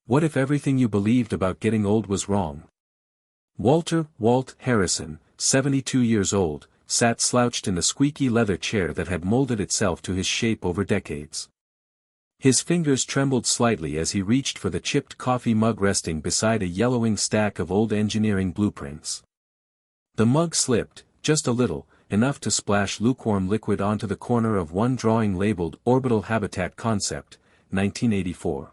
What if everything you believed about getting old was wrong? Walt Harrison, 72 years old, sat slouched in the squeaky leather chair that had molded itself to his shape over decades. His fingers trembled slightly as he reached for the chipped coffee mug resting beside a yellowing stack of old engineering blueprints. The mug slipped, just a little, enough to splash lukewarm liquid onto the corner of one drawing labeled Orbital Habitat Concept, 1984.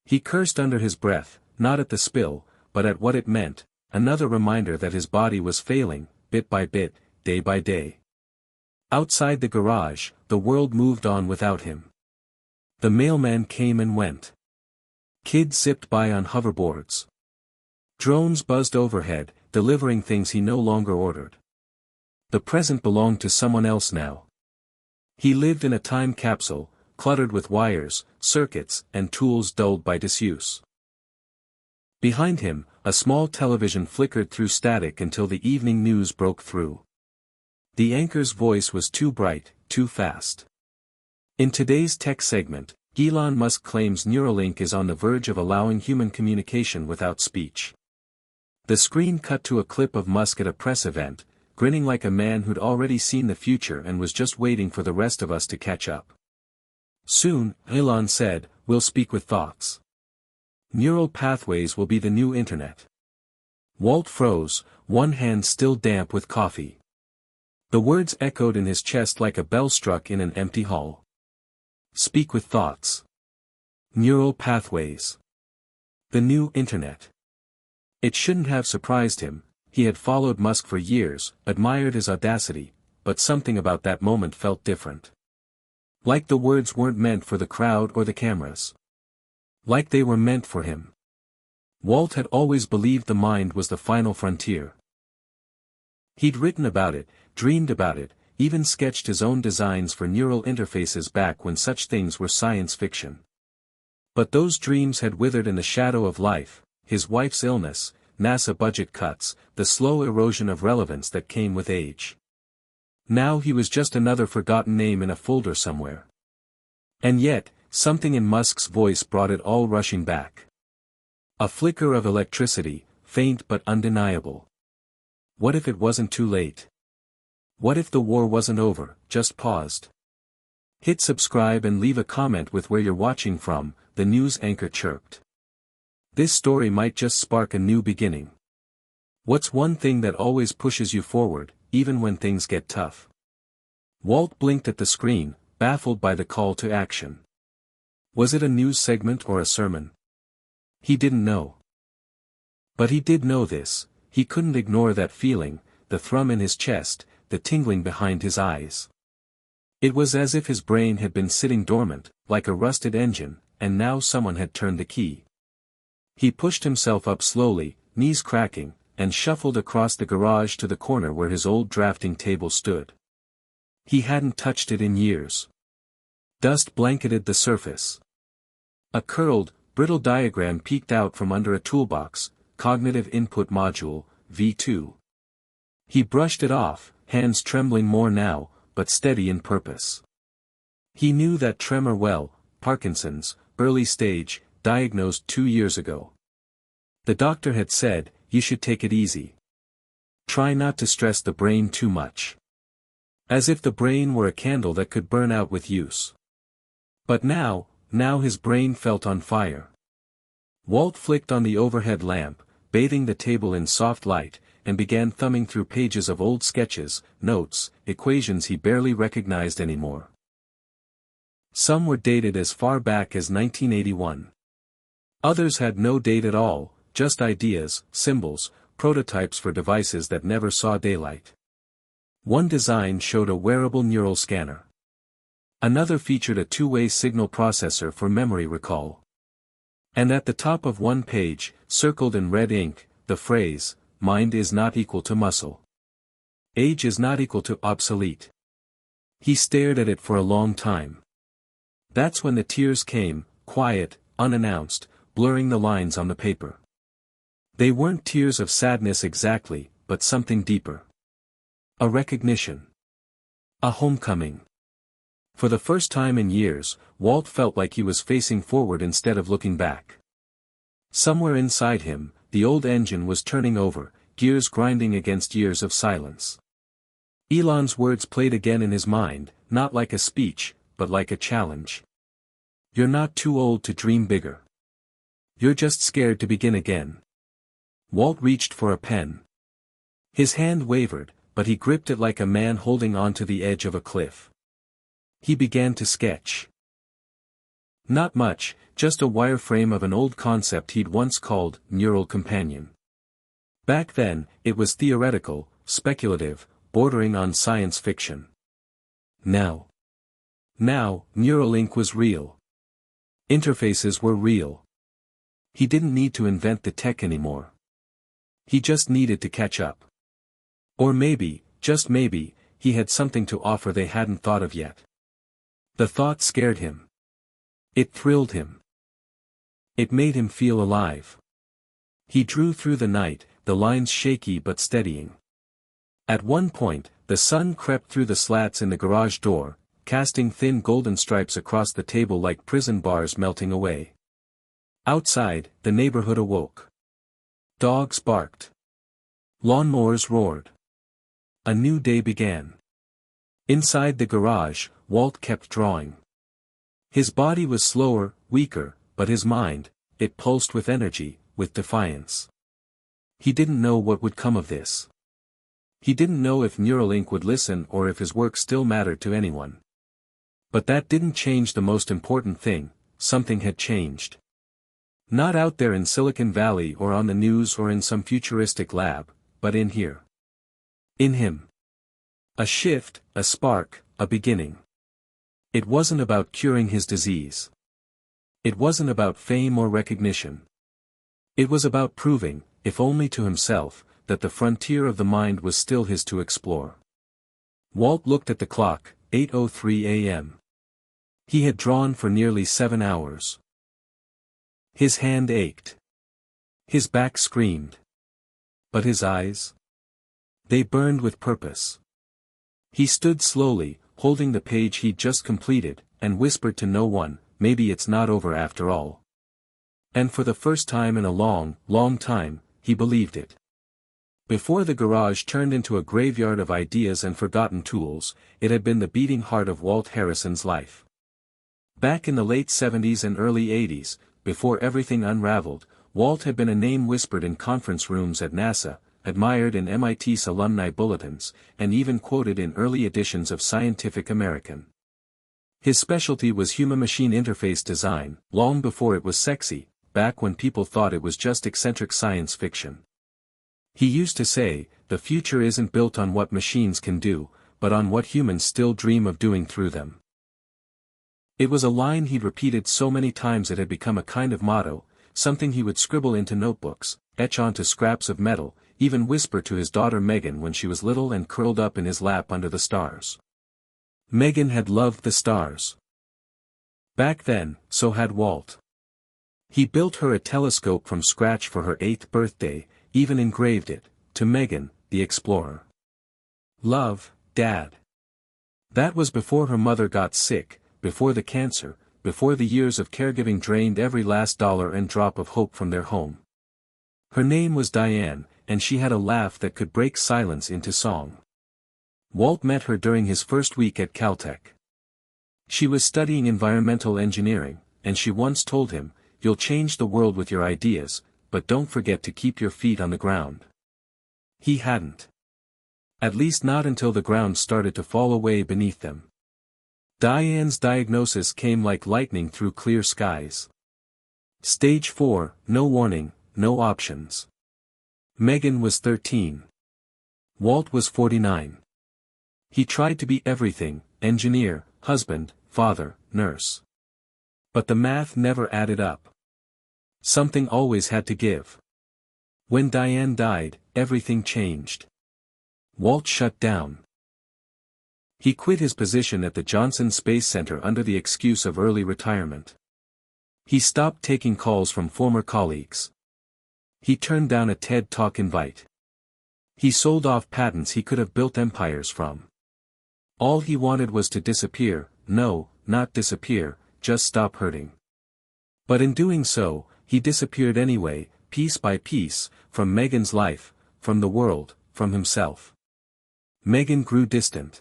He cursed under his breath, not at the spill, but at what it meant, another reminder that his body was failing, bit by bit, day by day. Outside the garage, the world moved on without him. The mailman came and went. Kids zipped by on hoverboards. Drones buzzed overhead, delivering things he no longer ordered. The present belonged to someone else now. He lived in a time capsule, cluttered with wires, circuits, and tools dulled by disuse. Behind him, a small television flickered through static until the evening news broke through. The anchor's voice was too bright, too fast. In today's tech segment, Elon Musk claims Neuralink is on the verge of allowing human communication without speech. The screen cut to a clip of Musk at a press event, grinning like a man who'd already seen the future and was just waiting for the rest of us to catch up. Soon, Elon said, we'll speak with thoughts. Neural pathways will be the new internet. Walt froze, one hand still damp with coffee. The words echoed in his chest like a bell struck in an empty hall. Speak with thoughts. Neural pathways. The new internet. It shouldn't have surprised him. He had followed Musk for years, admired his audacity, but something about that moment felt different. Like the words weren't meant for the crowd or the cameras. Like they were meant for him. Walt had always believed the mind was the final frontier. He'd written about it, dreamed about it, even sketched his own designs for neural interfaces back when such things were science fiction. But those dreams had withered in the shadow of life, his wife's illness, NASA budget cuts, the slow erosion of relevance that came with age. Now he was just another forgotten name in a folder somewhere. And yet, something in Musk's voice brought it all rushing back. A flicker of electricity, faint but undeniable. What if it wasn't too late? What if the war wasn't over, just paused? Hit subscribe and leave a comment with where you're watching from, the news anchor chirped. This story might just spark a new beginning. What's one thing that always pushes you forward, even when things get tough? Walt blinked at the screen, baffled by the call to action. Was it a news segment or a sermon? He didn't know. But he did know this, he couldn't ignore that feeling, the thrum in his chest, the tingling behind his eyes. It was as if his brain had been sitting dormant, like a rusted engine, and now someone had turned the key. He pushed himself up slowly, knees cracking, and shuffled across the garage to the corner where his old drafting table stood. He hadn't touched it in years. Dust blanketed the surface. A curled, brittle diagram peeked out from under a toolbox, Cognitive Input Module, V2. He brushed it off, hands trembling more now, but steady in purpose. He knew that tremor well, Parkinson's, early stage, diagnosed 2 years ago. The doctor had said, you should take it easy. Try not to stress the brain too much. As if the brain were a candle that could burn out with use. But now his brain felt on fire. Walt flicked on the overhead lamp, bathing the table in soft light, and began thumbing through pages of old sketches, notes, equations he barely recognized anymore. Some were dated as far back as 1981. Others had no date at all, just ideas, symbols, prototypes for devices that never saw daylight. One design showed a wearable neural scanner. Another featured a two-way signal processor for memory recall. And at the top of one page, circled in red ink, the phrase, mind is not equal to muscle. Age is not equal to obsolete. He stared at it for a long time. That's when the tears came, quiet, unannounced, blurring the lines on the paper. They weren't tears of sadness exactly, but something deeper. A recognition. A homecoming. For the first time in years, Walt felt like he was facing forward instead of looking back. Somewhere inside him, the old engine was turning over, gears grinding against years of silence. Elon's words played again in his mind, not like a speech, but like a challenge. You're not too old to dream bigger. You're just scared to begin again. Walt reached for a pen. His hand wavered, but he gripped it like a man holding on to the edge of a cliff. He began to sketch. Not much, just a wireframe of an old concept he'd once called neural companion. Back then, it was theoretical, speculative, bordering on science fiction. Now, Neuralink was real. Interfaces were real. He didn't need to invent the tech anymore. He just needed to catch up. Or maybe, just maybe, he had something to offer they hadn't thought of yet. The thought scared him. It thrilled him. It made him feel alive. He drew through the night, the lines shaky but steadying. At one point, the sun crept through the slats in the garage door, casting thin golden stripes across the table like prison bars melting away. Outside, the neighborhood awoke. Dogs barked. Lawnmowers roared. A new day began. Inside the garage, Walt kept drawing. His body was slower, weaker, but his mind, it pulsed with energy, with defiance. He didn't know what would come of this. He didn't know if Neuralink would listen or if his work still mattered to anyone. But that didn't change the most important thing: something had changed. Not out there in Silicon Valley or on the news or in some futuristic lab, but in here. In him. A shift, a spark, a beginning. It wasn't about curing his disease. It wasn't about fame or recognition. It was about proving, if only to himself, that the frontier of the mind was still his to explore. Walt looked at the clock, 8:03 a.m. He had drawn for nearly 7 hours. His hand ached. His back screamed. But his eyes? They burned with purpose. He stood slowly, holding the page he'd just completed, and whispered to no one, maybe it's not over after all. And for the first time in a long, long time, he believed it. Before the garage turned into a graveyard of ideas and forgotten tools, it had been the beating heart of Walt Harrison's life. Back in the late 70s and early 80s, before everything unraveled, Walt had been a name whispered in conference rooms at NASA, admired in MIT's alumni bulletins, and even quoted in early editions of Scientific American. His specialty was human-machine interface design, long before it was sexy, back when people thought it was just eccentric science fiction. He used to say, the future isn't built on what machines can do, but on what humans still dream of doing through them. It was a line he'd repeated so many times it had become a kind of motto, something he would scribble into notebooks, etch onto scraps of metal, even whisper to his daughter Megan when she was little and curled up in his lap under the stars. Megan had loved the stars. Back then, so had Walt. He built her a telescope from scratch for her 8th birthday, even engraved it, to Megan, the explorer. Love, Dad. That was before her mother got sick, before the cancer, before the years of caregiving drained every last dollar and drop of hope from their home. Her name was Diane, and she had a laugh that could break silence into song. Walt met her during his first week at Caltech. She was studying environmental engineering, and she once told him, "You'll change the world with your ideas, but don't forget to keep your feet on the ground." He hadn't. At least not until the ground started to fall away beneath them. Diane's diagnosis came like lightning through clear skies. Stage 4, no warning, no options. Megan was 13. Walt was 49. He tried to be everything: engineer, husband, father, nurse. But the math never added up. Something always had to give. When Diane died, everything changed. Walt shut down. He quit his position at the Johnson Space Center under the excuse of early retirement. He stopped taking calls from former colleagues. He turned down a TED Talk invite. He sold off patents he could have built empires from. All he wanted was to disappear, no, not disappear, just stop hurting. But in doing so, he disappeared anyway, piece by piece, from Megan's life, from the world, from himself. Megan grew distant.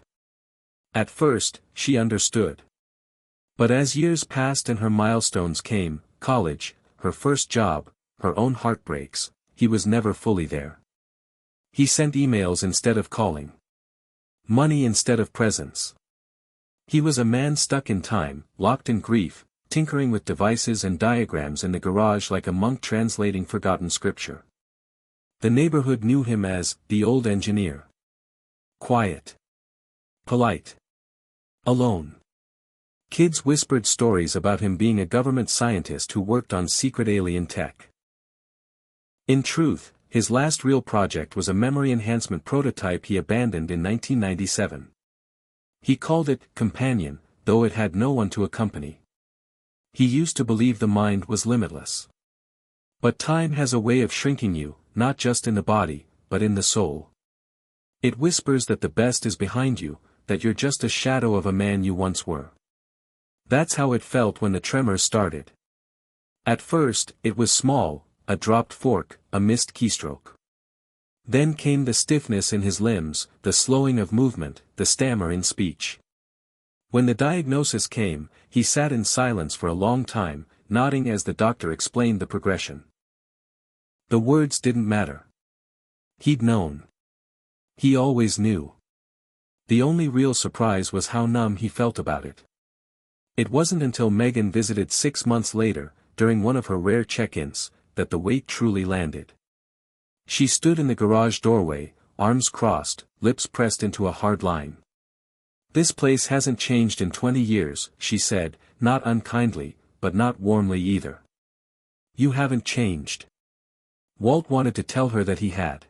At first, she understood. But as years passed and her milestones came, college, her first job, her own heartbreaks, he was never fully there. He sent emails instead of calling. Money instead of presence. He was a man stuck in time, locked in grief, tinkering with devices and diagrams in the garage like a monk translating forgotten scripture. The neighborhood knew him as the old engineer. Quiet. Polite. Alone. Kids whispered stories about him being a government scientist who worked on secret alien tech. In truth, his last real project was a memory enhancement prototype he abandoned in 1997. He called it Companion, though it had no one to accompany. He used to believe the mind was limitless. But time has a way of shrinking you, not just in the body, but in the soul. It whispers that the best is behind you, that you're just a shadow of a man you once were. That's how it felt when the tremors started. At first, it was small, a dropped fork, a missed keystroke. Then came the stiffness in his limbs, the slowing of movement, the stammer in speech. When the diagnosis came, he sat in silence for a long time, nodding as the doctor explained the progression. The words didn't matter. He'd known. He always knew. The only real surprise was how numb he felt about it. It wasn't until Megan visited 6 months later, during one of her rare check-ins, that the weight truly landed. She stood in the garage doorway, arms crossed, lips pressed into a hard line. "This place hasn't changed in 20 years, she said, not unkindly, but not warmly either. "You haven't changed." Walt wanted to tell her that he had.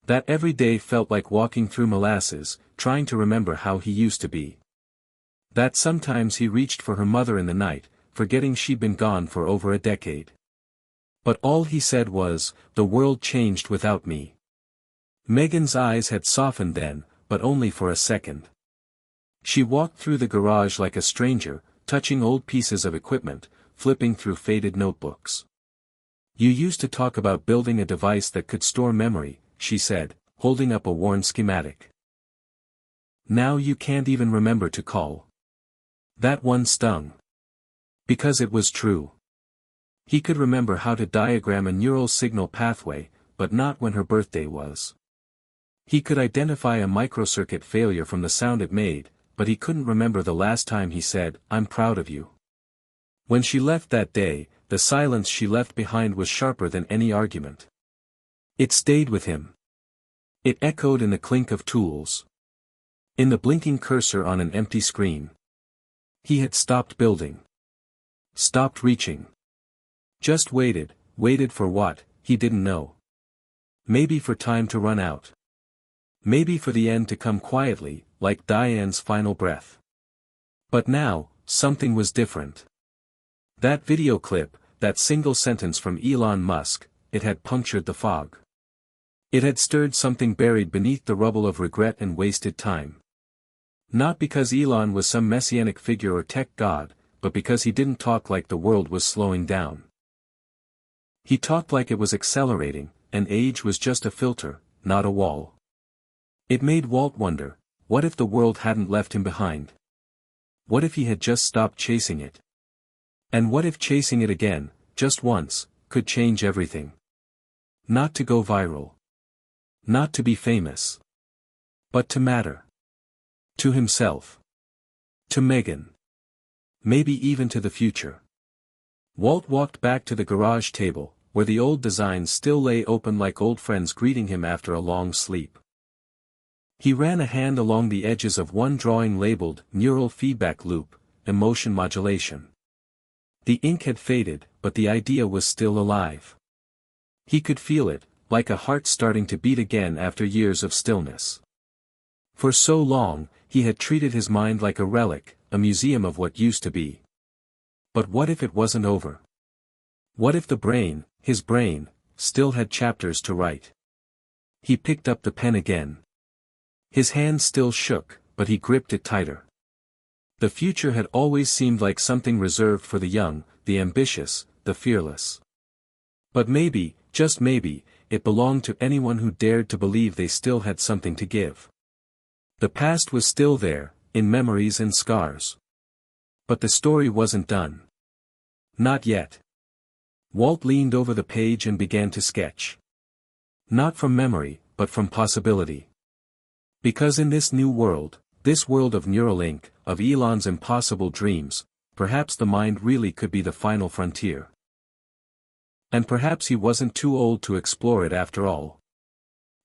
That every day felt like walking through molasses, trying to remember how he used to be. That sometimes he reached for her mother in the night, forgetting she'd been gone for over a decade. But all he said was, "The world changed without me." Megan's eyes had softened then, but only for a second. She walked through the garage like a stranger, touching old pieces of equipment, flipping through faded notebooks. "You used to talk about building a device that could store memory," she said, holding up a worn schematic. "Now you can't even remember to call." That one stung. Because it was true. He could remember how to diagram a neural signal pathway, but not when her birthday was. He could identify a microcircuit failure from the sound it made, but he couldn't remember the last time he said, "I'm proud of you." When she left that day, the silence she left behind was sharper than any argument. It stayed with him. It echoed in the clink of tools. In the blinking cursor on an empty screen. He had stopped building. Stopped reaching. Just waited for what, he didn't know. Maybe for time to run out. Maybe for the end to come quietly, like Diane's final breath. But now, something was different. That video clip, that single sentence from Elon Musk, it had punctured the fog. It had stirred something buried beneath the rubble of regret and wasted time. Not because Elon was some messianic figure or tech god, but because he didn't talk like the world was slowing down. He talked like it was accelerating, and age was just a filter, not a wall. It made Walt wonder, what if the world hadn't left him behind? What if he had just stopped chasing it? And what if chasing it again, just once, could change everything? Not to go viral. Not to be famous. But to matter. To himself. To Megan. Maybe even to the future. Walt walked back to the garage table, where the old designs still lay open like old friends greeting him after a long sleep. He ran a hand along the edges of one drawing labeled Neural Feedback Loop, Emotion Modulation. The ink had faded, but the idea was still alive. He could feel it, like a heart starting to beat again after years of stillness. For so long, he had treated his mind like a relic, a museum of what used to be. But what if it wasn't over? What if the brain, his brain, still had chapters to write? He picked up the pen again. His hand still shook, but he gripped it tighter. The future had always seemed like something reserved for the young, the ambitious, the fearless. But maybe, just maybe, it belonged to anyone who dared to believe they still had something to give. The past was still there, in memories and scars. But the story wasn't done. Not yet. Walt leaned over the page and began to sketch. Not from memory, but from possibility. Because in this new world, this world of Neuralink, of Elon's impossible dreams, perhaps the mind really could be the final frontier. And perhaps he wasn't too old to explore it after all.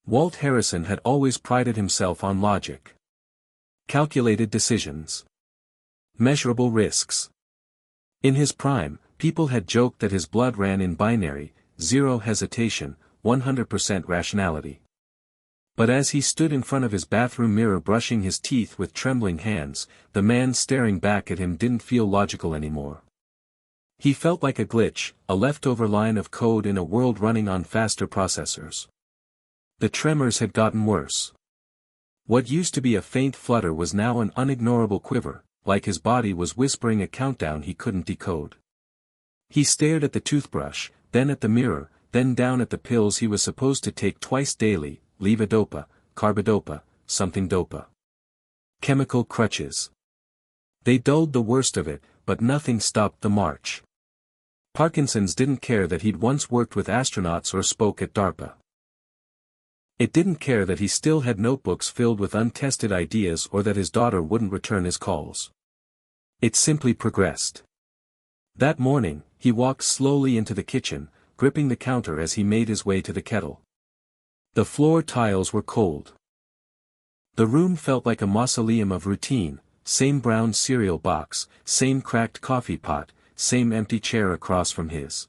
Walt Harrison had always prided himself on logic. Calculated decisions. Measurable risks. In his prime, people had joked that his blood ran in binary, 0 hesitation, 100% rationality. But as he stood in front of his bathroom mirror brushing his teeth with trembling hands, the man staring back at him didn't feel logical anymore. He felt like a glitch, a leftover line of code in a world running on faster processors. The tremors had gotten worse. What used to be a faint flutter was now an unignorable quiver, like his body was whispering a countdown he couldn't decode. He stared at the toothbrush, then at the mirror, then down at the pills he was supposed to take twice daily, levodopa, carbidopa, something dopa. Chemical crutches. They dulled the worst of it, but nothing stopped the march. Parkinson's didn't care that he'd once worked with astronauts or spoke at DARPA. It didn't care that he still had notebooks filled with untested ideas or that his daughter wouldn't return his calls. It simply progressed. That morning, he walked slowly into the kitchen, gripping the counter as he made his way to the kettle. The floor tiles were cold. The room felt like a mausoleum of routine, same brown cereal box, same cracked coffee pot, same empty chair across from his.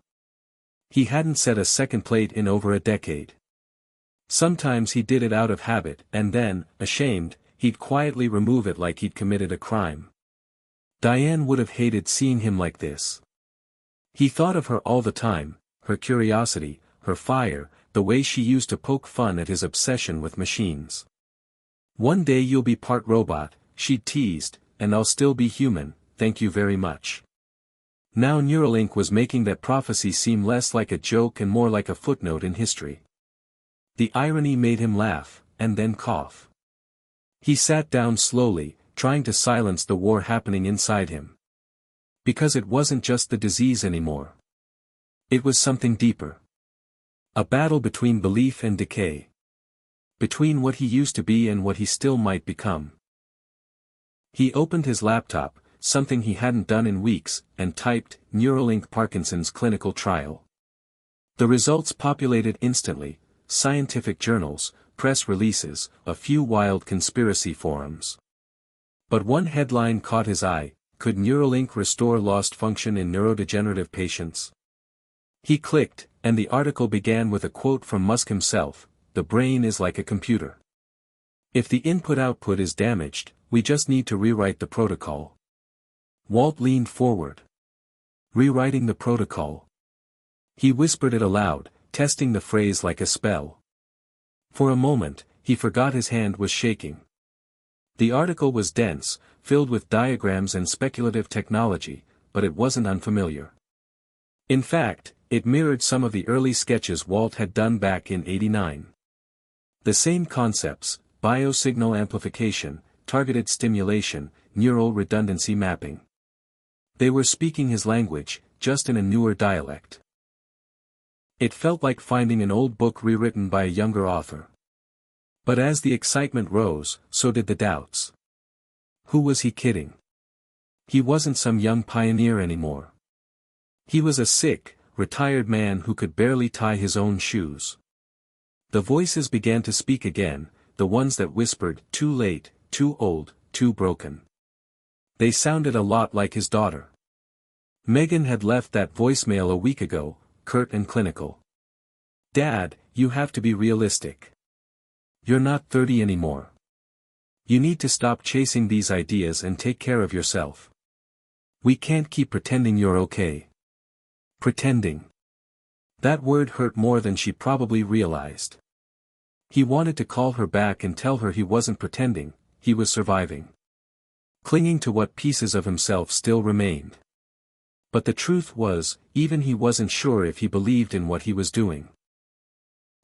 He hadn't set a second plate in over a decade. Sometimes he did it out of habit, and then, ashamed, he'd quietly remove it like he'd committed a crime. Diane would have hated seeing him like this. He thought of her all the time, her curiosity, her fire, the way she used to poke fun at his obsession with machines. "One day you'll be part robot," she'd teased, "and I'll still be human, thank you very much." Now Neuralink was making that prophecy seem less like a joke and more like a footnote in history. The irony made him laugh, and then cough. He sat down slowly, trying to silence the war happening inside him. Because it wasn't just the disease anymore. It was something deeper. A battle between belief and decay. Between what he used to be and what he still might become. He opened his laptop, something he hadn't done in weeks, and typed, "Neuralink Parkinson's clinical trial." The results populated instantly, scientific journals, press releases, a few wild conspiracy forums. But one headline caught his eye: "Could Neuralink restore lost function in neurodegenerative patients?" He clicked, and the article began with a quote from Musk himself: "The brain is like a computer. If the input-output is damaged, we just need to rewrite the protocol." Walt leaned forward. Rewriting the protocol. He whispered it aloud, testing the phrase like a spell. For a moment, he forgot his hand was shaking. The article was dense, filled with diagrams and speculative technology, but it wasn't unfamiliar. In fact, it mirrored some of the early sketches Walt had done back in '89. The same concepts: biosignal amplification, targeted stimulation, neural redundancy mapping. They were speaking his language, just in a newer dialect. It felt like finding an old book rewritten by a younger author. But as the excitement rose, so did the doubts. Who was he kidding? He wasn't some young pioneer anymore. He was a sick, retired man who could barely tie his own shoes. The voices began to speak again, the ones that whispered, "Too late, too old, too broken." They sounded a lot like his daughter. Megan had left that voicemail a week ago, curt and clinical. "Dad, you have to be realistic. You're not 30 anymore. You need to stop chasing these ideas and take care of yourself. We can't keep pretending you're okay." Pretending. That word hurt more than she probably realized. He wanted to call her back and tell her he wasn't pretending, he was surviving. Clinging to what pieces of himself still remained. But the truth was, even he wasn't sure if he believed in what he was doing.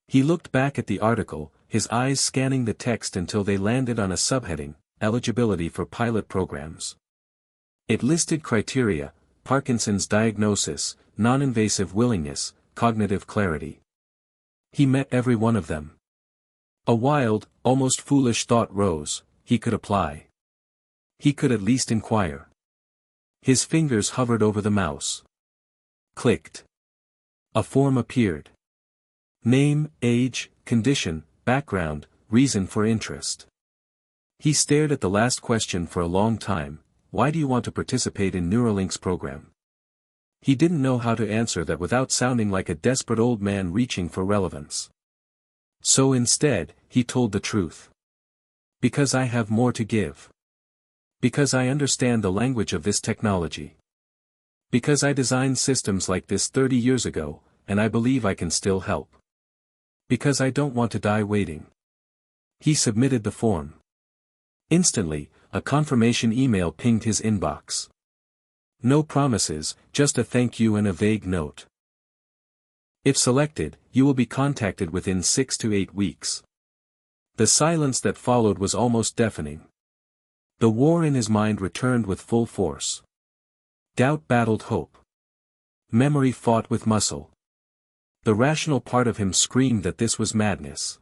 He looked back at the article, his eyes scanning the text until they landed on a subheading, Eligibility for Pilot Programs. It listed criteria: Parkinson's diagnosis, non-invasive willingness, cognitive clarity. He met every one of them. A wild, almost foolish thought rose: he could apply. He could at least inquire. His fingers hovered over the mouse. Clicked. A form appeared. Name, age, condition, background, reason for interest. He stared at the last question for a long time: why do you want to participate in Neuralink's program? He didn't know how to answer that without sounding like a desperate old man reaching for relevance. So instead, he told the truth. Because I have more to give. Because I understand the language of this technology. Because I designed systems like this 30 years ago, and I believe I can still help. Because I don't want to die waiting. He submitted the form. Instantly, a confirmation email pinged his inbox. No promises, just a thank you and a vague note. If selected, you will be contacted within 6 to 8 weeks. The silence that followed was almost deafening. The war in his mind returned with full force. Doubt battled hope. Memory fought with muscle. The rational part of him screamed that this was madness.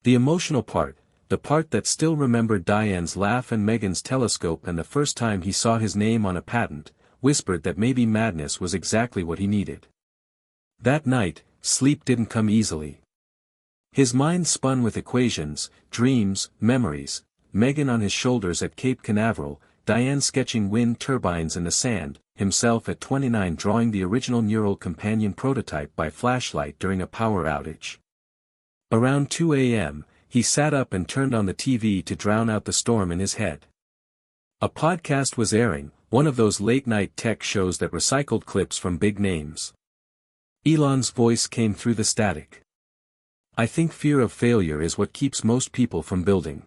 The emotional part, the part that still remembered Diane's laugh and Megan's telescope and the first time he saw his name on a patent, whispered that maybe madness was exactly what he needed. That night, sleep didn't come easily. His mind spun with equations, dreams, memories: Megan on his shoulders at Cape Canaveral, Diane sketching wind turbines in the sand, himself at 29 drawing the original neural companion prototype by flashlight during a power outage. Around 2 a.m., he sat up and turned on the TV to drown out the storm in his head. A podcast was airing, one of those late-night tech shows that recycled clips from big names. Elon's voice came through the static. I think fear of failure is what keeps most people from building.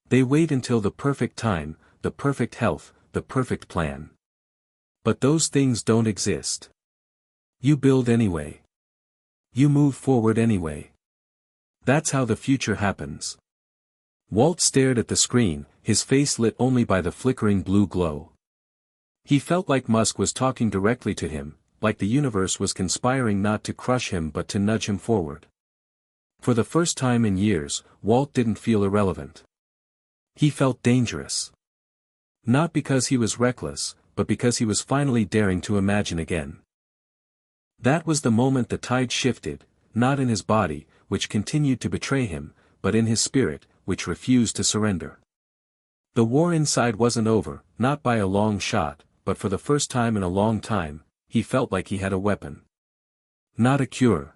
They wait until the perfect time, the perfect health, the perfect plan. But those things don't exist. You build anyway. You move forward anyway. That's how the future happens. Walt stared at the screen, his face lit only by the flickering blue glow. He felt like Musk was talking directly to him, like the universe was conspiring not to crush him but to nudge him forward. For the first time in years, Walt didn't feel irrelevant. He felt dangerous. Not because he was reckless, but because he was finally daring to imagine again. That was the moment the tide shifted, not in his body, which continued to betray him, but in his spirit, which refused to surrender. The war inside wasn't over, not by a long shot, but for the first time in a long time, he felt like he had a weapon. Not a cure.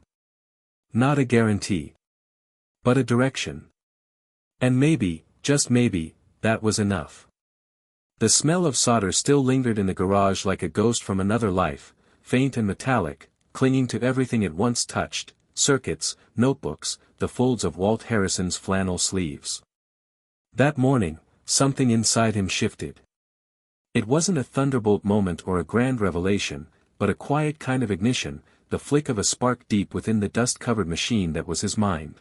Not a guarantee. But a direction. And maybe, just maybe, that was enough. The smell of solder still lingered in the garage like a ghost from another life, faint and metallic, clinging to everything it once touched: circuits, notebooks, the folds of Walt Harrison's flannel sleeves. That morning, something inside him shifted. It wasn't a thunderbolt moment or a grand revelation, but a quiet kind of ignition, the flick of a spark deep within the dust-covered machine that was his mind.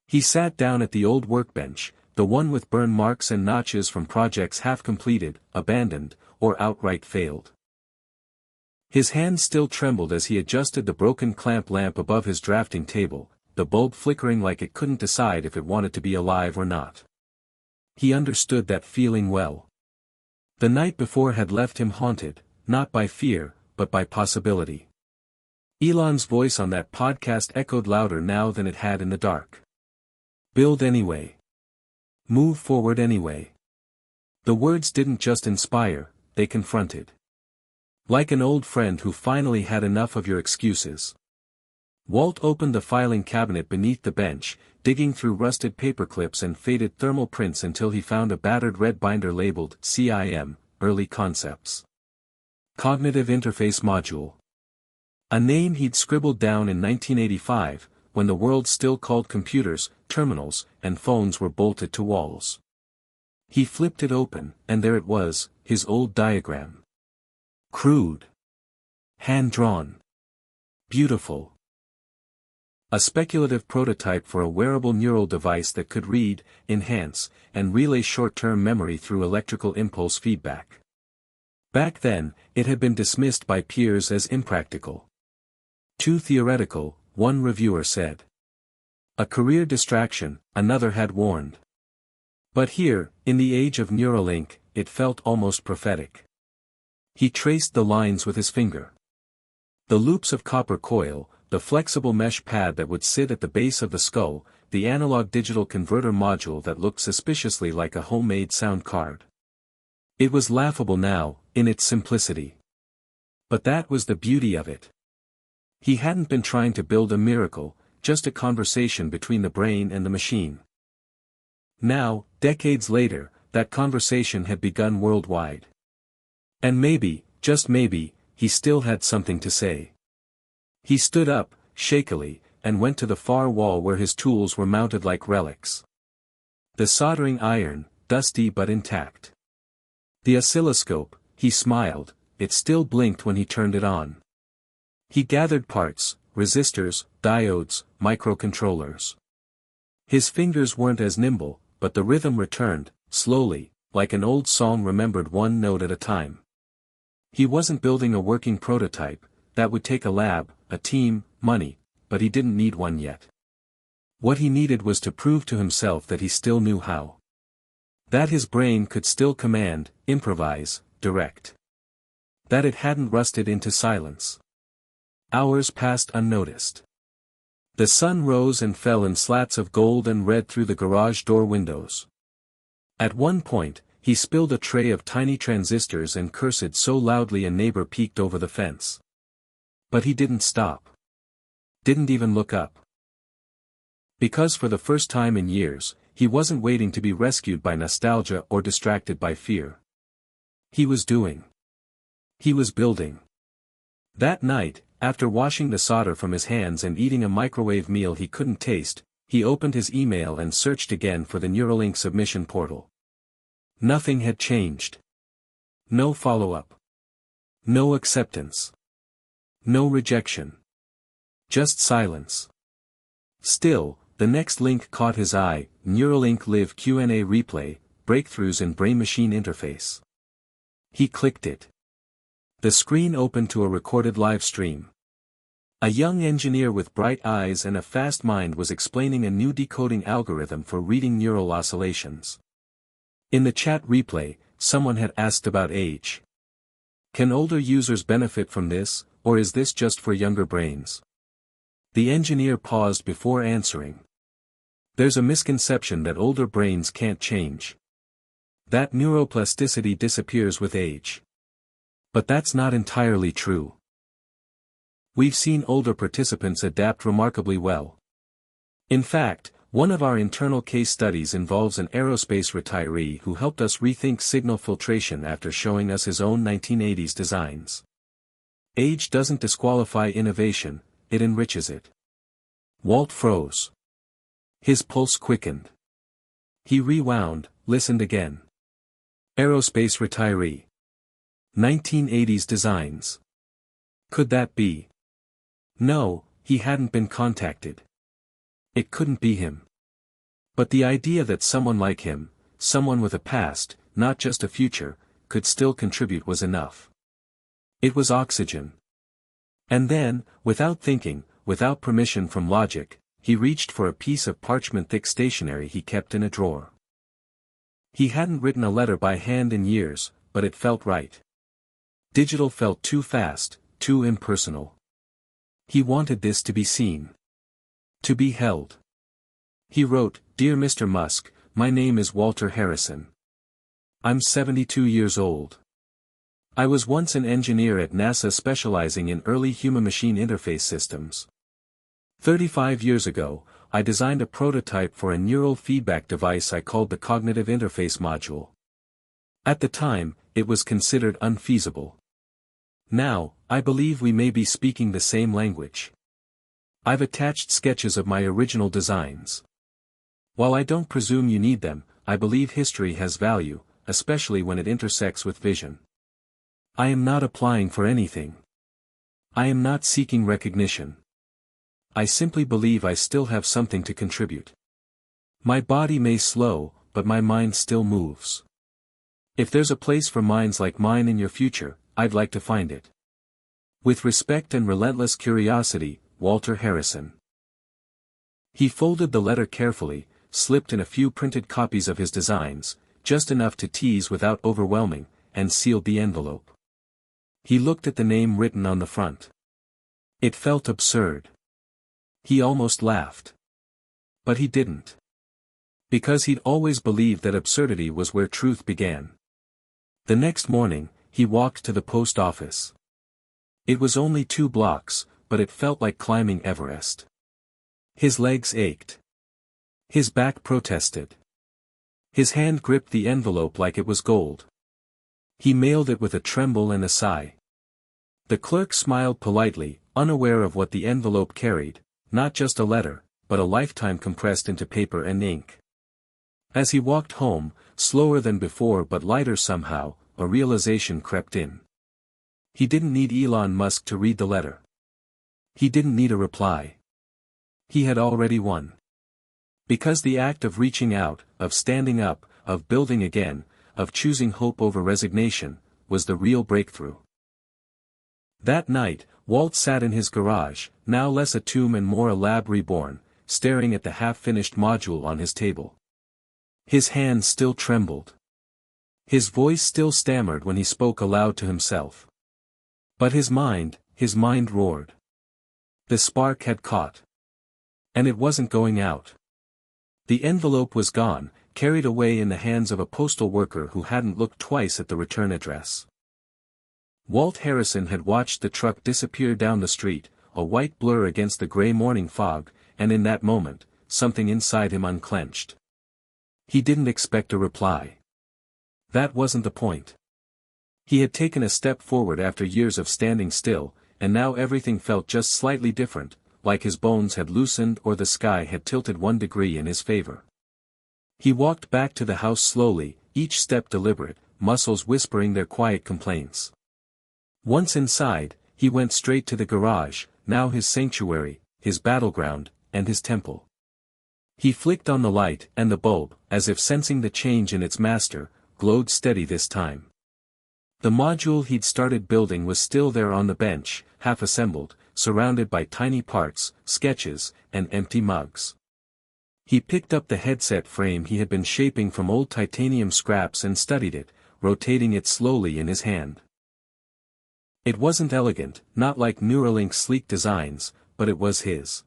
He sat down at the old workbench, the one with burn marks and notches from projects half completed, abandoned, or outright failed. His hand still trembled as he adjusted the broken clamp lamp above his drafting table, the bulb flickering like it couldn't decide if it wanted to be alive or not. He understood that feeling well. The night before had left him haunted, not by fear, but by possibility. Elon's voice on that podcast echoed louder now than it had in the dark. Build anyway. Move forward anyway. The words didn't just inspire, they confronted. Like an old friend who finally had enough of your excuses. Walt opened the filing cabinet beneath the bench, digging through rusted paperclips and faded thermal prints until he found a battered red binder labeled CIM, Early Concepts. Cognitive Interface Module. A name he'd scribbled down in 1985, when the world still called computers, terminals, and phones were bolted to walls. He flipped it open, and there it was, his old diagram. Crude. Hand-drawn. Beautiful. A speculative prototype for a wearable neural device that could read, enhance, and relay short-term memory through electrical impulse feedback. Back then, it had been dismissed by peers as impractical. Too theoretical, one reviewer said. A career distraction, another had warned. But here, in the age of Neuralink, it felt almost prophetic. He traced the lines with his finger. The loops of copper coil, the flexible mesh pad that would sit at the base of the skull, the analog-digital converter module that looked suspiciously like a homemade sound card. It was laughable now, in its simplicity. But that was the beauty of it. He hadn't been trying to build a miracle, just a conversation between the brain and the machine. Now, decades later, that conversation had begun worldwide. And maybe, just maybe, he still had something to say. He stood up, shakily, and went to the far wall where his tools were mounted like relics. The soldering iron, dusty but intact. The oscilloscope, he smiled, it still blinked when he turned it on. He gathered parts, resistors, diodes, microcontrollers. His fingers weren't as nimble, but the rhythm returned, slowly, like an old song remembered one note at a time. He wasn't building a working prototype, that would take a lab, a team, money, but he didn't need one yet. What he needed was to prove to himself that he still knew how. That his brain could still command, improvise, direct. That it hadn't rusted into silence. Hours passed unnoticed. The sun rose and fell in slats of gold and red through the garage door windows. At one point, he spilled a tray of tiny transistors and cursed so loudly a neighbor peeked over the fence. But he didn't stop. Didn't even look up. Because for the first time in years, he wasn't waiting to be rescued by nostalgia or distracted by fear. He was doing. He was building. That night, after washing the solder from his hands and eating a microwave meal he couldn't taste, he opened his email and searched again for the Neuralink submission portal. Nothing had changed. No follow-up. No acceptance. No rejection. Just silence. Still, the next link caught his eye, Neuralink Live Q&A Replay, Breakthroughs in Brain-Machine Interface. He clicked it. The screen opened to a recorded live stream. A young engineer with bright eyes and a fast mind was explaining a new decoding algorithm for reading neural oscillations. In the chat replay, someone had asked about age. Can older users benefit from this, or is this just for younger brains? The engineer paused before answering. There's a misconception that older brains can't change. That neuroplasticity disappears with age. But that's not entirely true. We've seen older participants adapt remarkably well. In fact, one of our internal case studies involves an aerospace retiree who helped us rethink signal filtration after showing us his own 1980s designs. Age doesn't disqualify innovation, it enriches it. Walt froze. His pulse quickened. He rewound, listened again. Aerospace retiree. 1980s designs. Could that be? No, he hadn't been contacted. It couldn't be him. But the idea that someone like him, someone with a past, not just a future, could still contribute was enough. It was oxygen. And then, without thinking, without permission from logic, he reached for a piece of parchment-thick stationery he kept in a drawer. He hadn't written a letter by hand in years, but it felt right. Digital felt too fast, too impersonal. He wanted this to be seen. To be held. He wrote, "Dear Mr. Musk, my name is Walter Harrison. I'm 72 years old. I was once an engineer at NASA specializing in early human-machine interface systems. 35 years ago, I designed a prototype for a neural feedback device I called the Cognitive Interface Module. At the time, it was considered unfeasible. Now, I believe we may be speaking the same language. I've attached sketches of my original designs. While I don't presume you need them, I believe history has value, especially when it intersects with vision. I am not applying for anything. I am not seeking recognition. I simply believe I still have something to contribute. My body may slow, but my mind still moves. If there's a place for minds like mine in your future, I'd like to find it. With respect and relentless curiosity, Walter Harrison. He folded the letter carefully, slipped in a few printed copies of his designs, just enough to tease without overwhelming, and sealed the envelope. He looked at the name written on the front. It felt absurd. He almost laughed. But he didn't. Because he'd always believed that absurdity was where truth began. The next morning, he walked to the post office. It was only 2 blocks, but it felt like climbing Everest. His legs ached. His back protested. His hand gripped the envelope like it was gold. He mailed it with a tremble and a sigh. The clerk smiled politely, unaware of what the envelope carried, not just a letter, but a lifetime compressed into paper and ink. As he walked home, slower than before but lighter somehow, a realization crept in. He didn't need Elon Musk to read the letter. He didn't need a reply. He had already won. Because the act of reaching out, of standing up, of building again, of choosing hope over resignation, was the real breakthrough. That night, Walt sat in his garage, now less a tomb and more a lab reborn, staring at the half-finished module on his table. His hands still trembled. His voice still stammered when he spoke aloud to himself. But his mind roared. The spark had caught. And it wasn't going out. The envelope was gone, carried away in the hands of a postal worker who hadn't looked twice at the return address. Walt Harrison had watched the truck disappear down the street, a white blur against the gray morning fog, and in that moment, something inside him unclenched. He didn't expect a reply. That wasn't the point. He had taken a step forward after years of standing still, and now everything felt just slightly different, like his bones had loosened or the sky had tilted 1 degree in his favor. He walked back to the house slowly, each step deliberate, muscles whispering their quiet complaints. Once inside, he went straight to the garage, now his sanctuary, his battleground, and his temple. He flicked on the light, and the bulb, as if sensing the change in its master, glowed steady this time. The module he'd started building was still there on the bench, half-assembled, surrounded by tiny parts, sketches, and empty mugs. He picked up the headset frame he had been shaping from old titanium scraps and studied it, rotating it slowly in his hand. It wasn't elegant, not like Neuralink's sleek designs, but it was his.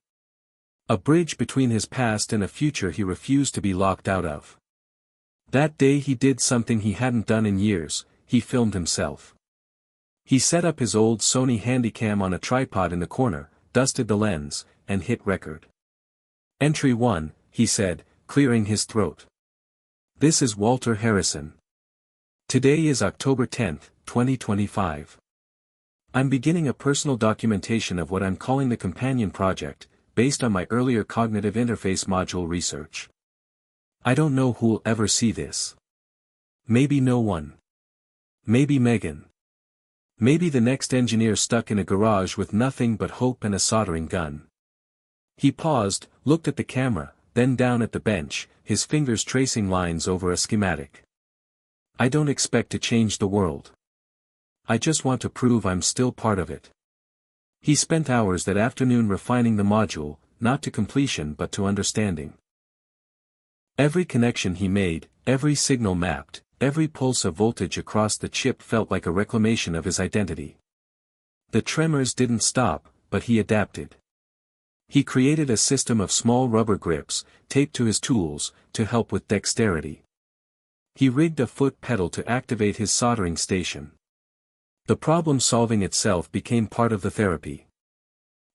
A bridge between his past and a future he refused to be locked out of. That day he did something he hadn't done in years, he filmed himself. He set up his old Sony Handycam on a tripod in the corner, dusted the lens, and hit record. Entry 1, he said, clearing his throat. This is Walter Harrison. Today is October 10, 2025. I'm beginning a personal documentation of what I'm calling the Companion Project, based on my earlier cognitive interface module research. I don't know who'll ever see this. Maybe no one. Maybe Megan. Maybe the next engineer stuck in a garage with nothing but hope and a soldering gun. He paused, looked at the camera, then down at the bench, his fingers tracing lines over a schematic. I don't expect to change the world. I just want to prove I'm still part of it. He spent hours that afternoon refining the module, not to completion but to understanding. Every connection he made, every signal mapped, every pulse of voltage across the chip felt like a reclamation of his identity. The tremors didn't stop, but he adapted. He created a system of small rubber grips, taped to his tools, to help with dexterity. He rigged a foot pedal to activate his soldering station. The problem-solving itself became part of the therapy.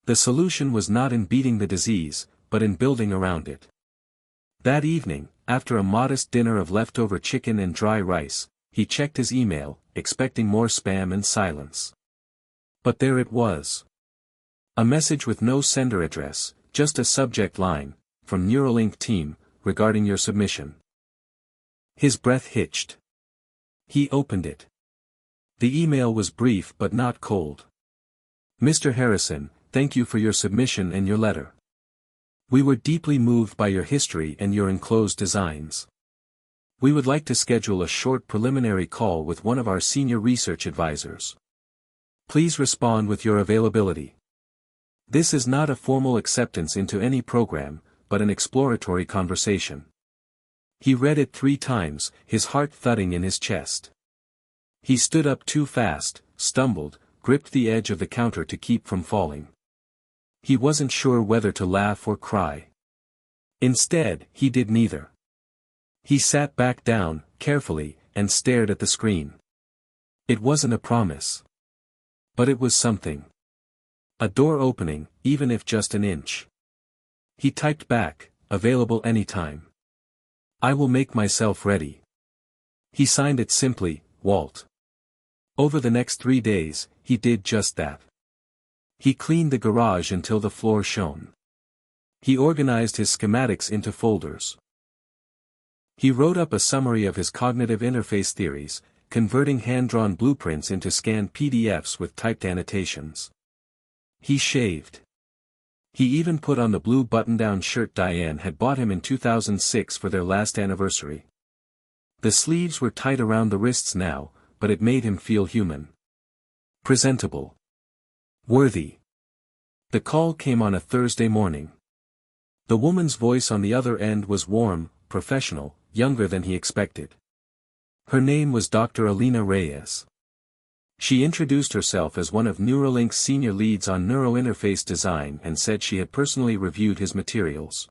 The solution was not in beating the disease, but in building around it. That evening, after a modest dinner of leftover chicken and dry rice, he checked his email, expecting more spam and silence. But there it was. A message with no sender address, just a subject line, from Neuralink team, regarding your submission. His breath hitched. He opened it. The email was brief but not cold. Mr. Harrison, thank you for your submission and your letter. We were deeply moved by your history and your enclosed designs. We would like to schedule a short preliminary call with one of our senior research advisors. Please respond with your availability. This is not a formal acceptance into any program, but an exploratory conversation. He read it 3 times, his heart thudding in his chest. He stood up too fast, stumbled, gripped the edge of the counter to keep from falling. He wasn't sure whether to laugh or cry. Instead, he did neither. He sat back down, carefully, and stared at the screen. It wasn't a promise. But it was something. A door opening, even if just an inch. He typed back, available anytime. I will make myself ready. He signed it simply, Walt. Over the next 3 days, he did just that. He cleaned the garage until the floor shone. He organized his schematics into folders. He wrote up a summary of his cognitive interface theories, converting hand-drawn blueprints into scanned PDFs with typed annotations. He shaved. He even put on the blue button-down shirt Diane had bought him in 2006 for their last anniversary. The sleeves were tight around the wrists now, but it made him feel human. Presentable. Worthy. The call came on a Thursday morning. The woman's voice on the other end was warm, professional, younger than he expected. Her name was Dr. Alina Reyes. She introduced herself as one of Neuralink's senior leads on neurointerface design and said she had personally reviewed his materials.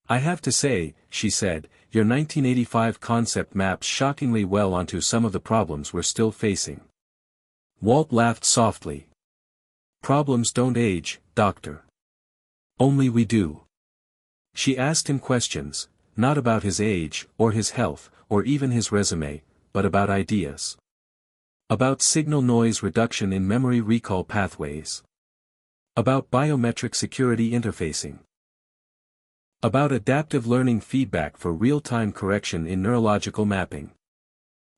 I have to say, she said, your 1985 concept maps shockingly well onto some of the problems we're still facing. Walt laughed softly. Problems don't age, doctor. Only we do. She asked him questions, not about his age, or his health, or even his resume, but about ideas. About signal noise reduction in memory recall pathways. About biometric security interfacing. About adaptive learning feedback for real-time correction in neurological mapping.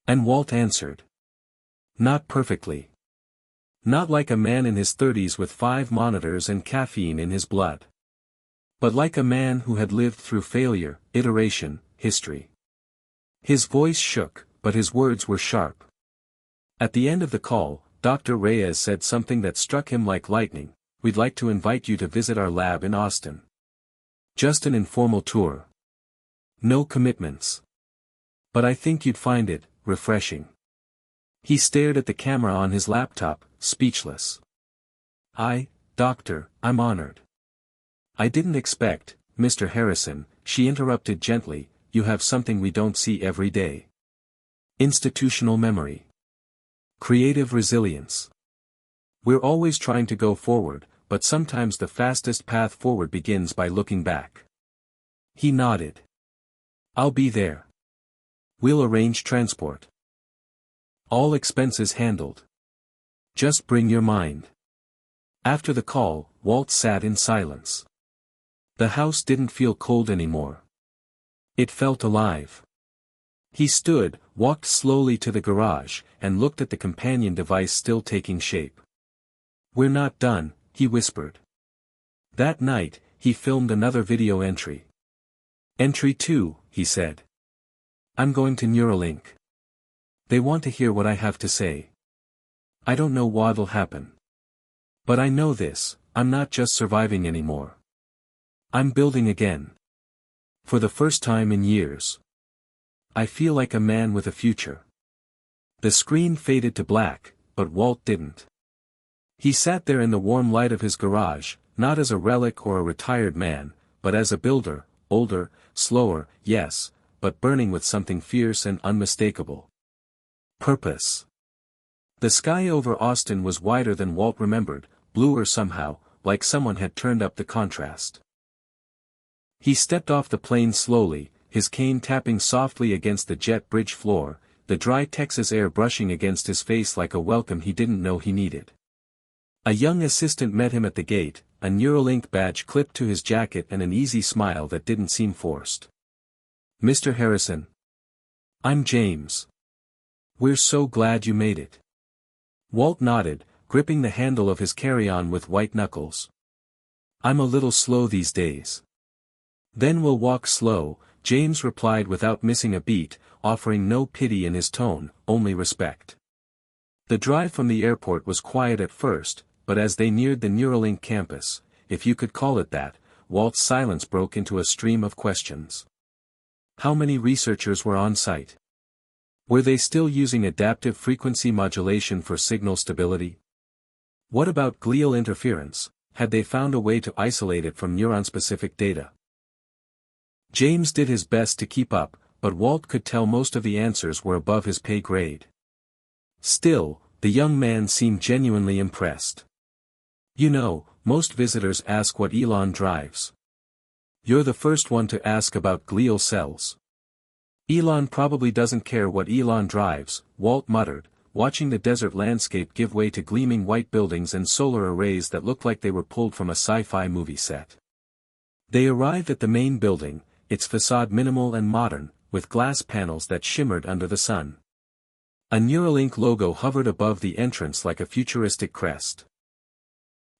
And Walt answered. Not perfectly. Not like a man in his 30s with 5 monitors and caffeine in his blood. But like a man who had lived through failure, iteration, history. His voice shook, but his words were sharp. At the end of the call, Dr. Reyes said something that struck him like lightning. We'd like to invite you to visit our lab in Austin. Just an informal tour. No commitments. But I think you'd find it refreshing. He stared at the camera on his laptop, speechless. Doctor, I'm honored. I didn't expect, Mr. Harrison, she interrupted gently, you have something we don't see every day. Institutional memory. Creative resilience. We're always trying to go forward, but sometimes the fastest path forward begins by looking back. He nodded. I'll be there. We'll arrange transport. All expenses handled. Just bring your mind. After the call, Walt sat in silence. The house didn't feel cold anymore. It felt alive. He stood, walked slowly to the garage, and looked at the companion device still taking shape. We're not done, he whispered. That night, he filmed another video entry. Entry 2, he said. I'm going to Neuralink. They want to hear what I have to say. I don't know what'll happen. But I know this, I'm not just surviving anymore. I'm building again. For the first time in years. I feel like a man with a future. The screen faded to black, but Walt didn't. He sat there in the warm light of his garage, not as a relic or a retired man, but as a builder, older, slower, yes, but burning with something fierce and unmistakable. Purpose. The sky over Austin was wider than Walt remembered, bluer somehow, like someone had turned up the contrast. He stepped off the plane slowly, his cane tapping softly against the jet bridge floor, the dry Texas air brushing against his face like a welcome he didn't know he needed. A young assistant met him at the gate, a Neuralink badge clipped to his jacket and an easy smile that didn't seem forced. Mr. Harrison. I'm James. We're so glad you made it. Walt nodded, gripping the handle of his carry-on with white knuckles. I'm a little slow these days. Then we'll walk slow, James replied without missing a beat, offering no pity in his tone, only respect. The drive from the airport was quiet at first, but as they neared the Neuralink campus, if you could call it that, Walt's silence broke into a stream of questions. How many researchers were on site? Were they still using adaptive frequency modulation for signal stability? What about glial interference? Had they found a way to isolate it from neuron-specific data? James did his best to keep up, but Walt could tell most of the answers were above his pay grade. Still, the young man seemed genuinely impressed. You know, most visitors ask what Elon drives. You're the first one to ask about glial cells. Elon probably doesn't care what Elon drives, Walt muttered, watching the desert landscape give way to gleaming white buildings and solar arrays that looked like they were pulled from a sci-fi movie set. They arrived at the main building, its facade minimal and modern, with glass panels that shimmered under the sun. A Neuralink logo hovered above the entrance like a futuristic crest.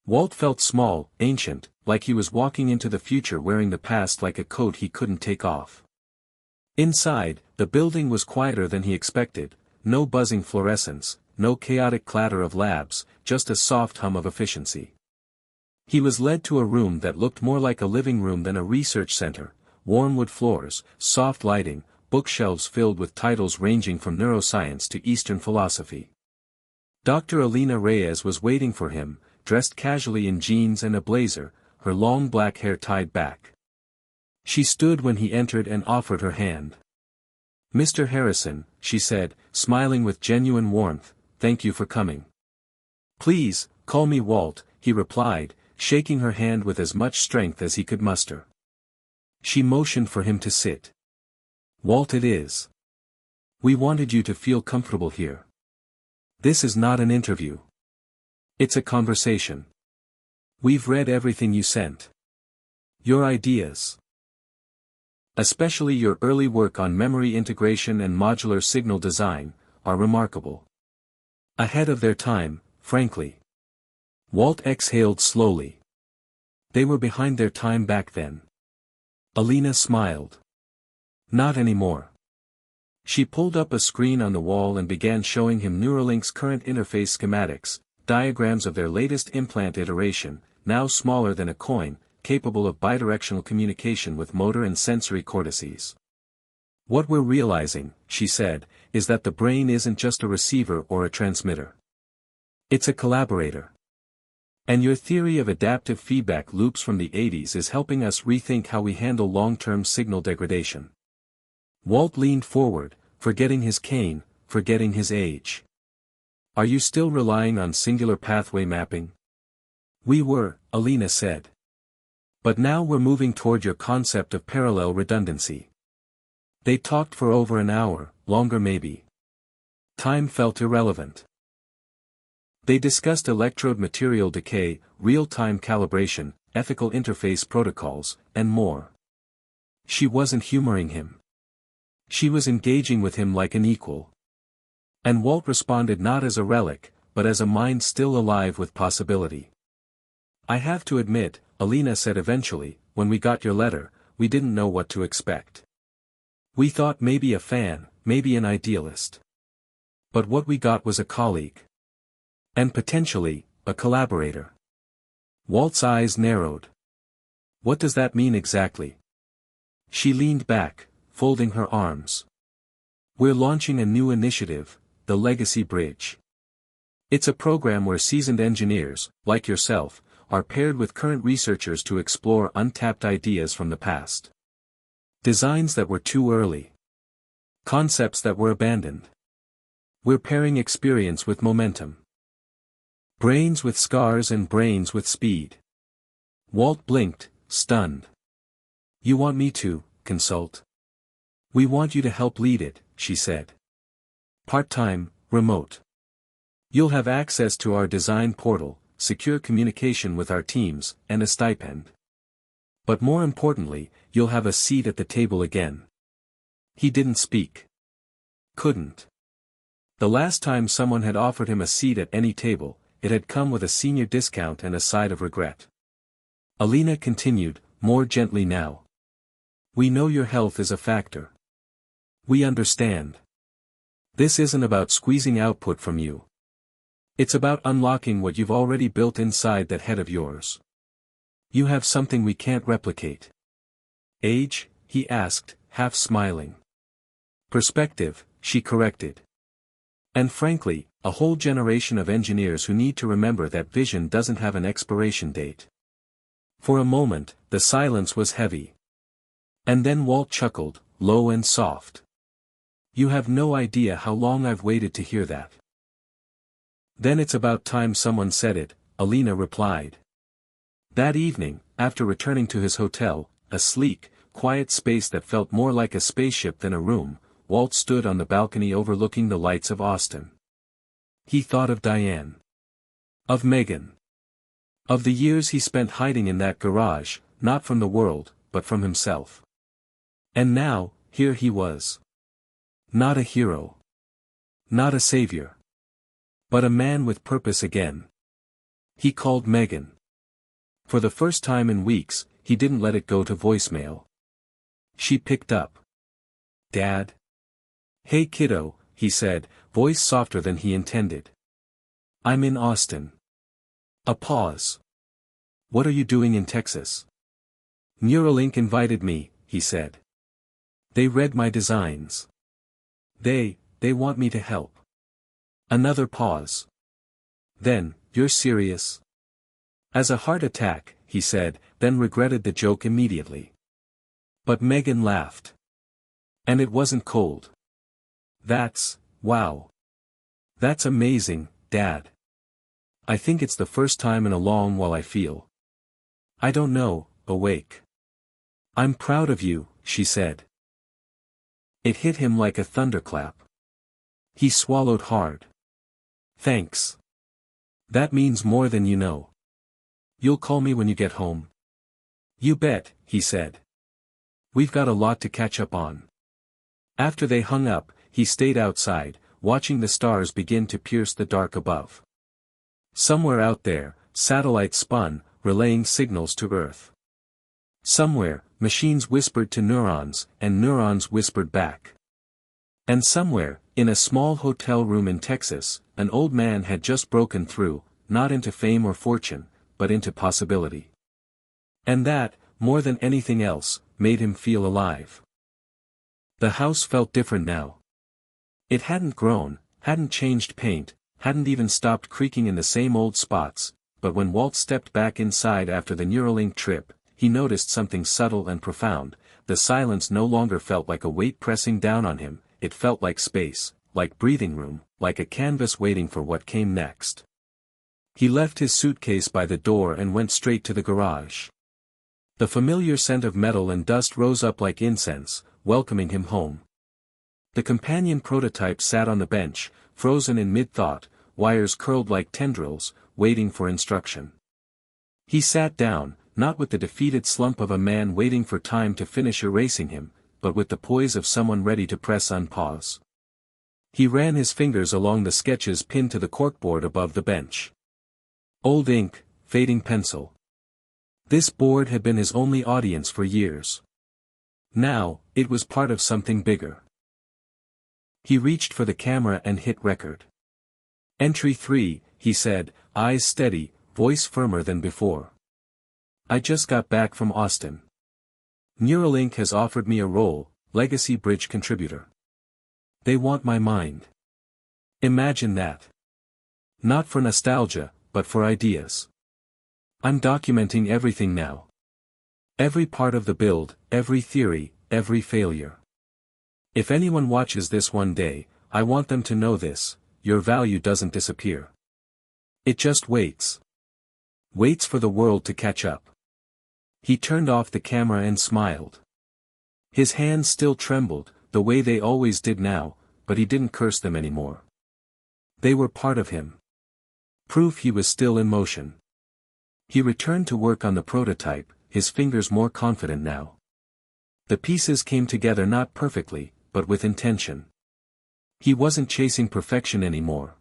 Walt felt small, ancient, like he was walking into the future wearing the past like a coat he couldn't take off. Inside, the building was quieter than he expected, no buzzing fluorescence, no chaotic clatter of labs, just a soft hum of efficiency. He was led to a room that looked more like a living room than a research center, warm wood floors, soft lighting, bookshelves filled with titles ranging from neuroscience to Eastern philosophy. Dr. Alina Reyes was waiting for him, dressed casually in jeans and a blazer, her long black hair tied back. She stood when he entered and offered her hand. Mr. Harrison, she said, smiling with genuine warmth, thank you for coming. Please, call me Walt, he replied, shaking her hand with as much strength as he could muster. She motioned for him to sit. Walt, it is. We wanted you to feel comfortable here. This is not an interview. It's a conversation. We've read everything you sent. Your ideas. Especially your early work on memory integration and modular signal design, are remarkable. Ahead of their time, frankly. Walt exhaled slowly. They were behind their time back then. Alina smiled. Not anymore. She pulled up a screen on the wall and began showing him Neuralink's current interface schematics, diagrams of their latest implant iteration, now smaller than a coin, capable of bidirectional communication with motor and sensory cortices. What we're realizing, she said, is that the brain isn't just a receiver or a transmitter. It's a collaborator. And your theory of adaptive feedback loops from the 80s is helping us rethink how we handle long-term signal degradation. Walt leaned forward, forgetting his cane, forgetting his age. Are you still relying on singular pathway mapping? We were, Alina said. But now we're moving toward your concept of parallel redundancy. They talked for over an hour, longer maybe. Time felt irrelevant. They discussed electrode material decay, real-time calibration, ethical interface protocols, and more. She wasn't humoring him. She was engaging with him like an equal. And Walt responded not as a relic, but as a mind still alive with possibility. I have to admit, Alina said eventually, when we got your letter, we didn't know what to expect. We thought maybe a fan, maybe an idealist. But what we got was a colleague. And potentially, a collaborator. Walt's eyes narrowed. What does that mean exactly? She leaned back, folding her arms. We're launching a new initiative, the Legacy Bridge. It's a program where seasoned engineers, like yourself, are paired with current researchers to explore untapped ideas from the past. Designs that were too early. Concepts that were abandoned. We're pairing experience with momentum. Brains with scars and brains with speed. Walt blinked, stunned. You want me to consult? We want you to help lead it, she said. Part-time, remote. You'll have access to our design portal, secure communication with our teams, and a stipend. But more importantly, you'll have a seat at the table again. He didn't speak. Couldn't. The last time someone had offered him a seat at any table, it had come with a senior discount and a side of regret. Alina continued, more gently now. We know your health is a factor. We understand. This isn't about squeezing output from you. It's about unlocking what you've already built inside that head of yours. You have something we can't replicate. Age? He asked, half smiling. Perspective, she corrected. And frankly, a whole generation of engineers who need to remember that vision doesn't have an expiration date. For a moment, the silence was heavy. And then Walt chuckled, low and soft. You have no idea how long I've waited to hear that. Then it's about time someone said it, Alina replied. That evening, after returning to his hotel, a sleek, quiet space that felt more like a spaceship than a room, Walt stood on the balcony overlooking the lights of Austin. He thought of Diane. Of Megan. Of the years he spent hiding in that garage, not from the world, but from himself. And now, here he was. Not a hero. Not a savior. But a man with purpose again. He called Megan. For the first time in weeks, he didn't let it go to voicemail. She picked up. Dad? Hey kiddo, he said, voice softer than he intended. I'm in Austin. A pause. What are you doing in Texas? Neuralink invited me, he said. They read my designs. They want me to help. Another pause. Then, you're serious? As a heart attack, he said, then regretted the joke immediately. But Megan laughed. And it wasn't cold. Wow. That's amazing, Dad. I think it's the first time in a long while I feel. I don't know, awake. I'm proud of you, she said. It hit him like a thunderclap. He swallowed hard. Thanks. That means more than you know. You'll call me when you get home? You bet, he said. We've got a lot to catch up on. After they hung up, he stayed outside, watching the stars begin to pierce the dark above. Somewhere out there, satellites spun, relaying signals to Earth. Somewhere, machines whispered to neurons, and neurons whispered back. And somewhere, in a small hotel room in Texas, an old man had just broken through, not into fame or fortune, but into possibility. And that, more than anything else, made him feel alive. The house felt different now. It hadn't grown, hadn't changed paint, hadn't even stopped creaking in the same old spots, but when Walt stepped back inside after the Neuralink trip, he noticed something subtle and profound. The silence no longer felt like a weight pressing down on him, it felt like space, like breathing room, like a canvas waiting for what came next. He left his suitcase by the door and went straight to the garage. The familiar scent of metal and dust rose up like incense, welcoming him home. The companion prototype sat on the bench, frozen in mid-thought, wires curled like tendrils, waiting for instruction. He sat down, not with the defeated slump of a man waiting for time to finish erasing him, but with the poise of someone ready to press unpause. He ran his fingers along the sketches pinned to the corkboard above the bench. Old ink, fading pencil. This board had been his only audience for years. Now, it was part of something bigger. He reached for the camera and hit record. Entry 3, he said, eyes steady, voice firmer than before. I just got back from Austin. Neuralink has offered me a role, Legacy Bridge contributor. They want my mind. Imagine that. Not for nostalgia, but for ideas. I'm documenting everything now. Every part of the build, every theory, every failure. If anyone watches this one day, I want them to know this, your value doesn't disappear. It just waits. Waits for the world to catch up. He turned off the camera and smiled. His hands still trembled, the way they always did now, but he didn't curse them anymore. They were part of him. Proof he was still in motion. He returned to work on the prototype, his fingers more confident now. The pieces came together not perfectly, but with intention. He wasn't chasing perfection anymore.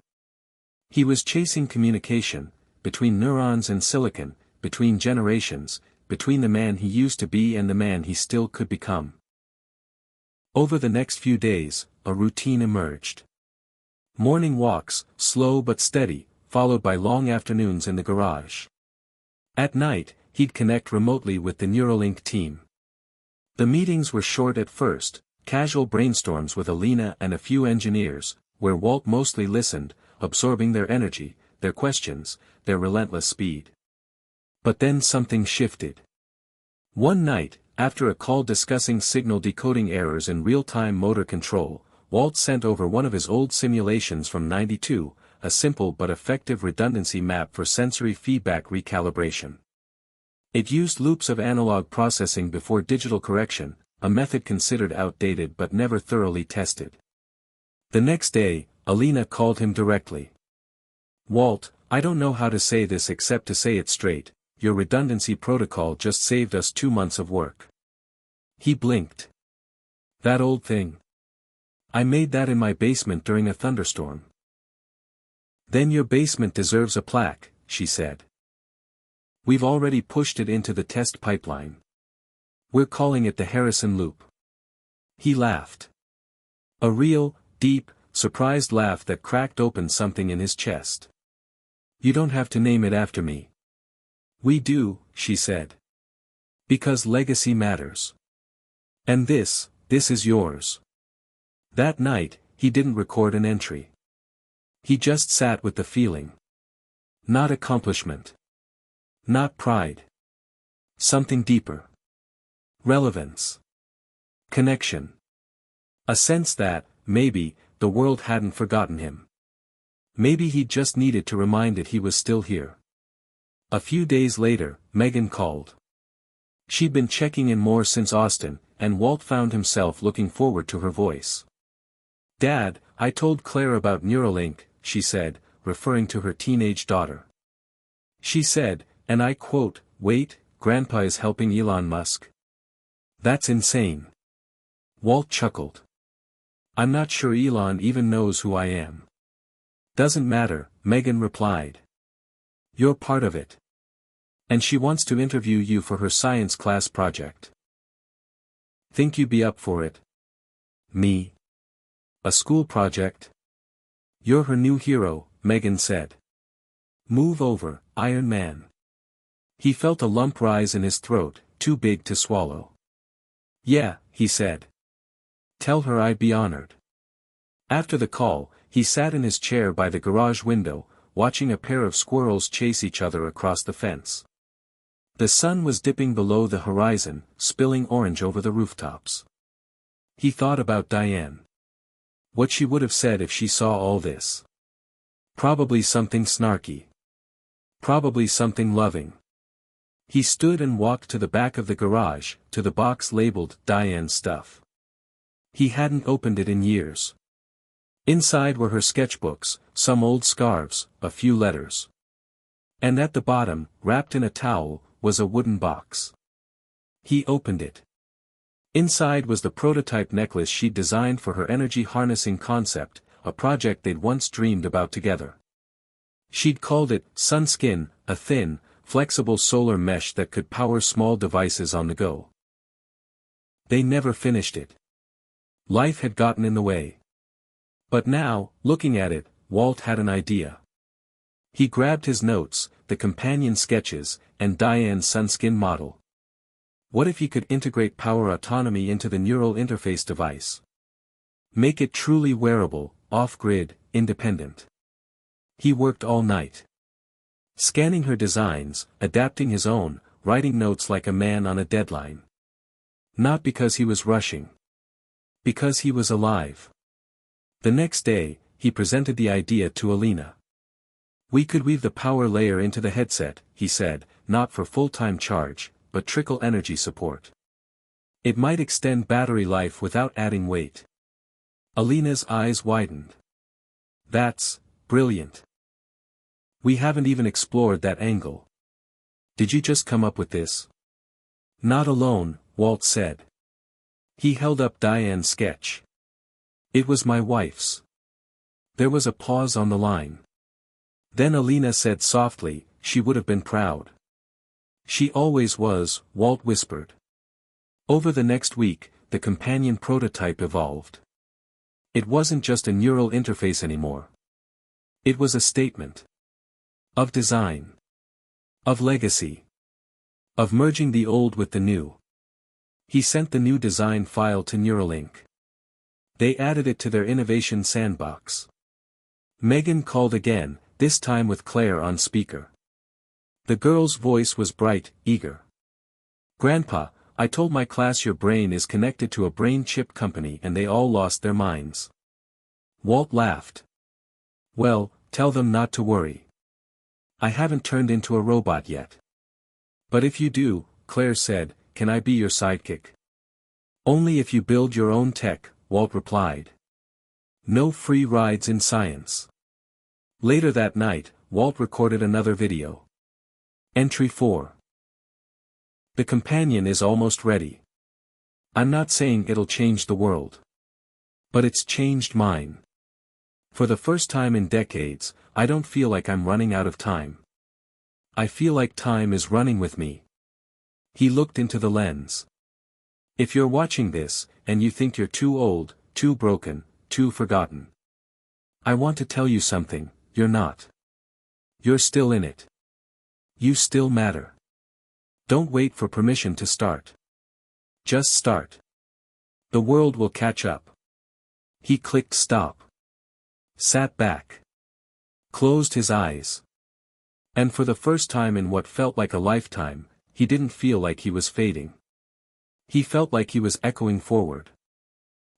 He was chasing communication, between neurons and silicon, between generations, between the man he used to be and the man he still could become. Over the next few days, a routine emerged. Morning walks, slow but steady, followed by long afternoons in the garage. At night, he'd connect remotely with the Neuralink team. The meetings were short at first, casual brainstorms with Alina and a few engineers, where Walt mostly listened, absorbing their energy, their questions, their relentless speed. But then something shifted. One night, after a call discussing signal decoding errors in real-time motor control, Walt sent over one of his old simulations from '92, a simple but effective redundancy map for sensory feedback recalibration. It used loops of analog processing before digital correction, a method considered outdated but never thoroughly tested. The next day, Alina called him directly. "Walt, I don't know how to say this except to say it straight, your redundancy protocol just saved us 2 months of work." He blinked. "That old thing. I made that in my basement during a thunderstorm." "Then your basement deserves a plaque," she said. "We've already pushed it into the test pipeline. We're calling it the Harrison Loop." He laughed. A real, deep, surprised laugh that cracked open something in his chest. "You don't have to name it after me." "We do," she said. "Because legacy matters. And this is yours." That night, he didn't record an entry. He just sat with the feeling. Not accomplishment. Not pride. Something deeper. Relevance. Connection. A sense that, maybe, the world hadn't forgotten him. Maybe he just needed to remind it he was still here. A few days later, Megan called. She'd been checking in more since Austin, and Walt found himself looking forward to her voice. "Dad, I told Claire about Neuralink," she said, referring to her teenage daughter. She said, and I quote, "Wait, Grandpa is helping Elon Musk? That's insane." Walt chuckled. "I'm not sure Elon even knows who I am." "Doesn't matter," Megan replied. "You're part of it. And she wants to interview you for her science class project. Think you'd be up for it?" "Me? A school project?" "You're her new hero," Megan said. "Move over, Iron Man." He felt a lump rise in his throat, too big to swallow. "Yeah," he said. "Tell her I'd be honored." After the call, he sat in his chair by the garage window, watching a pair of squirrels chase each other across the fence. The sun was dipping below the horizon, spilling orange over the rooftops. He thought about Diane. What she would have said if she saw all this. Probably something snarky. Probably something loving. He stood and walked to the back of the garage, to the box labeled Diane's stuff. He hadn't opened it in years. Inside were her sketchbooks, some old scarves, a few letters. And at the bottom, wrapped in a towel, was a wooden box. He opened it. Inside was the prototype necklace she'd designed for her energy harnessing concept, a project they'd once dreamed about together. She'd called it Sunskin, a thin, flexible solar mesh that could power small devices on the go. They never finished it. Life had gotten in the way. But now, looking at it, Walt had an idea. He grabbed his notes, the companion sketches, and Diane's Sunskin model. What if he could integrate power autonomy into the neural interface device? Make it truly wearable, off-grid, independent. He worked all night. Scanning her designs, adapting his own, writing notes like a man on a deadline. Not because he was rushing. Because he was alive. The next day, he presented the idea to Alina. "We could weave the power layer into the headset," he said, "not for full-time charge, but trickle energy support. It might extend battery life without adding weight." Alina's eyes widened. "That's brilliant. We haven't even explored that angle. Did you just come up with this?" "Not alone," Walt said. He held up Diane's sketch. "It was my wife's. There was a pause on the line. Then Alina said softly, "She would have been proud." "She always was," Walt whispered. Over the next week, the companion prototype evolved. It wasn't just a neural interface anymore. It was a statement. Of design. Of legacy. Of merging the old with the new. He sent the new design file to Neuralink. They added it to their innovation sandbox. Megan called again, this time with Claire on speaker. The girl's voice was bright, eager. "Grandpa, I told my class your brain is connected to a brain chip company and they all lost their minds." Walt laughed. "Well, tell them not to worry. I haven't turned into a robot yet." "But if you do," Claire said, "can I be your sidekick?" "Only if you build your own tech," Walt replied. "No free rides in science." Later that night, Walt recorded another video. Entry 4. The companion is almost ready. I'm not saying it'll change the world. But it's changed mine. For the first time in decades, I don't feel like I'm running out of time. I feel like time is running with me. He looked into the lens. If you're watching this, and you think you're too old, too broken, too forgotten, I want to tell you something, you're not. You're still in it. You still matter. Don't wait for permission to start. Just start. The world will catch up. He clicked stop. Sat back. Closed his eyes. And for the first time in what felt like a lifetime, he didn't feel like he was fading. He felt like he was echoing forward.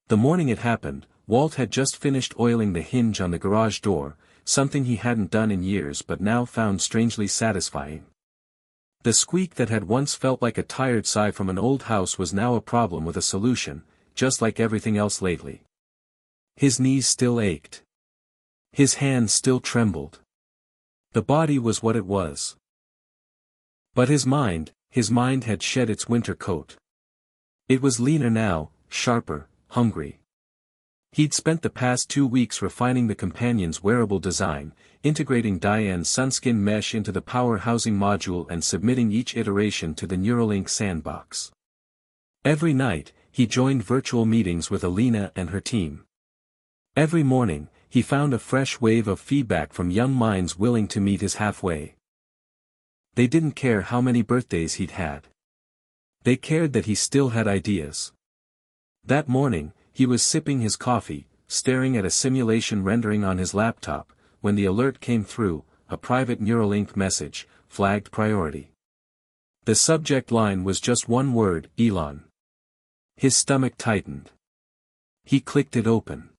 The morning it happened, Walt had just finished oiling the hinge on the garage door, something he hadn't done in years but now found strangely satisfying. The squeak that had once felt like a tired sigh from an old house was now a problem with a solution, just like everything else lately. His knees still ached. His hands still trembled. The body was what it was. But his mind had shed its winter coat. It was leaner now, sharper, hungry. He'd spent the past 2 weeks refining the companion's wearable design, integrating Diane's sunskin mesh into the power housing module and submitting each iteration to the Neuralink sandbox. Every night, he joined virtual meetings with Alina and her team. Every morning, he found a fresh wave of feedback from young minds willing to meet his halfway. They didn't care how many birthdays he'd had. They cared that he still had ideas. That morning, he was sipping his coffee, staring at a simulation rendering on his laptop, when the alert came through, a private Neuralink message, flagged priority. The subject line was just one word, Elon. His stomach tightened. He clicked it open.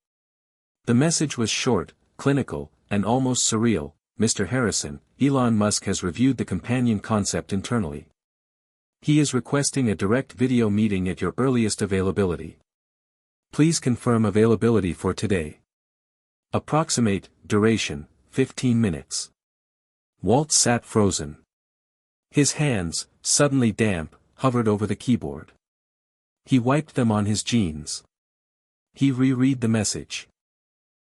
The message was short, clinical, and almost surreal. "Mr. Harrison, Elon Musk has reviewed the companion concept internally. He is requesting a direct video meeting at your earliest availability. Please confirm availability for today. Approximate duration, 15 minutes. Walt sat frozen. His hands, suddenly damp, hovered over the keyboard. He wiped them on his jeans. He reread the message.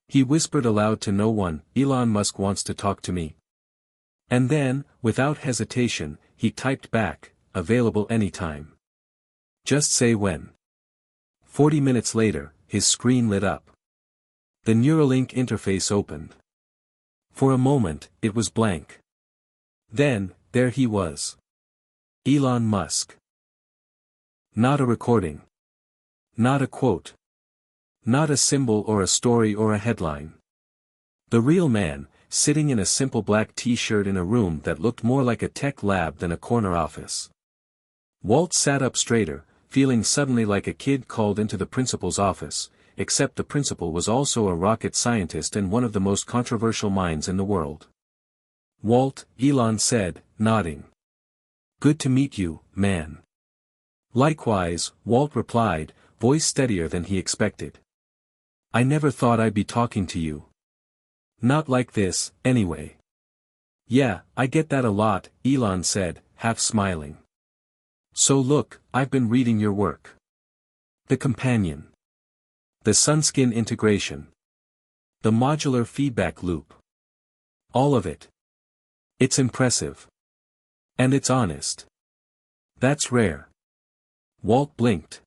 He whispered aloud to no one, "Elon Musk wants to talk to me." And then, without hesitation, he typed back, "Available anytime. Just say when." 40 minutes later, his screen lit up. The Neuralink interface opened. For a moment, it was blank. Then, there he was. Elon Musk. Not a recording. Not a quote. Not a symbol or a story or a headline. The real man, sitting in a simple black t-shirt in a room that looked more like a tech lab than a corner office. Walt sat up straighter, feeling suddenly like a kid called into the principal's office, except the principal was also a rocket scientist and one of the most controversial minds in the world. "Walt," Elon said, nodding. "Good to meet you, man." "Likewise," Walt replied, voice steadier than he expected. "I never thought I'd be talking to you. Not like this, anyway." "Yeah, I get that a lot," Elon said, half smiling. "So look, I've been reading your work. The companion. The sunskin integration. The modular feedback loop. All of it. It's impressive. And it's honest. That's rare. Walt blinked.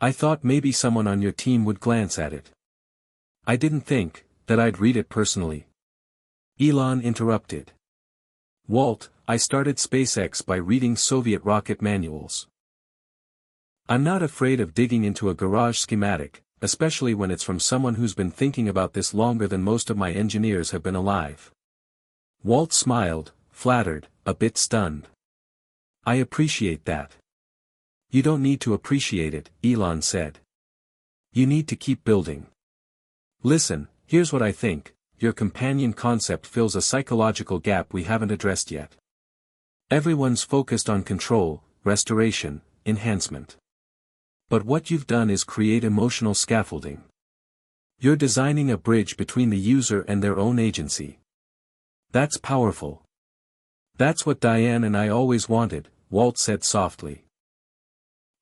I thought maybe someone on your team would glance at it. I didn't think that I'd read it personally. Elon interrupted. Walt, I started SpaceX by reading Soviet rocket manuals. I'm not afraid of digging into a garage schematic, especially when it's from someone who's been thinking about this longer than most of my engineers have been alive. Walt smiled, flattered, a bit stunned. I appreciate that. You don't need to appreciate it, Elon said. You need to keep building. Listen, here's what I think, your companion concept fills a psychological gap we haven't addressed yet. Everyone's focused on control, restoration, enhancement. But what you've done is create emotional scaffolding. You're designing a bridge between the user and their own agency. That's powerful. That's what Diane and I always wanted, Walt said softly.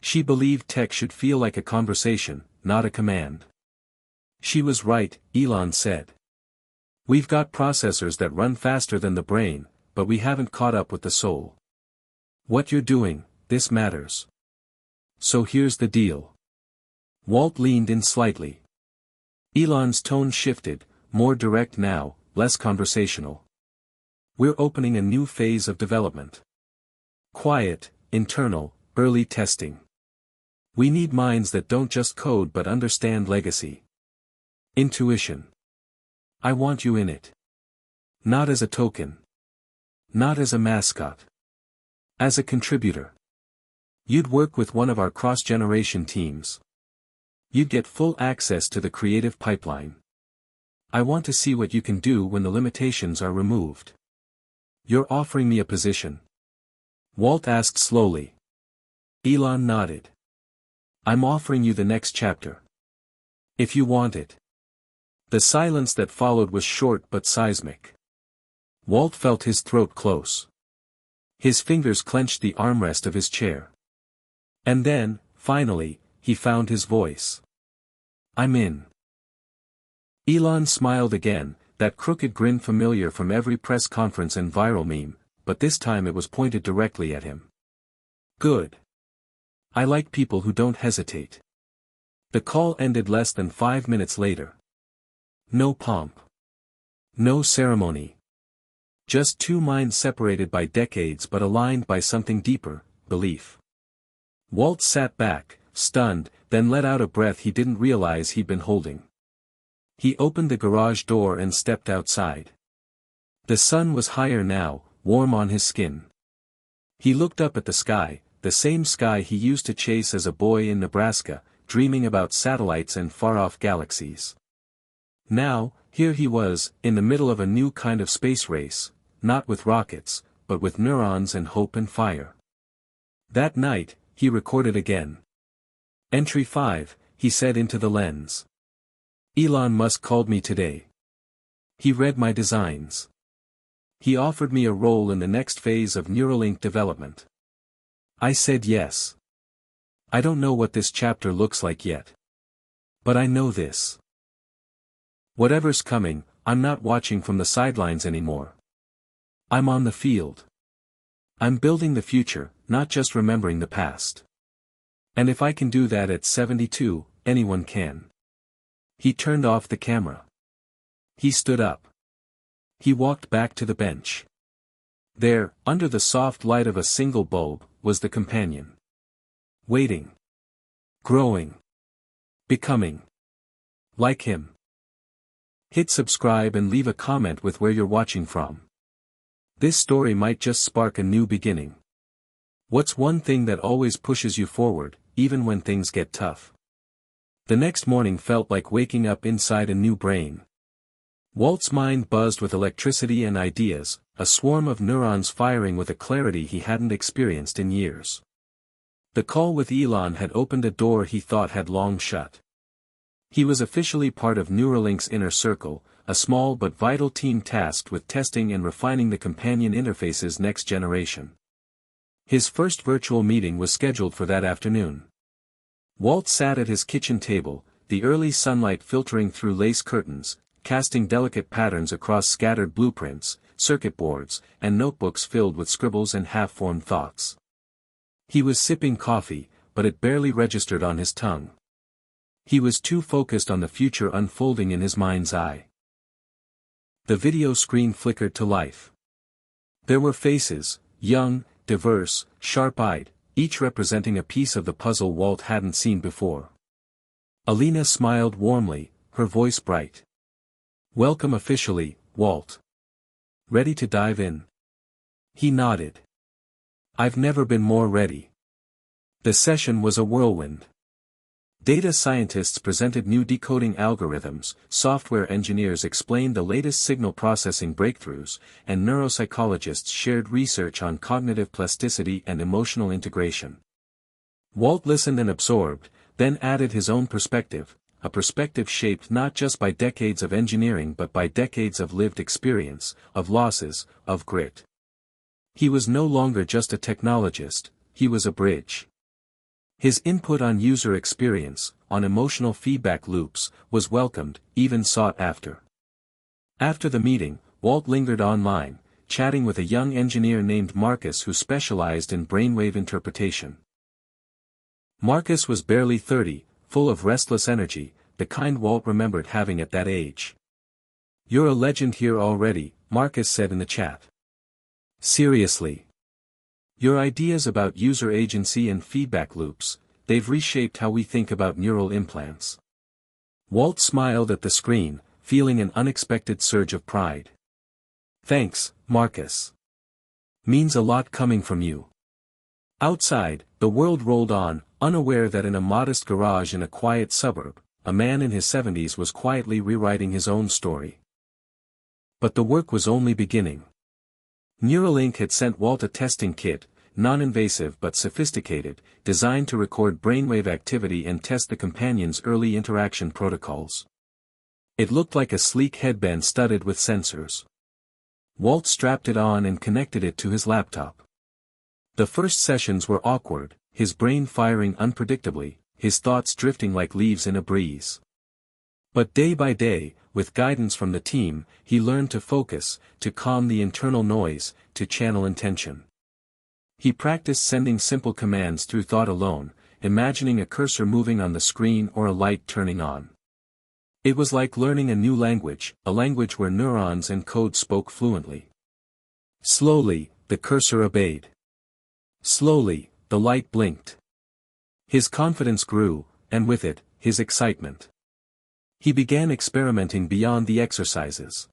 She believed tech should feel like a conversation, not a command. She was right, Elon said. We've got processors that run faster than the brain, but we haven't caught up with the soul. What you're doing, this matters. So here's the deal. Walt leaned in slightly. Elon's tone shifted, more direct now, less conversational. We're opening a new phase of development. Quiet, internal, early testing. We need minds that don't just code but understand legacy. Intuition. I want you in it. Not as a token. Not as a mascot. As a contributor. You'd work with one of our cross-generation teams. You'd get full access to the creative pipeline. I want to see what you can do when the limitations are removed. You're offering me a position? Walt asked slowly. Elon nodded. I'm offering you the next chapter. If you want it. The silence that followed was short but seismic. Walt felt his throat close. His fingers clenched the armrest of his chair. And then, finally, he found his voice. I'm in. Elon smiled again, that crooked grin familiar from every press conference and viral meme, but this time it was pointed directly at him. Good. I like people who don't hesitate. The call ended less than 5 minutes later. No pomp. No ceremony. Just two minds separated by decades but aligned by something deeper, belief. Walt sat back, stunned, then let out a breath he didn't realize he'd been holding. He opened the garage door and stepped outside. The sun was higher now, warm on his skin. He looked up at the sky, the same sky he used to chase as a boy in Nebraska, dreaming about satellites and far-off galaxies. Now, here he was, in the middle of a new kind of space race, not with rockets, but with neurons and hope and fire. That night, he recorded again. Entry 5, he said into the lens. Elon Musk called me today. He read my designs. He offered me a role in the next phase of Neuralink development. I said yes. I don't know what this chapter looks like yet. But I know this. Whatever's coming, I'm not watching from the sidelines anymore. I'm on the field. I'm building the future, not just remembering the past. And if I can do that at 72, anyone can. He turned off the camera. He stood up. He walked back to the bench. There, under the soft light of a single bulb, was the companion. Waiting. Growing. Becoming. Like him. Hit subscribe and leave a comment with where you're watching from. This story might just spark a new beginning. What's one thing that always pushes you forward, even when things get tough? The next morning felt like waking up inside a new brain. Walt's mind buzzed with electricity and ideas, a swarm of neurons firing with a clarity he hadn't experienced in years. The call with Elon had opened a door he thought had long shut. He was officially part of Neuralink's inner circle, a small but vital team tasked with testing and refining the companion interface's next generation. His first virtual meeting was scheduled for that afternoon. Walt sat at his kitchen table, the early sunlight filtering through lace curtains, casting delicate patterns across scattered blueprints, circuit boards, and notebooks filled with scribbles and half-formed thoughts. He was sipping coffee, but it barely registered on his tongue. He was too focused on the future unfolding in his mind's eye. The video screen flickered to life. There were faces, young, diverse, sharp-eyed, each representing a piece of the puzzle Walt hadn't seen before. Alina smiled warmly, her voice bright. "Welcome officially, Walt. Ready to dive in?" He nodded. "I've never been more ready." The session was a whirlwind. Data scientists presented new decoding algorithms, software engineers explained the latest signal processing breakthroughs, and neuropsychologists shared research on cognitive plasticity and emotional integration. Walt listened and absorbed, then added his own perspective, a perspective shaped not just by decades of engineering but by decades of lived experience, of losses, of grit. He was no longer just a technologist, he was a bridge. His input on user experience, on emotional feedback loops, was welcomed, even sought after. After the meeting, Walt lingered online, chatting with a young engineer named Marcus who specialized in brainwave interpretation. Marcus was barely 30, full of restless energy, the kind Walt remembered having at that age. "You're a legend here already," Marcus said in the chat. "Seriously. Your ideas about user agency and feedback loops, they've reshaped how we think about neural implants." Walt smiled at the screen, feeling an unexpected surge of pride. "Thanks, Marcus. Means a lot coming from you." Outside, the world rolled on, unaware that in a modest garage in a quiet suburb, a man in his 70s was quietly rewriting his own story. But the work was only beginning. Neuralink had sent Walt a testing kit, non-invasive but sophisticated, designed to record brainwave activity and test the companion's early interaction protocols. It looked like a sleek headband studded with sensors. Walt strapped it on and connected it to his laptop. The first sessions were awkward, his brain firing unpredictably, his thoughts drifting like leaves in a breeze. But day by day, with guidance from the team, he learned to focus, to calm the internal noise, to channel intention. He practiced sending simple commands through thought alone, imagining a cursor moving on the screen or a light turning on. It was like learning a new language, a language where neurons and code spoke fluently. Slowly, the cursor obeyed. Slowly, the light blinked. His confidence grew, and with it, his excitement. He began experimenting beyond the exercises.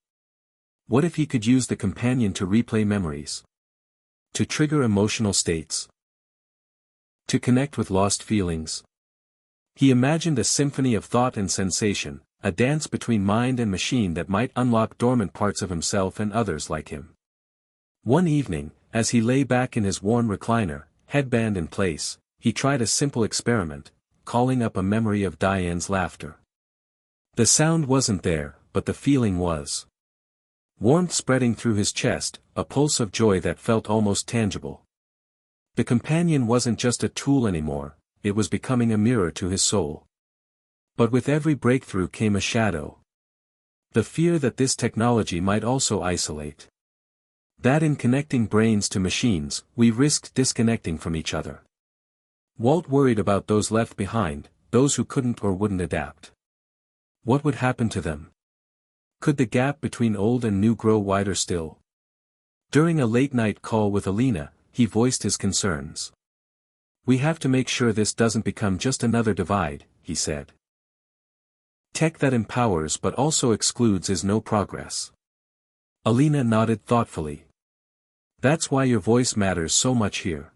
What if he could use the companion to replay memories? To trigger emotional states? To connect with lost feelings? He imagined a symphony of thought and sensation, a dance between mind and machine that might unlock dormant parts of himself and others like him. One evening, as he lay back in his worn recliner, headband in place, he tried a simple experiment, calling up a memory of Diane's laughter. The sound wasn't there, but the feeling was. Warmth spreading through his chest, a pulse of joy that felt almost tangible. The companion wasn't just a tool anymore, it was becoming a mirror to his soul. But with every breakthrough came a shadow. The fear that this technology might also isolate. That in connecting brains to machines, we risked disconnecting from each other. Walt worried about those left behind, those who couldn't or wouldn't adapt. What would happen to them? Could the gap between old and new grow wider still? During a late-night call with Alina, he voiced his concerns. "We have to make sure this doesn't become just another divide," he said. "Tech that empowers but also excludes is no progress." Alina nodded thoughtfully. "That's why your voice matters so much here.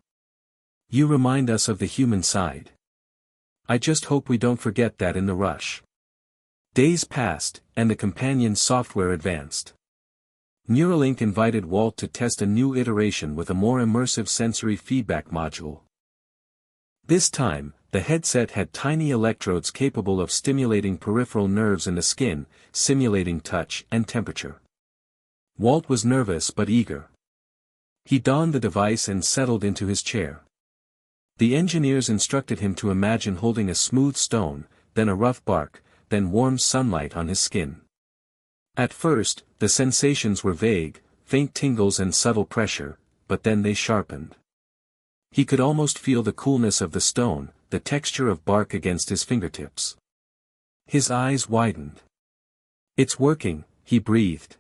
You remind us of the human side. I just hope we don't forget that in the rush." Days passed, and the companion's software advanced. Neuralink invited Walt to test a new iteration with a more immersive sensory feedback module. This time, the headset had tiny electrodes capable of stimulating peripheral nerves in the skin, simulating touch and temperature. Walt was nervous but eager. He donned the device and settled into his chair. The engineers instructed him to imagine holding a smooth stone, then a rough bark, then warm sunlight on his skin. At first, the sensations were vague, faint tingles and subtle pressure, but then they sharpened. He could almost feel the coolness of the stone, the texture of bark against his fingertips. His eyes widened. "It's working," he breathed.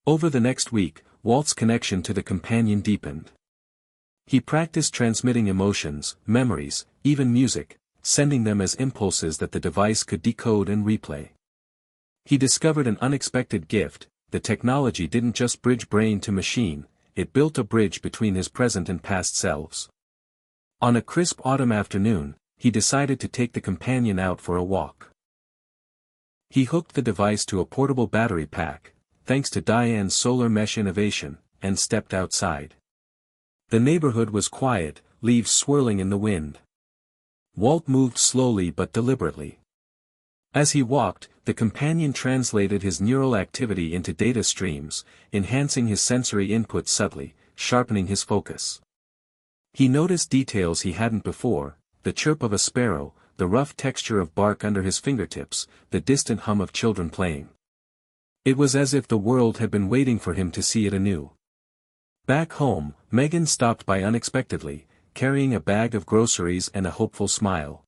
Over the next week, Walt's connection to the companion deepened. He practiced transmitting emotions, memories, even music, sending them as impulses that the device could decode and replay. He discovered an unexpected gift: the technology didn't just bridge brain to machine, it built a bridge between his present and past selves. On a crisp autumn afternoon, he decided to take the companion out for a walk. He hooked the device to a portable battery pack, thanks to Diane's solar mesh innovation, and stepped outside. The neighborhood was quiet, leaves swirling in the wind. Walt moved slowly but deliberately. As he walked, the companion translated his neural activity into data streams, enhancing his sensory input subtly, sharpening his focus. He noticed details he hadn't before: the chirp of a sparrow, the rough texture of bark under his fingertips, the distant hum of children playing. It was as if the world had been waiting for him to see it anew. Back home, Megan stopped by unexpectedly, carrying a bag of groceries and a hopeful smile.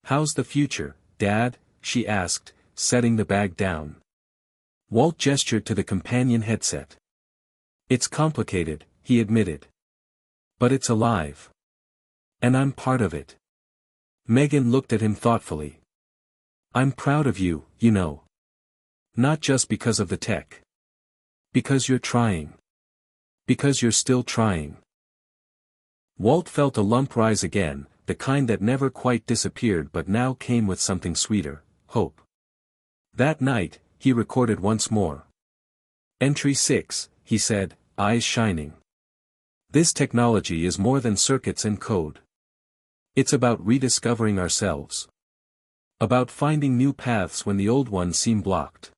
"How's the future, Dad?" she asked, setting the bag down. Walt gestured to the companion headset. "It's complicated," he admitted. "But it's alive. And I'm part of it." Megan looked at him thoughtfully. "I'm proud of you, you know. Not just because of the tech. Because you're trying. Because you're still trying." Walt felt a lump rise again, the kind that never quite disappeared but now came with something sweeter: hope. That night, he recorded once more. "Entry 6, he said, eyes shining. "This technology is more than circuits and code. It's about rediscovering ourselves. About finding new paths when the old ones seem blocked.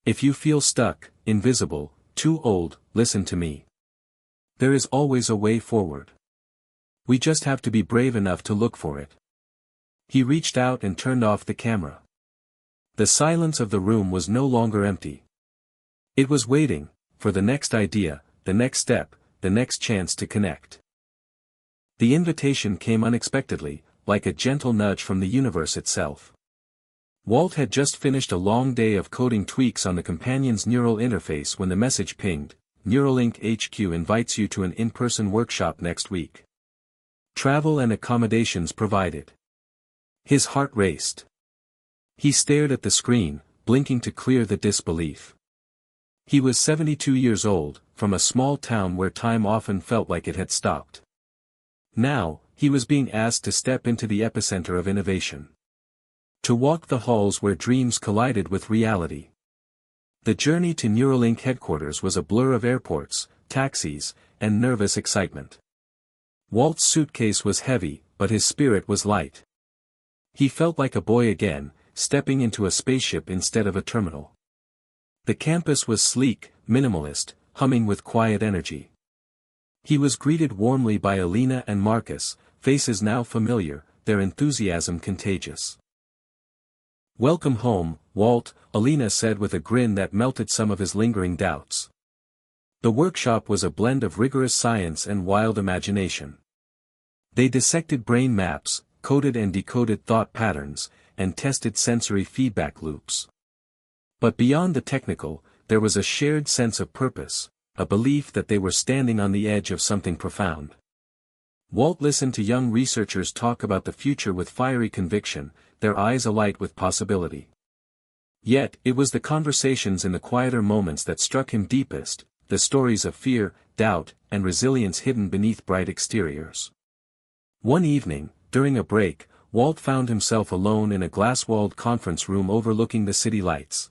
If you feel stuck, invisible, too old, listen to me. There is always a way forward. We just have to be brave enough to look for it." He reached out and turned off the camera. The silence of the room was no longer empty. It was waiting for the next idea, the next step, the next chance to connect. The invitation came unexpectedly, like a gentle nudge from the universe itself. Walt had just finished a long day of coding tweaks on the companion's neural interface when the message pinged: "Neuralink HQ invites you to an in-person workshop next week. Travel and accommodations provided." His heart raced. He stared at the screen, blinking to clear the disbelief. He was 72 years old, from a small town where time often felt like it had stopped. Now, he was being asked to step into the epicenter of innovation. To walk the halls where dreams collided with reality. The journey to Neuralink headquarters was a blur of airports, taxis, and nervous excitement. Walt's suitcase was heavy, but his spirit was light. He felt like a boy again, stepping into a spaceship instead of a terminal. The campus was sleek, minimalist, humming with quiet energy. He was greeted warmly by Alina and Marcus, faces now familiar, their enthusiasm contagious. "Welcome home, Walt," Alina said with a grin that melted some of his lingering doubts. The workshop was a blend of rigorous science and wild imagination. They dissected brain maps, coded and decoded thought patterns, and tested sensory feedback loops. But beyond the technical, there was a shared sense of purpose, a belief that they were standing on the edge of something profound. Walt listened to young researchers talk about the future with fiery conviction, their eyes alight with possibility. Yet, it was the conversations in the quieter moments that struck him deepest, the stories of fear, doubt, and resilience hidden beneath bright exteriors. One evening, during a break, Walt found himself alone in a glass-walled conference room overlooking the city lights.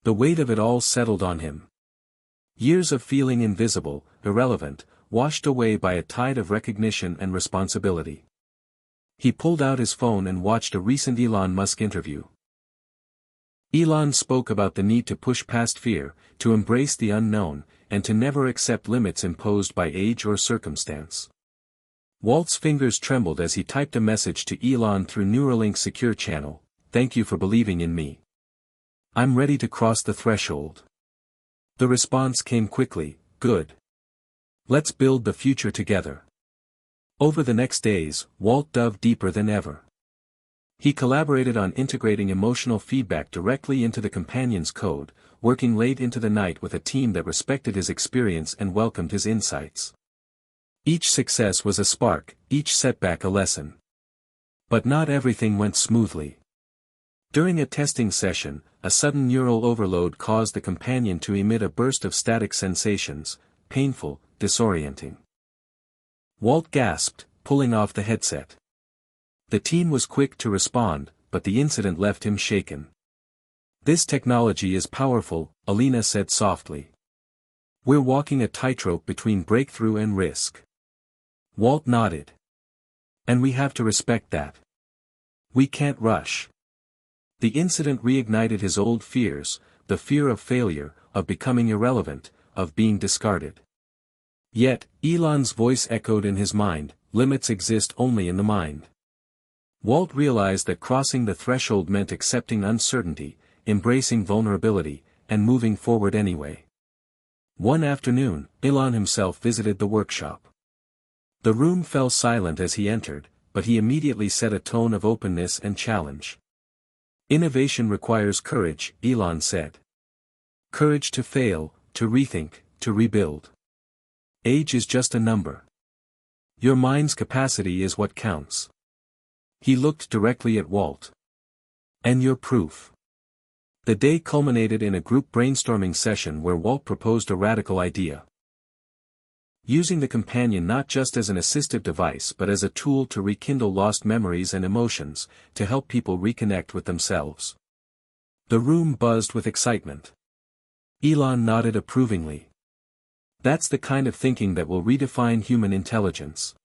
The weight of it all settled on him. Years of feeling invisible, irrelevant, washed away by a tide of recognition and responsibility. He pulled out his phone and watched a recent Elon Musk interview. Elon spoke about the need to push past fear, to embrace the unknown, and to never accept limits imposed by age or circumstance. Walt's fingers trembled as he typed a message to Elon through Neuralink's secure channel: "Thank you for believing in me. I'm ready to cross the threshold. The response came quickly, good. Let's build the future together. Over the next days, Walt dove deeper than ever. He collaborated on integrating emotional feedback directly into the companion's code, working late into the night with a team that respected his experience and welcomed his insights. Each success was a spark, each setback a lesson. But not everything went smoothly. During a testing session, a sudden neural overload caused the companion to emit a burst of static sensations, painful, disorienting. Walt gasped, pulling off the headset. The team was quick to respond, but the incident left him shaken. This technology is powerful, Alina said softly. We're walking a tightrope between breakthrough and risk. Walt nodded. And we have to respect that. We can't rush. The incident reignited his old fears, the fear of failure, of becoming irrelevant, of being discarded. Yet, Elon's voice echoed in his mind, limits exist only in the mind. Walt realized that crossing the threshold meant accepting uncertainty, embracing vulnerability, and moving forward anyway. One afternoon, Elon himself visited the workshop. The room fell silent as he entered, but he immediately set a tone of openness and challenge. Innovation requires courage, Elon said. Courage to fail, to rethink, to rebuild. Age is just a number. Your mind's capacity is what counts. He looked directly at Walt. And you're proof. The day culminated in a group brainstorming session where Walt proposed a radical idea. Using the companion not just as an assistive device but as a tool to rekindle lost memories and emotions, to help people reconnect with themselves. The room buzzed with excitement. Elon nodded approvingly. That's the kind of thinking that will redefine human intelligence.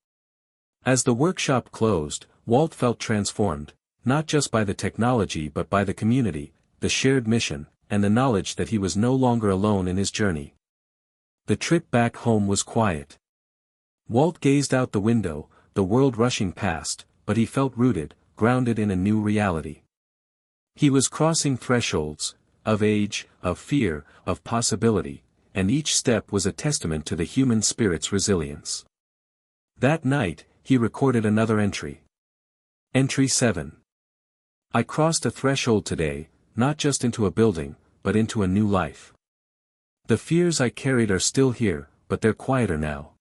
As the workshop closed, Walt felt transformed, not just by the technology but by the community, the shared mission, and the knowledge that he was no longer alone in his journey. The trip back home was quiet. Walt gazed out the window, the world rushing past, but he felt rooted, grounded in a new reality. He was crossing thresholds, of age, of fear, of possibility, and each step was a testament to the human spirit's resilience. That night, he recorded another entry. Entry 7. I crossed a threshold today, not just into a building, but into a new life. The fears I carried are still here, but they're quieter now.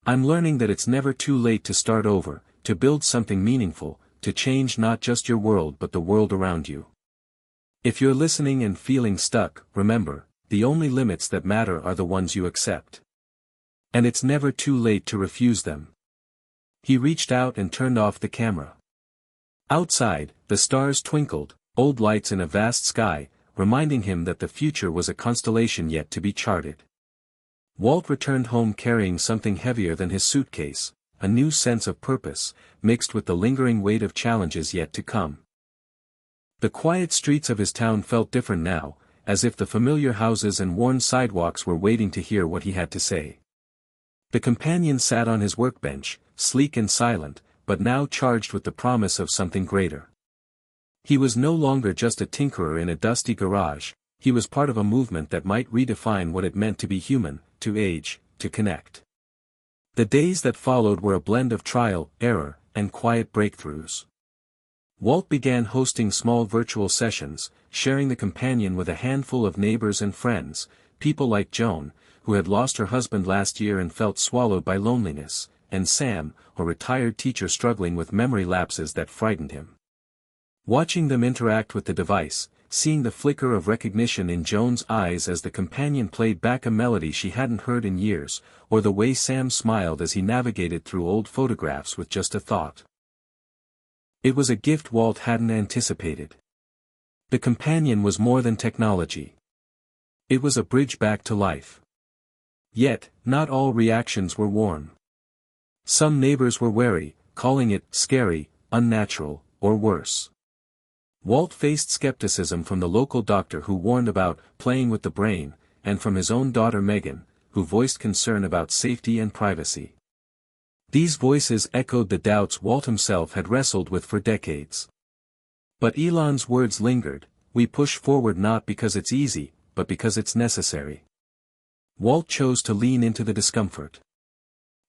I'm learning that it's never too late to start over, to build something meaningful, to change not just your world but the world around you. If you're listening and feeling stuck, remember, the only limits that matter are the ones you accept. And it's never too late to refuse them. He reached out and turned off the camera. Outside, the stars twinkled, old lights in a vast sky, reminding him that the future was a constellation yet to be charted. Walt returned home carrying something heavier than his suitcase, a new sense of purpose, mixed with the lingering weight of challenges yet to come. The quiet streets of his town felt different now, as if the familiar houses and worn sidewalks were waiting to hear what he had to say. The companion sat on his workbench, sleek and silent, but now charged with the promise of something greater. He was no longer just a tinkerer in a dusty garage, he was part of a movement that might redefine what it meant to be human, to age, to connect. The days that followed were a blend of trial, error, and quiet breakthroughs. Walt began hosting small virtual sessions, sharing the companion with a handful of neighbors and friends, people like Joan, who had lost her husband last year and felt swallowed by loneliness, and Sam, a retired teacher struggling with memory lapses that frightened him. Watching them interact with the device, seeing the flicker of recognition in Joan's eyes as the companion played back a melody she hadn't heard in years, or the way Sam smiled as he navigated through old photographs with just a thought. It was a gift Walt hadn't anticipated. The companion was more than technology. It was a bridge back to life. Yet, not all reactions were warm. Some neighbors were wary, calling it scary, unnatural, or worse. Walt faced skepticism from the local doctor who warned about playing with the brain, and from his own daughter Megan, who voiced concern about safety and privacy. These voices echoed the doubts Walt himself had wrestled with for decades. But Elon's words lingered, we push forward not because it's easy, but because it's necessary. Walt chose to lean into the discomfort.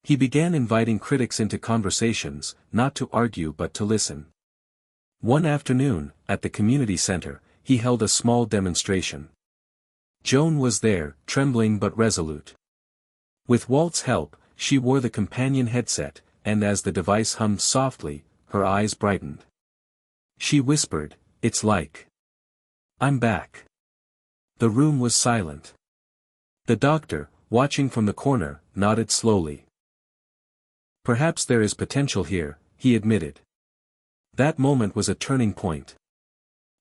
He began inviting critics into conversations, not to argue but to listen. One afternoon, at the community center, he held a small demonstration. Joan was there, trembling but resolute. With Walt's help, she wore the companion headset, and as the device hummed softly, her eyes brightened. She whispered, "It's like I'm back." The room was silent. The doctor, watching from the corner, nodded slowly. "Perhaps there is potential here," he admitted. That moment was a turning point.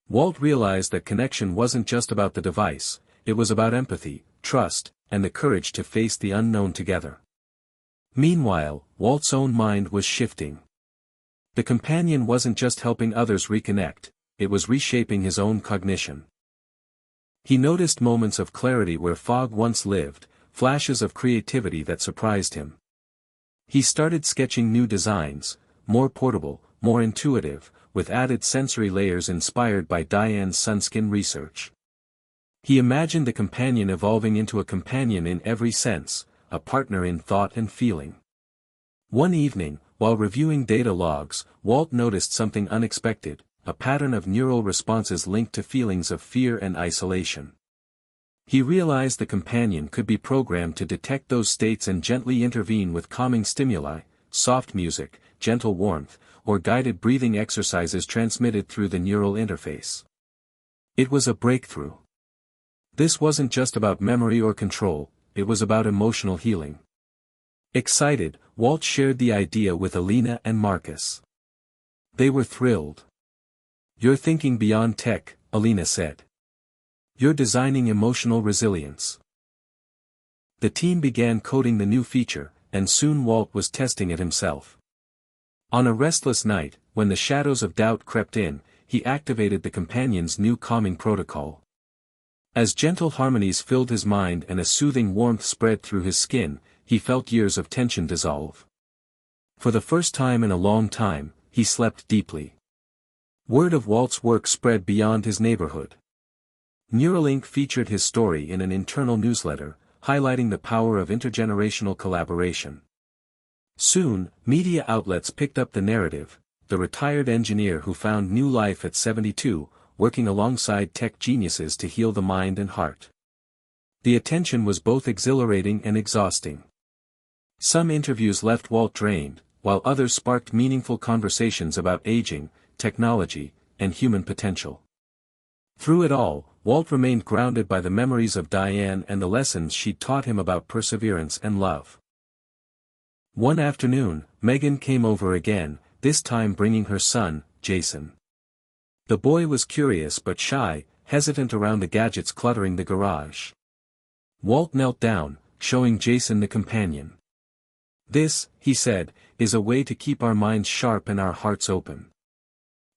Walt realized that connection wasn't just about the device, it was about empathy, trust, and the courage to face the unknown together. Meanwhile, Walt's own mind was shifting. The companion wasn't just helping others reconnect, it was reshaping his own cognition. He noticed moments of clarity where fog once lived, flashes of creativity that surprised him. He started sketching new designs, more portable, more intuitive, with added sensory layers inspired by Diane's sunskin research. He imagined the companion evolving into a companion in every sense, a partner in thought and feeling. One evening, while reviewing data logs, Walt noticed something unexpected, a pattern of neural responses linked to feelings of fear and isolation. He realized the companion could be programmed to detect those states and gently intervene with calming stimuli, soft music, gentle warmth, or guided breathing exercises transmitted through the neural interface. It was a breakthrough. This wasn't just about memory or control, it was about emotional healing. Excited, Walt shared the idea with Alina and Marcus. They were thrilled. "You're thinking beyond tech," Alina said. "You're designing emotional resilience." The team began coding the new feature, and soon Walt was testing it himself. On a restless night, when the shadows of doubt crept in, he activated the companion's new calming protocol. As gentle harmonies filled his mind and a soothing warmth spread through his skin, he felt years of tension dissolve. For the first time in a long time, he slept deeply. Word of Walt's work spread beyond his neighborhood. Neuralink featured his story in an internal newsletter, highlighting the power of intergenerational collaboration. Soon, media outlets picked up the narrative, the retired engineer who found new life at 72, working alongside tech geniuses to heal the mind and heart. The attention was both exhilarating and exhausting. Some interviews left Walt drained, while others sparked meaningful conversations about aging, technology, and human potential. Through it all, Walt remained grounded by the memories of Diane and the lessons she'd taught him about perseverance and love. One afternoon, Megan came over again, this time bringing her son, Jason. The boy was curious but shy, hesitant around the gadgets cluttering the garage. Walt knelt down, showing Jason the companion. "This," he said, "is a way to keep our minds sharp and our hearts open."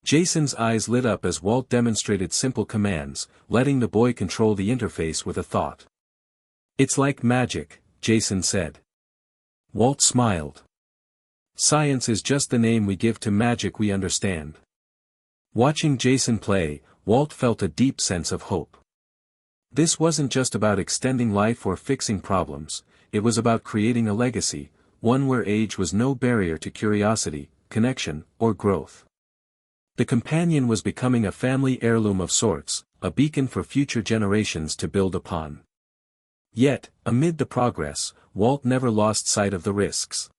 Jason's eyes lit up as Walt demonstrated simple commands, letting the boy control the interface with a thought. "It's like magic," Jason said. Walt smiled. "Science is just the name we give to magic we understand." Watching Jason play, Walt felt a deep sense of hope. This wasn't just about extending life or fixing problems, it was about creating a legacy, one where age was no barrier to curiosity, connection, or growth. The companion was becoming a family heirloom of sorts, a beacon for future generations to build upon. Yet, amid the progress, Walt never lost sight of the risks.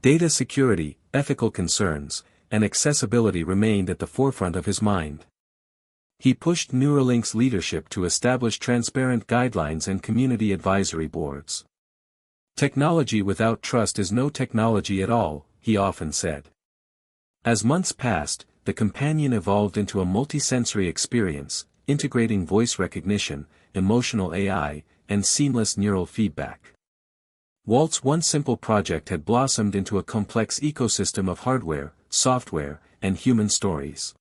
Data security, ethical concerns, and accessibility remained at the forefront of his mind. He pushed Neuralink's leadership to establish transparent guidelines and community advisory boards. "Technology without trust is no technology at all," he often said. As months passed, the companion evolved into a multisensory experience, integrating voice recognition, emotional AI, and seamless neural feedback. Walt's one simple project had blossomed into a complex ecosystem of hardware, software, and human stories.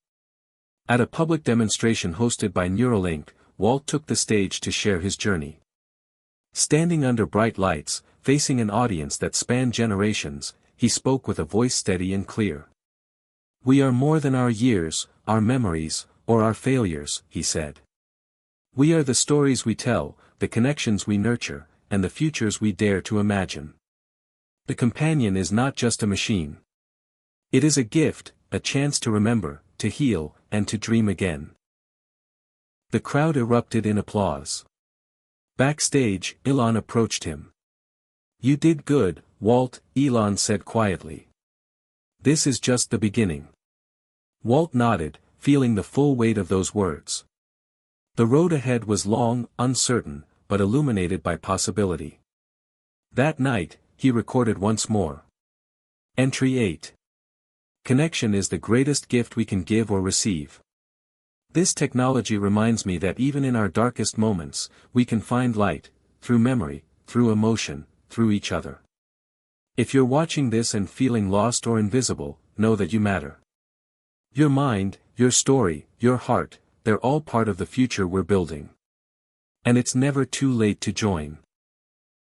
At a public demonstration hosted by Neuralink, Walt took the stage to share his journey. Standing under bright lights, facing an audience that spanned generations, he spoke with a voice steady and clear. "We are more than our years, our memories, or our failures, he said. We are the stories we tell, the connections we nurture, and the futures we dare to imagine. The companion is not just a machine. It is a gift, a chance to remember, to heal, and to dream again. The crowd erupted in applause. Backstage, Elon approached him. You did good, Walt, Elon said quietly. This is just the beginning. Walt nodded, feeling the full weight of those words. The road ahead was long, uncertain, but illuminated by possibility. That night, he recorded once more. Entry 8. Connection is the greatest gift we can give or receive. This technology reminds me that even in our darkest moments, we can find light, through memory, through emotion, through each other. If you're watching this and feeling lost or invisible, know that you matter. Your mind, your story, your heart, they're all part of the future we're building. And it's never too late to join.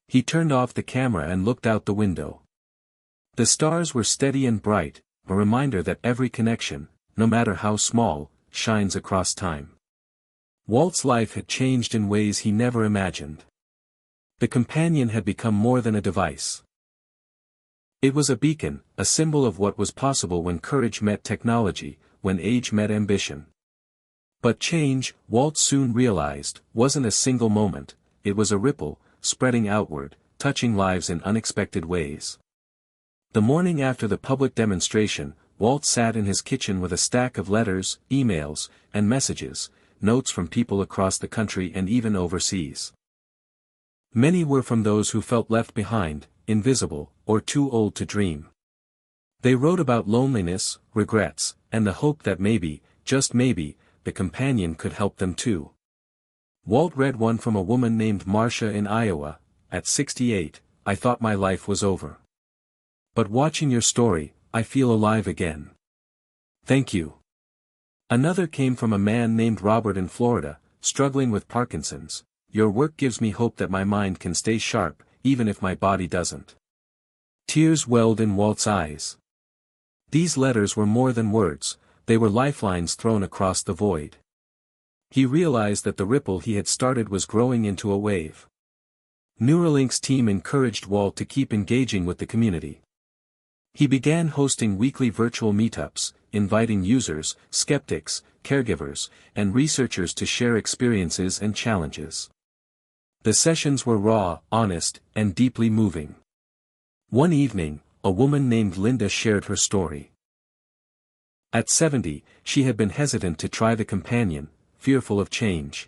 He turned off the camera and looked out the window. The stars were steady and bright, a reminder that every connection, no matter how small, shines across time. Walt's life had changed in ways he never imagined. The companion had become more than a device. It was a beacon, a symbol of what was possible when courage met technology, when age met ambition. But change, Walt soon realized, wasn't a single moment, it was a ripple, spreading outward, touching lives in unexpected ways. The morning after the public demonstration, Walt sat in his kitchen with a stack of letters, emails, and messages, notes from people across the country and even overseas. Many were from those who felt left behind, invisible, or too old to dream. They wrote about loneliness, regrets, and the hope that maybe, just maybe, the companion could help them too. Walt read one from a woman named Marcia in Iowa. At 68, I thought my life was over. But watching your story, I feel alive again. Thank you. Another came from a man named Robert in Florida, struggling with Parkinson's. Your work gives me hope that my mind can stay sharp, even if my body doesn't. Tears welled in Walt's eyes. These letters were more than words, they were lifelines thrown across the void. He realized that the ripple he had started was growing into a wave. Neuralink's team encouraged Walt to keep engaging with the community. He began hosting weekly virtual meetups, inviting users, skeptics, caregivers, and researchers to share experiences and challenges. The sessions were raw, honest, and deeply moving. One evening, a woman named Linda shared her story. At 70, she had been hesitant to try the companion, fearful of change.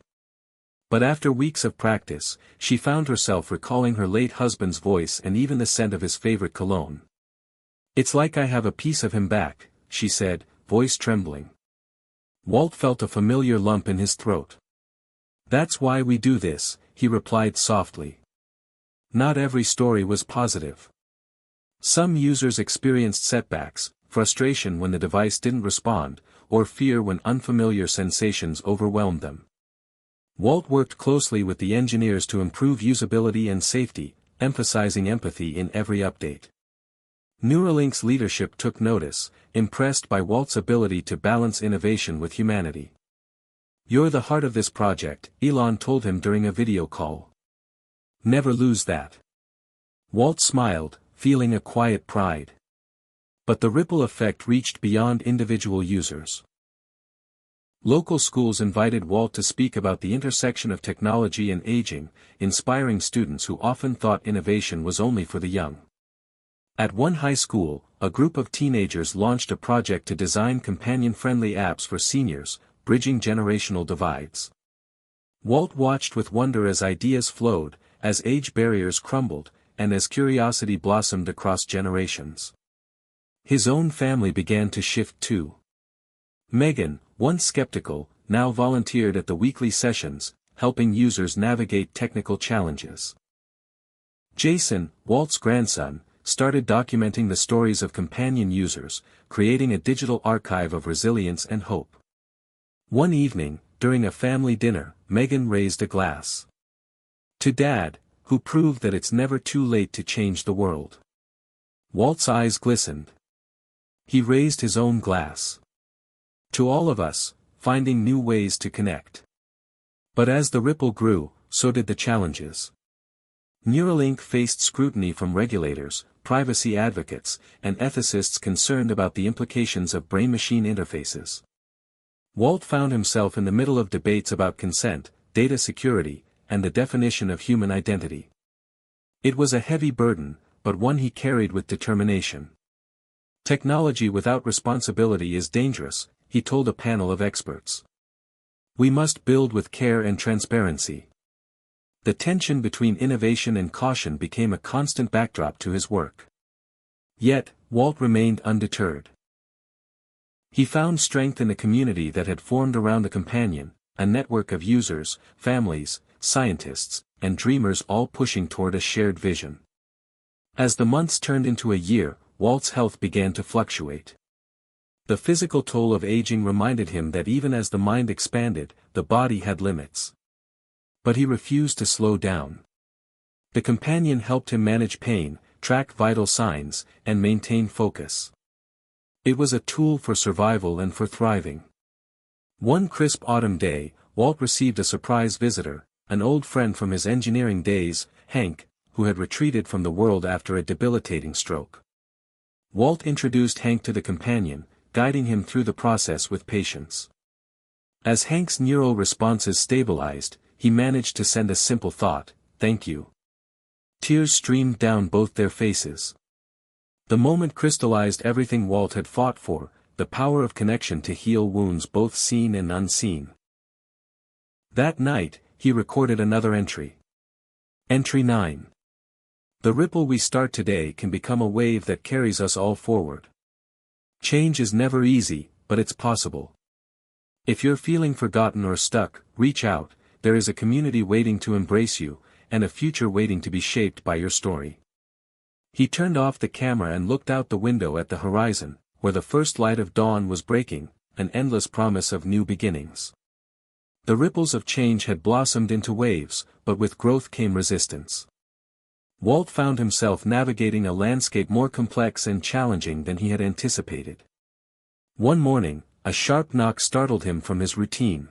But after weeks of practice, she found herself recalling her late husband's voice and even the scent of his favorite cologne. It's like I have a piece of him back, she said, voice trembling. Walt felt a familiar lump in his throat. That's why we do this, he replied softly. Not every story was positive. Some users experienced setbacks, frustration when the device didn't respond, or fear when unfamiliar sensations overwhelmed them. Walt worked closely with the engineers to improve usability and safety, emphasizing empathy in every update. Neuralink's leadership took notice, impressed by Walt's ability to balance innovation with humanity. You're the heart of this project, Elon told him during a video call. Never lose that. Walt smiled, feeling a quiet pride. But the ripple effect reached beyond individual users. Local schools invited Walt to speak about the intersection of technology and aging, inspiring students who often thought innovation was only for the young. At one high school, a group of teenagers launched a project to design companion-friendly apps for seniors, bridging generational divides. Walt watched with wonder as ideas flowed, as age barriers crumbled, and as curiosity blossomed across generations. His own family began to shift too. Megan, once skeptical, now volunteered at the weekly sessions, helping users navigate technical challenges. Jason, Walt's grandson, started documenting the stories of companion users, creating a digital archive of resilience and hope. One evening, during a family dinner, Megan raised a glass to Dad, who proved that it's never too late to change the world. Walt's eyes glistened. He raised his own glass. To all of us, finding new ways to connect. But as the ripple grew, so did the challenges. Neuralink faced scrutiny from regulators, privacy advocates, and ethicists concerned about the implications of brain-machine interfaces. Walt found himself in the middle of debates about consent, data security, and the definition of human identity. It was a heavy burden, but one he carried with determination. Technology without responsibility is dangerous, he told a panel of experts. We must build with care and transparency. The tension between innovation and caution became a constant backdrop to his work. Yet, Walt remained undeterred. He found strength in a community that had formed around the companion, a network of users, families, scientists, and dreamers all pushing toward a shared vision. As the months turned into a year, Walt's health began to fluctuate. The physical toll of aging reminded him that even as the mind expanded, the body had limits. But he refused to slow down. The companion helped him manage pain, track vital signs, and maintain focus. It was a tool for survival and for thriving. One crisp autumn day, Walt received a surprise visitor, an old friend from his engineering days, Hank, who had retreated from the world after a debilitating stroke. Walt introduced Hank to the companion, guiding him through the process with patience. As Hank's neural responses stabilized, he managed to send a simple thought, "Thank you." Tears streamed down both their faces. The moment crystallized everything Walt had fought for, the power of connection to heal wounds both seen and unseen. That night, he recorded another entry. Entry 9. The ripple we start today can become a wave that carries us all forward. Change is never easy, but it's possible. If you're feeling forgotten or stuck, reach out. There is a community waiting to embrace you, and a future waiting to be shaped by your story. He turned off the camera and looked out the window at the horizon, where the first light of dawn was breaking, an endless promise of new beginnings. The ripples of change had blossomed into waves, but with growth came resistance. Walt found himself navigating a landscape more complex and challenging than he had anticipated. One morning, a sharp knock startled him from his routine.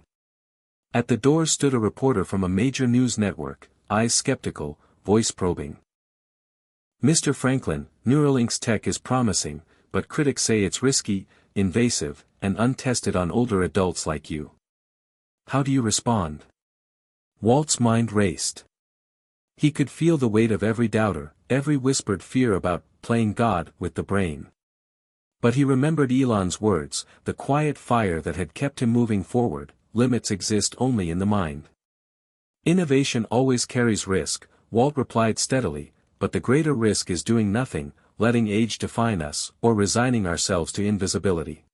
At the door stood a reporter from a major news network, eyes skeptical, voice probing. "Mr. Franklin, Neuralink's tech is promising, but critics say it's risky, invasive, and untested on older adults like you. How do you respond?" Walt's mind raced. He could feel the weight of every doubter, every whispered fear about playing God with the brain. But he remembered Elon's words, the quiet fire that had kept him moving forward. Limits exist only in the mind. Innovation always carries risk, Walt replied steadily, but the greater risk is doing nothing, letting age define us, or resigning ourselves to invisibility.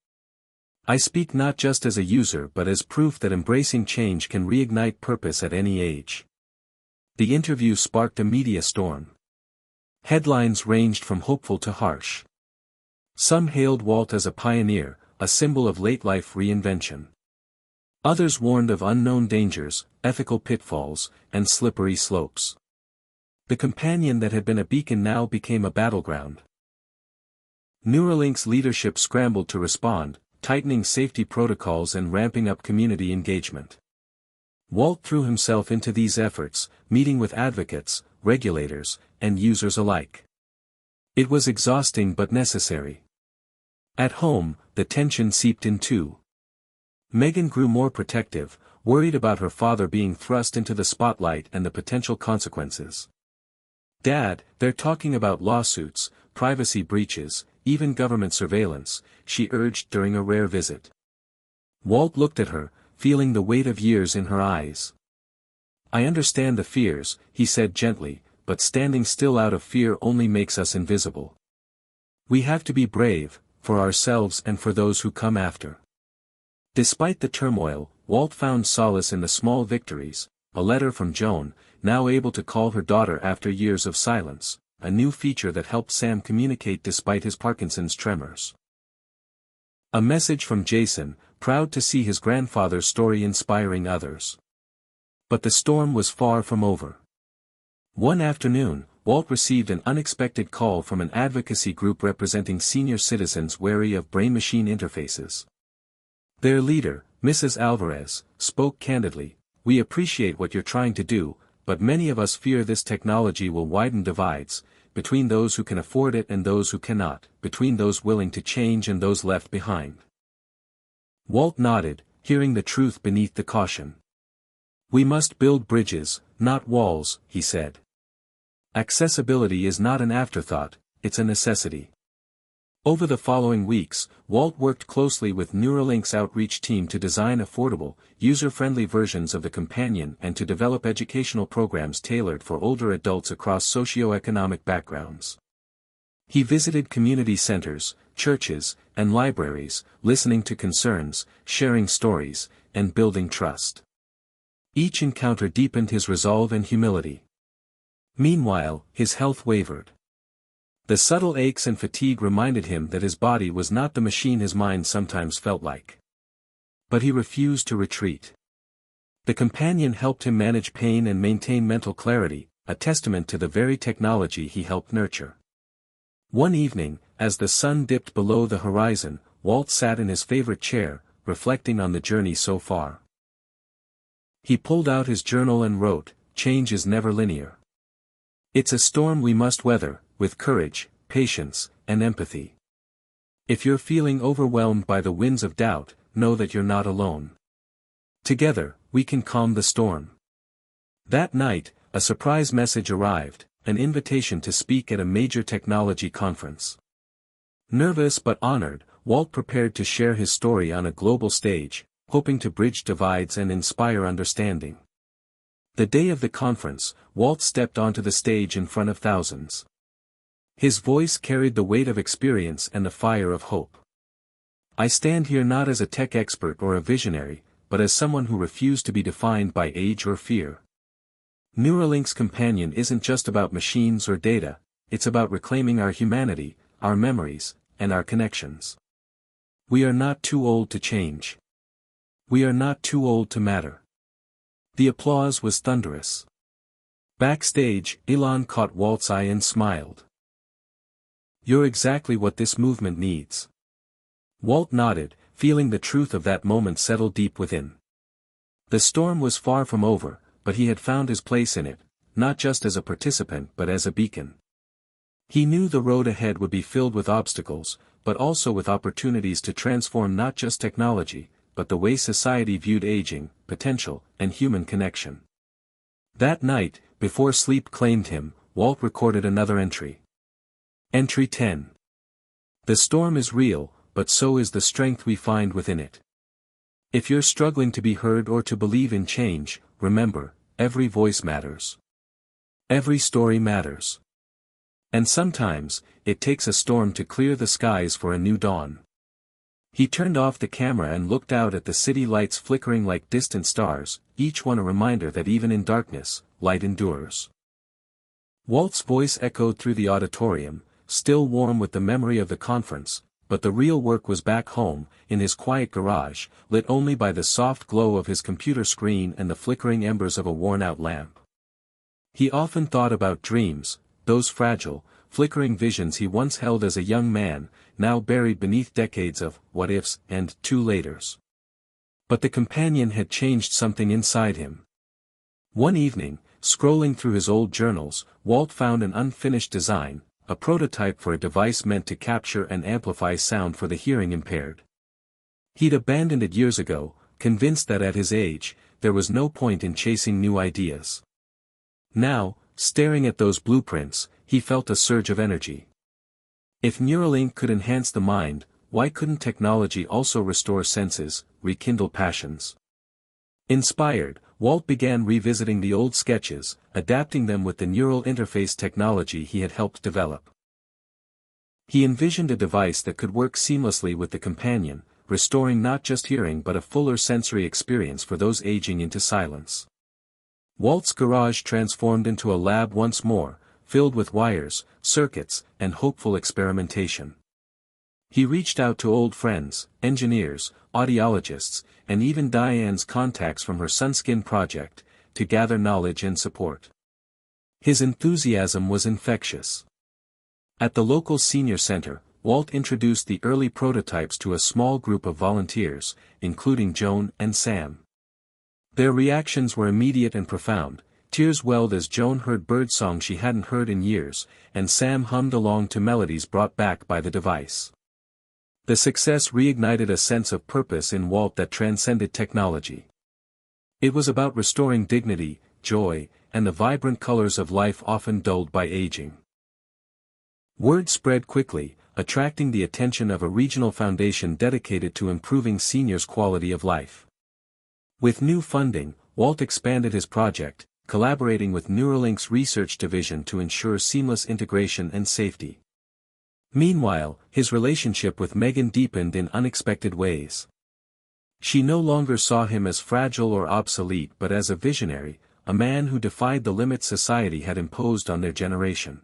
I speak not just as a user but as proof that embracing change can reignite purpose at any age. The interview sparked a media storm. Headlines ranged from hopeful to harsh. Some hailed Walt as a pioneer, a symbol of late-life reinvention. Others warned of unknown dangers, ethical pitfalls, and slippery slopes. The companion that had been a beacon now became a battleground. Neuralink's leadership scrambled to respond, tightening safety protocols and ramping up community engagement. Walt threw himself into these efforts, meeting with advocates, regulators, and users alike. It was exhausting but necessary. At home, the tension seeped in too. Megan grew more protective, worried about her father being thrust into the spotlight and the potential consequences. "Dad, they're talking about lawsuits, privacy breaches, even government surveillance," she urged during a rare visit. Walt looked at her, feeling the weight of years in her eyes. "I understand the fears," he said gently, "but standing still out of fear only makes us invisible. We have to be brave, for ourselves and for those who come after." Despite the turmoil, Walt found solace in the small victories, a letter from Joan, now able to call her daughter after years of silence, a new feature that helped Sam communicate despite his Parkinson's tremors. A message from Jason, proud to see his grandfather's story inspiring others. But the storm was far from over. One afternoon, Walt received an unexpected call from an advocacy group representing senior citizens wary of brain-machine interfaces. Their leader, Mrs. Alvarez spoke candidly, "We appreciate what you're trying to do, but many of us fear this technology will widen divides, between those who can afford it and those who cannot, between those willing to change and those left behind." Walt nodded, hearing the truth beneath the caution. "We must build bridges, not walls," he said. "Accessibility is not an afterthought, it's a necessity." Over the following weeks, Walt worked closely with Neuralink's outreach team to design affordable, user-friendly versions of the companion and to develop educational programs tailored for older adults across socio-economic backgrounds. He visited community centers, churches, and libraries, listening to concerns, sharing stories, and building trust. Each encounter deepened his resolve and humility. Meanwhile, his health wavered. The subtle aches and fatigue reminded him that his body was not the machine his mind sometimes felt like. But he refused to retreat. The companion helped him manage pain and maintain mental clarity, a testament to the very technology he helped nurture. One evening, as the sun dipped below the horizon, Walt sat in his favorite chair, reflecting on the journey so far. He pulled out his journal and wrote, "Change is never linear. It's a storm we must weather, with courage, patience, and empathy. If you're feeling overwhelmed by the winds of doubt, know that you're not alone. Together, we can calm the storm." That night, a surprise message arrived, an invitation to speak at a major technology conference. Nervous but honored, Walt prepared to share his story on a global stage, hoping to bridge divides and inspire understanding. The day of the conference, Walt stepped onto the stage in front of thousands. His voice carried the weight of experience and the fire of hope. "I stand here not as a tech expert or a visionary, but as someone who refused to be defined by age or fear. Neuralink's companion isn't just about machines or data, it's about reclaiming our humanity, our memories, and our connections. We are not too old to change. We are not too old to matter." The applause was thunderous. Backstage, Elon caught Walt's eye and smiled. "You're exactly what this movement needs." Walt nodded, feeling the truth of that moment settle deep within. The storm was far from over, but he had found his place in it, not just as a participant but as a beacon. He knew the road ahead would be filled with obstacles, but also with opportunities to transform not just technology, but the way society viewed aging, potential, and human connection. That night, before sleep claimed him, Walt recorded another entry. Entry 10. The storm is real, but so is the strength we find within it. If you're struggling to be heard or to believe in change, remember, every voice matters. Every story matters. And sometimes, it takes a storm to clear the skies for a new dawn. He turned off the camera and looked out at the city lights flickering like distant stars, each one a reminder that even in darkness, light endures. Walt's voice echoed through the auditorium, still warm with the memory of the conference, but the real work was back home, in his quiet garage, lit only by the soft glow of his computer screen and the flickering embers of a worn-out lamp. He often thought about dreams, those fragile, flickering visions he once held as a young man, now buried beneath decades of what-ifs and too-laters. But the companion had changed something inside him. One evening, scrolling through his old journals, Walt found an unfinished design, a prototype for a device meant to capture and amplify sound for the hearing impaired. He'd abandoned it years ago, convinced that at his age, there was no point in chasing new ideas. Now, staring at those blueprints, he felt a surge of energy. If Neuralink could enhance the mind, why couldn't technology also restore senses, rekindle passions? Inspired, Walt began revisiting the old sketches, adapting them with the neural interface technology he had helped develop. He envisioned a device that could work seamlessly with the companion, restoring not just hearing but a fuller sensory experience for those aging into silence. Walt's garage transformed into a lab once more, filled with wires, circuits, and hopeful experimentation. He reached out to old friends, engineers, audiologists, and even Diane's contacts from her Sunskin project, to gather knowledge and support. His enthusiasm was infectious. At the local senior center, Walt introduced the early prototypes to a small group of volunteers, including Joan and Sam. Their reactions were immediate and profound. Tears welled as Joan heard birdsong she hadn't heard in years, and Sam hummed along to melodies brought back by the device. The success reignited a sense of purpose in Walt that transcended technology. It was about restoring dignity, joy, and the vibrant colors of life often dulled by aging. Word spread quickly, attracting the attention of a regional foundation dedicated to improving seniors' quality of life. With new funding, Walt expanded his project, collaborating with Neuralink's research division to ensure seamless integration and safety. Meanwhile, his relationship with Megan deepened in unexpected ways. She no longer saw him as fragile or obsolete but as a visionary, a man who defied the limits society had imposed on their generation.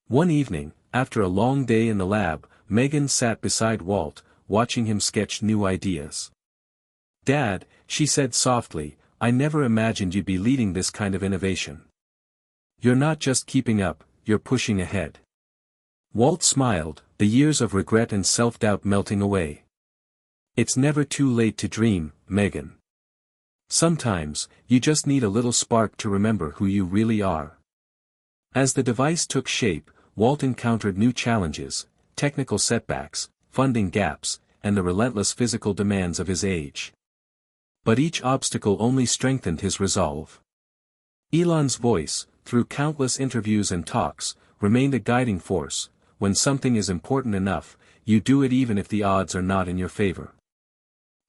One evening, after a long day in the lab, Megan sat beside Walt, watching him sketch new ideas. "Dad," she said softly, "I never imagined you'd be leading this kind of innovation. You're not just keeping up, you're pushing ahead." Walt smiled, the years of regret and self-doubt melting away. "It's never too late to dream, Megan. Sometimes, you just need a little spark to remember who you really are." As the device took shape, Walt encountered new challenges, technical setbacks, funding gaps, and the relentless physical demands of his age. But each obstacle only strengthened his resolve. Elon's voice, through countless interviews and talks, remained a guiding force. When something is important enough, you do it even if the odds are not in your favor.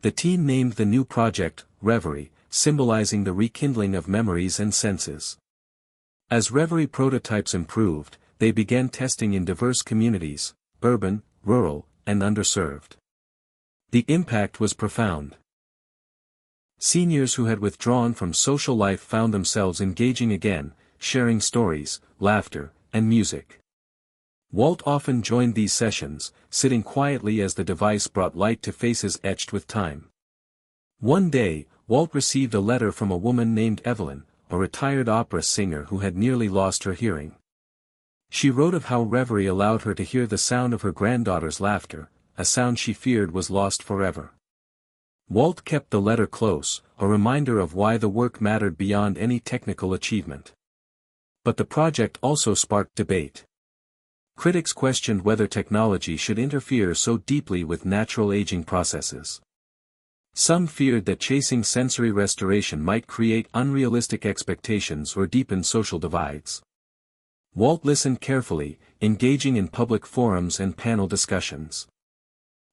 The team named the new project, Reverie, symbolizing the rekindling of memories and senses. As Reverie prototypes improved, they began testing in diverse communities, urban, rural, and underserved. The impact was profound. Seniors who had withdrawn from social life found themselves engaging again, sharing stories, laughter, and music. Walt often joined these sessions, sitting quietly as the device brought light to faces etched with time. One day, Walt received a letter from a woman named Evelyn, a retired opera singer who had nearly lost her hearing. She wrote of how Reverie allowed her to hear the sound of her granddaughter's laughter, a sound she feared was lost forever. Walt kept the letter close, a reminder of why the work mattered beyond any technical achievement. But the project also sparked debate. Critics questioned whether technology should interfere so deeply with natural aging processes. Some feared that chasing sensory restoration might create unrealistic expectations or deepen social divides. Walt listened carefully, engaging in public forums and panel discussions.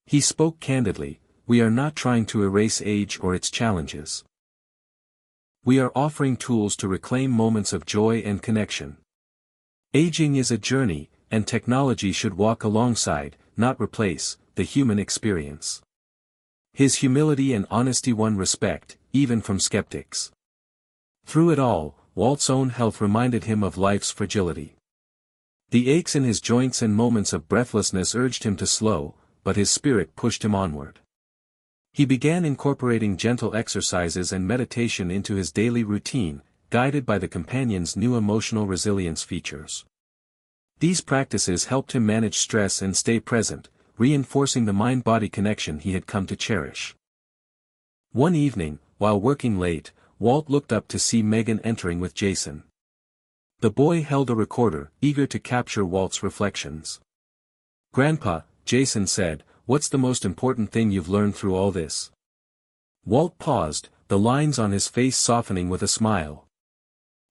He spoke candidly, "We are not trying to erase age or its challenges. We are offering tools to reclaim moments of joy and connection. Aging is a journey, and technology should walk alongside, not replace, the human experience." His humility and honesty won respect, even from skeptics. Through it all, Walt's own health reminded him of life's fragility. The aches in his joints and moments of breathlessness urged him to slow, but his spirit pushed him onward. He began incorporating gentle exercises and meditation into his daily routine, guided by the companion's new emotional resilience features. These practices helped him manage stress and stay present, reinforcing the mind-body connection he had come to cherish. One evening, while working late, Walt looked up to see Megan entering with Jason. The boy held a recorder, eager to capture Walt's reflections. "Grandpa," Jason said, "what's the most important thing you've learned through all this?" Walt paused, the lines on his face softening with a smile.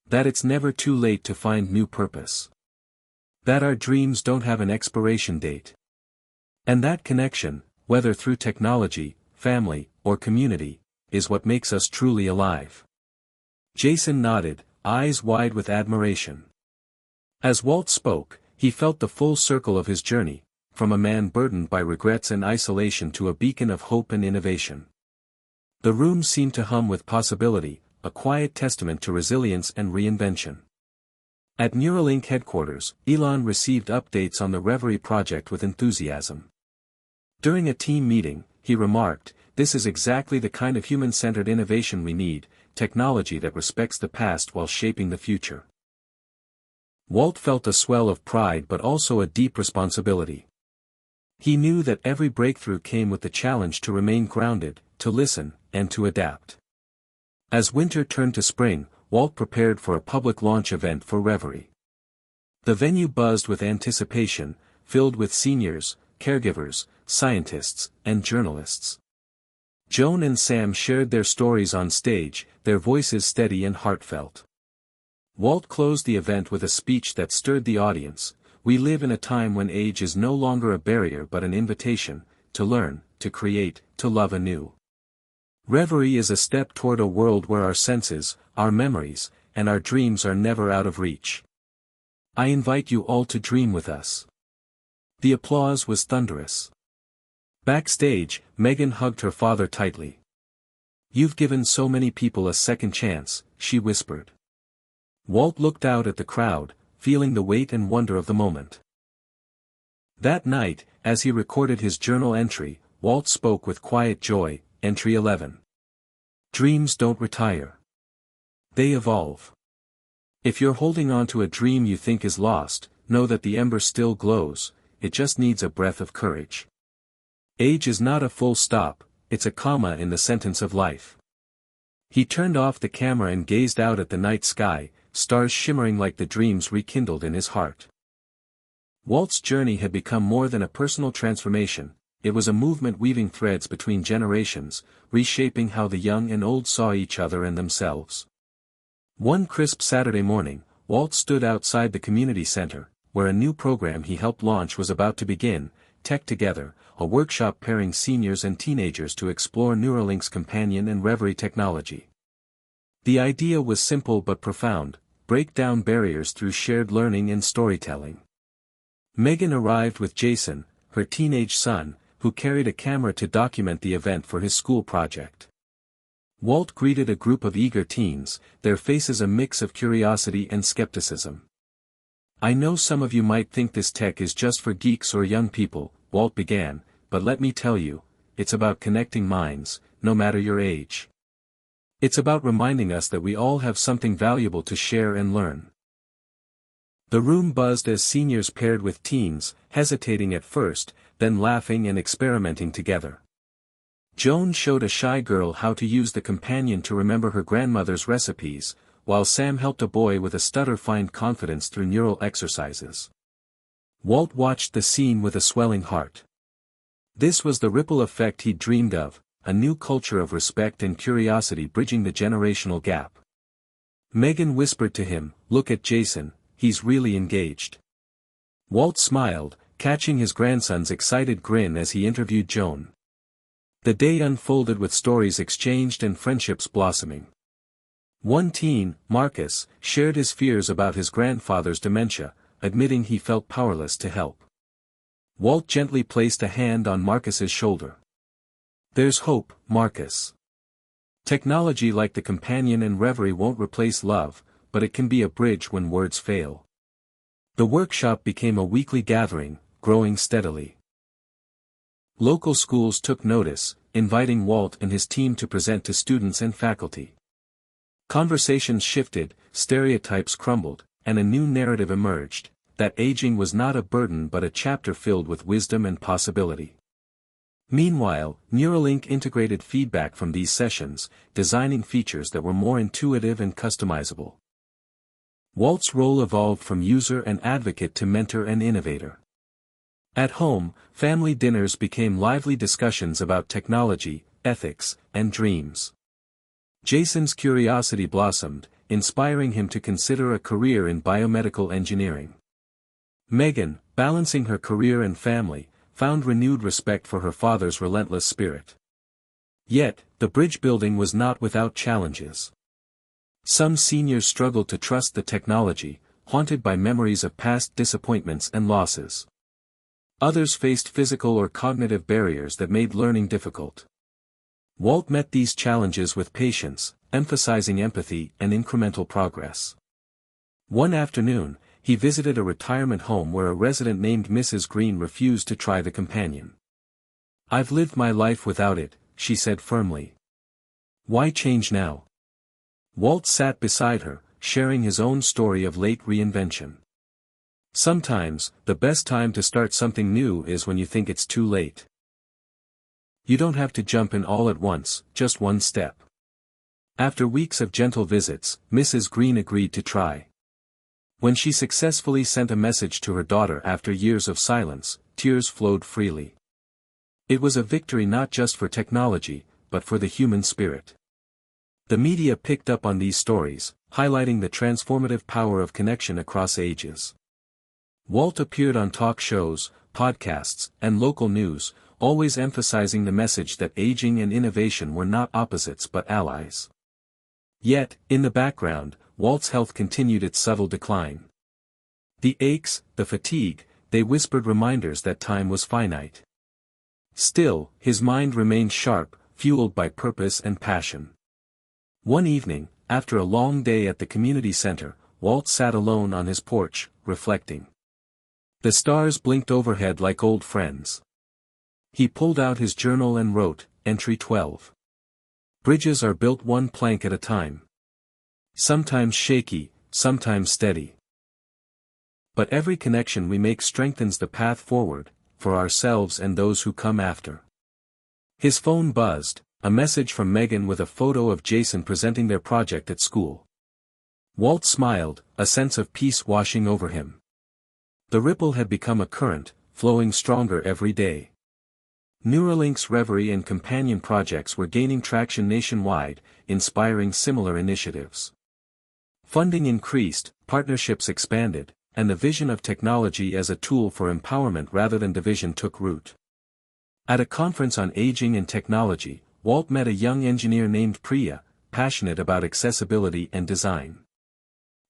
"That it's never too late to find new purpose. That our dreams don't have an expiration date. And that connection, whether through technology, family, or community, is what makes us truly alive." Jason nodded, eyes wide with admiration. As Walt spoke, he felt the full circle of his journey, from a man burdened by regrets and isolation to a beacon of hope and innovation. The room seemed to hum with possibility, a quiet testament to resilience and reinvention. At Neuralink headquarters, Elon received updates on the Reverie project with enthusiasm. During a team meeting, he remarked, "This is exactly the kind of human-centered innovation we need, technology that respects the past while shaping the future." Walt felt a swell of pride but also a deep responsibility. He knew that every breakthrough came with the challenge to remain grounded, to listen, and to adapt. As winter turned to spring, Walt prepared for a public launch event for Reverie. The venue buzzed with anticipation, filled with seniors, caregivers, scientists, and journalists. Joan and Sam shared their stories on stage, their voices steady and heartfelt. Walt closed the event with a speech that stirred the audience. We live in a time when age is no longer a barrier but an invitation, to learn, to create, to love anew. Reverie is a step toward a world where our senses, our memories, and our dreams are never out of reach. I invite you all to dream with us. The applause was thunderous. Backstage, Megan hugged her father tightly. You've given so many people a second chance, she whispered. Walt looked out at the crowd, feeling the weight and wonder of the moment. That night, as he recorded his journal entry, Walt spoke with quiet joy. Entry 11. Dreams don't retire. They evolve. If you're holding on to a dream you think is lost, know that the ember still glows, it just needs a breath of courage. Age is not a full stop, it's a comma in the sentence of life. He turned off the camera and gazed out at the night sky, stars shimmering like the dreams rekindled in his heart. Walt's journey had become more than a personal transformation. It was a movement weaving threads between generations, reshaping how the young and old saw each other and themselves. One crisp Saturday morning, Walt stood outside the community center, where a new program he helped launch was about to begin, Tech Together, a workshop pairing seniors and teenagers to explore Neuralink's companion and Reverie technology. The idea was simple but profound: break down barriers through shared learning and storytelling. Megan arrived with Jason, her teenage son, who carried a camera to document the event for his school project. Walt greeted a group of eager teens, their faces a mix of curiosity and skepticism. I know some of you might think this tech is just for geeks or young people, Walt began, but let me tell you, it's about connecting minds, no matter your age. It's about reminding us that we all have something valuable to share and learn. The room buzzed as seniors paired with teens, hesitating at first, then laughing and experimenting together. Joan showed a shy girl how to use the companion to remember her grandmother's recipes, while Sam helped a boy with a stutter find confidence through neural exercises. Walt watched the scene with a swelling heart. This was the ripple effect he'd dreamed of, a new culture of respect and curiosity bridging the generational gap. Megan whispered to him, "Look at Jason, he's really engaged." Walt smiled, catching his grandson's excited grin as he interviewed Joan. The day unfolded with stories exchanged and friendships blossoming. One teen, Marcus, shared his fears about his grandfather's dementia, admitting he felt powerless to help. Walt gently placed a hand on Marcus's shoulder. "There's hope, Marcus. Technology like the companion and Reverie won't replace love, but it can be a bridge when words fail." The workshop became a weekly gathering, growing steadily. Local schools took notice, inviting Walt and his team to present to students and faculty. Conversations shifted, stereotypes crumbled, and a new narrative emerged, that aging was not a burden but a chapter filled with wisdom and possibility. Meanwhile, Neuralink integrated feedback from these sessions, designing features that were more intuitive and customizable. Walt's role evolved from user and advocate to mentor and innovator. At home, family dinners became lively discussions about technology, ethics, and dreams. Jason's curiosity blossomed, inspiring him to consider a career in biomedical engineering. Megan, balancing her career and family, found renewed respect for her father's relentless spirit. Yet, the bridge building was not without challenges. Some seniors struggled to trust the technology, haunted by memories of past disappointments and losses. Others faced physical or cognitive barriers that made learning difficult. Walt met these challenges with patience, emphasizing empathy and incremental progress. One afternoon, he visited a retirement home where a resident named Mrs. Green refused to try the companion. "I've lived my life without it," she said firmly. "Why change now?" Walt sat beside her, sharing his own story of late reinvention. Sometimes, the best time to start something new is when you think it's too late. You don't have to jump in all at once, just one step. After weeks of gentle visits, Mrs. Green agreed to try. When she successfully sent a message to her daughter after years of silence, tears flowed freely. It was a victory not just for technology, but for the human spirit. The media picked up on these stories, highlighting the transformative power of connection across ages. Walt appeared on talk shows, podcasts, and local news, always emphasizing the message that aging and innovation were not opposites but allies. Yet, in the background, Walt's health continued its subtle decline. The aches, the fatigue, they whispered reminders that time was finite. Still, his mind remained sharp, fueled by purpose and passion. One evening, after a long day at the community center, Walt sat alone on his porch, reflecting. The stars blinked overhead like old friends. He pulled out his journal and wrote, Entry 12. Bridges are built one plank at a time. Sometimes shaky, sometimes steady. But every connection we make strengthens the path forward, for ourselves and those who come after. His phone buzzed, a message from Megan with a photo of Jason presenting their project at school. Walt smiled, a sense of peace washing over him. The ripple had become a current, flowing stronger every day. Neuralink's Reverie and companion projects were gaining traction nationwide, inspiring similar initiatives. Funding increased, partnerships expanded, and the vision of technology as a tool for empowerment rather than division took root. At a conference on aging and technology, Walt met a young engineer named Priya, passionate about accessibility and design.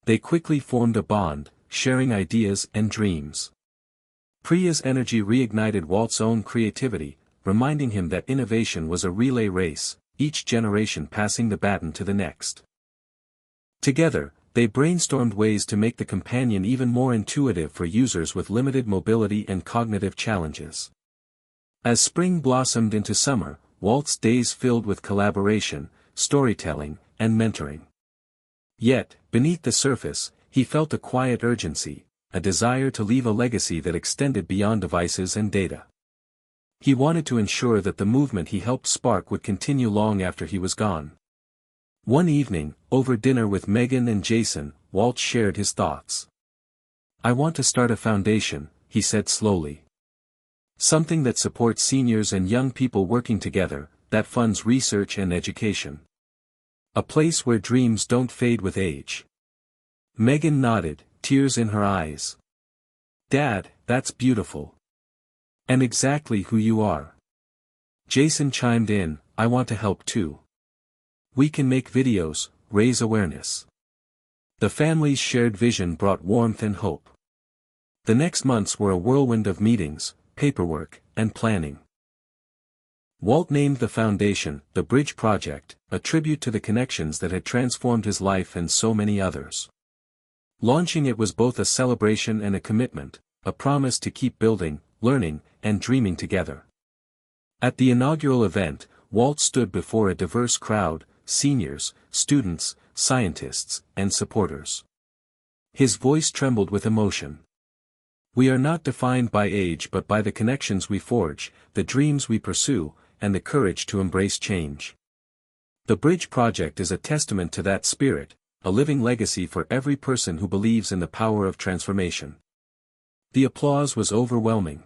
They quickly formed a bond, sharing ideas and dreams. Priya's energy reignited Walt's own creativity, reminding him that innovation was a relay race, each generation passing the baton to the next. Together, they brainstormed ways to make the companion even more intuitive for users with limited mobility and cognitive challenges. As spring blossomed into summer, Walt's days filled with collaboration, storytelling, and mentoring. Yet, beneath the surface, he felt a quiet urgency, a desire to leave a legacy that extended beyond devices and data. He wanted to ensure that the movement he helped spark would continue long after he was gone. One evening, over dinner with Megan and Jason, Walt shared his thoughts. I want to start a foundation, he said slowly. Something that supports seniors and young people working together, that funds research and education. A place where dreams don't fade with age. Megan nodded, tears in her eyes. Dad, that's beautiful. And exactly who you are. Jason chimed in, I want to help too. We can make videos, raise awareness. The family's shared vision brought warmth and hope. The next months were a whirlwind of meetings, paperwork, and planning. Walt named the foundation, the Bridge Project, a tribute to the connections that had transformed his life and so many others. Launching it was both a celebration and a commitment, a promise to keep building, learning, and dreaming together. At the inaugural event, Walt stood before a diverse crowd, seniors, students, scientists, and supporters. His voice trembled with emotion. We are not defined by age but by the connections we forge, the dreams we pursue, and the courage to embrace change. The Bridge Project is a testament to that spirit, a living legacy for every person who believes in the power of transformation. The applause was overwhelming.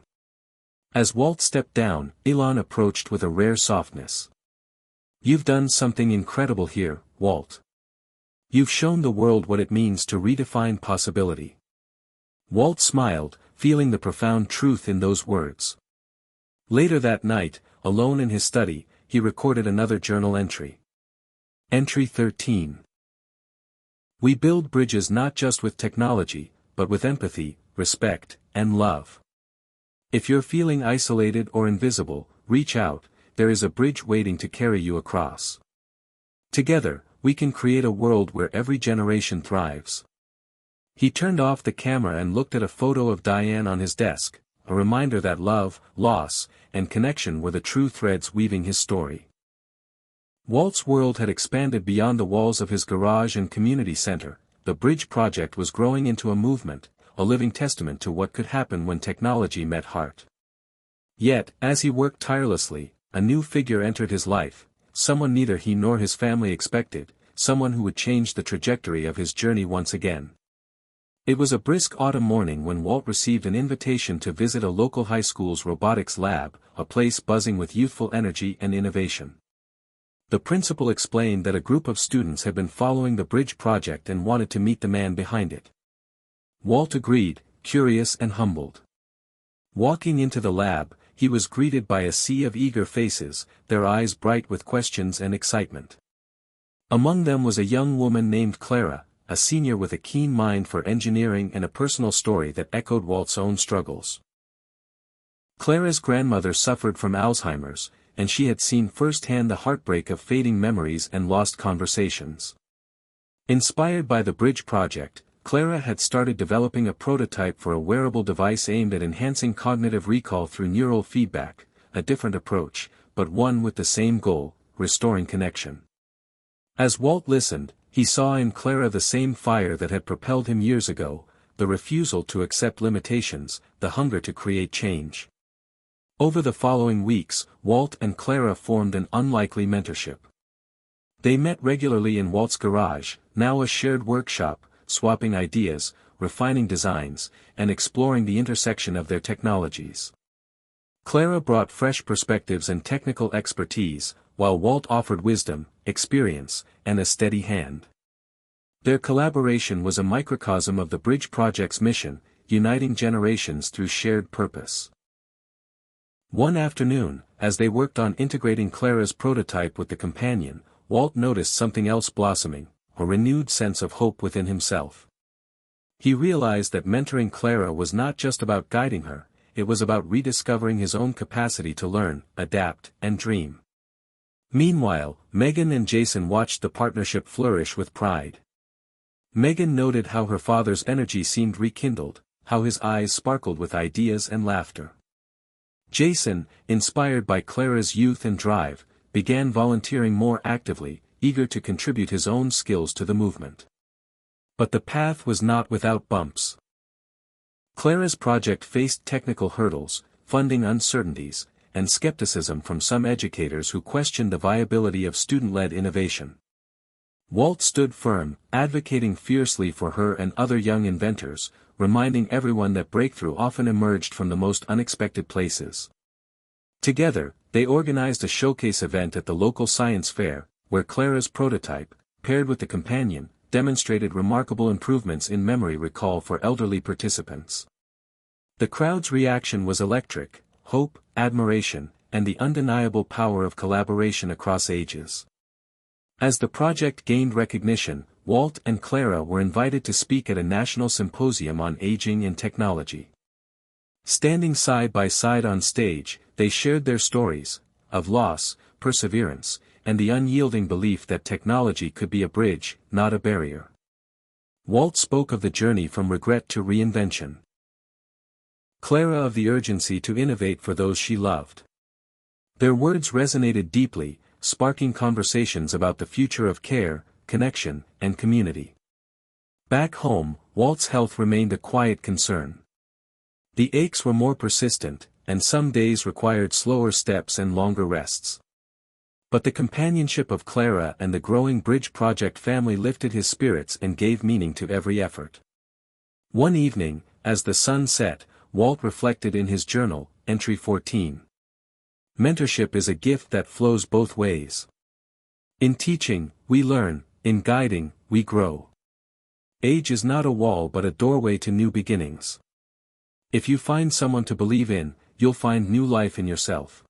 As Walt stepped down, Elon approached with a rare softness. You've done something incredible here, Walt. You've shown the world what it means to redefine possibility. Walt smiled, feeling the profound truth in those words. Later that night, alone in his study, he recorded another journal entry. Entry 13. We build bridges not just with technology, but with empathy, respect, and love. If you're feeling isolated or invisible, reach out, there is a bridge waiting to carry you across. Together, we can create a world where every generation thrives. He turned off the camera and looked at a photo of Diane on his desk, a reminder that love, loss, and connection were the true threads weaving his story. Walt's world had expanded beyond the walls of his garage and community center. The Bridge Project was growing into a movement, a living testament to what could happen when technology met heart. Yet, as he worked tirelessly, a new figure entered his life, someone neither he nor his family expected, someone who would change the trajectory of his journey once again. It was a brisk autumn morning when Walt received an invitation to visit a local high school's robotics lab, a place buzzing with youthful energy and innovation. The principal explained that a group of students had been following the bridge project and wanted to meet the man behind it. Walt agreed, curious and humbled. Walking into the lab, he was greeted by a sea of eager faces, their eyes bright with questions and excitement. Among them was a young woman named Clara, a senior with a keen mind for engineering and a personal story that echoed Walt's own struggles. Clara's grandmother suffered from Alzheimer's, and she had seen firsthand the heartbreak of fading memories and lost conversations. Inspired by the bridge project, Clara had started developing a prototype for a wearable device aimed at enhancing cognitive recall through neural feedback, a different approach, but one with the same goal, restoring connection. As Walt listened, he saw in Clara the same fire that had propelled him years ago, the refusal to accept limitations, the hunger to create change. Over the following weeks, Walt and Clara formed an unlikely mentorship. They met regularly in Walt's garage, now a shared workshop, swapping ideas, refining designs, and exploring the intersection of their technologies. Clara brought fresh perspectives and technical expertise, while Walt offered wisdom, experience, and a steady hand. Their collaboration was a microcosm of the Bridge Project's mission, uniting generations through shared purpose. One afternoon, as they worked on integrating Clara's prototype with the companion, Walt noticed something else blossoming, a renewed sense of hope within himself. He realized that mentoring Clara was not just about guiding her, it was about rediscovering his own capacity to learn, adapt, and dream. Meanwhile, Megan and Jason watched the partnership flourish with pride. Megan noted how her father's energy seemed rekindled, how his eyes sparkled with ideas and laughter. Jason, inspired by Clara's youth and drive, began volunteering more actively, eager to contribute his own skills to the movement. But the path was not without bumps. Clara's project faced technical hurdles, funding uncertainties, and skepticism from some educators who questioned the viability of student-led innovation. Walt stood firm, advocating fiercely for her and other young inventors, reminding everyone that breakthrough often emerged from the most unexpected places. Together, they organized a showcase event at the local science fair, where Clara's prototype, paired with the companion, demonstrated remarkable improvements in memory recall for elderly participants. The crowd's reaction was electric: hope, admiration, and the undeniable power of collaboration across ages. As the project gained recognition, Walt and Clara were invited to speak at a national symposium on aging and technology. Standing side by side on stage, they shared their stories, of loss, perseverance, and the unyielding belief that technology could be a bridge, not a barrier. Walt spoke of the journey from regret to reinvention. Clara of the urgency to innovate for those she loved. Their words resonated deeply, sparking conversations about the future of care, connection, and community. Back home, Walt's health remained a quiet concern. The aches were more persistent, and some days required slower steps and longer rests. But the companionship of Clara and the growing Bridge Project family lifted his spirits and gave meaning to every effort. One evening, as the sun set, Walt reflected in his journal, entry 14. Mentorship is a gift that flows both ways. In teaching, we learn; in guiding, we grow. Age is not a wall but a doorway to new beginnings. If you find someone to believe in, you'll find new life in yourself.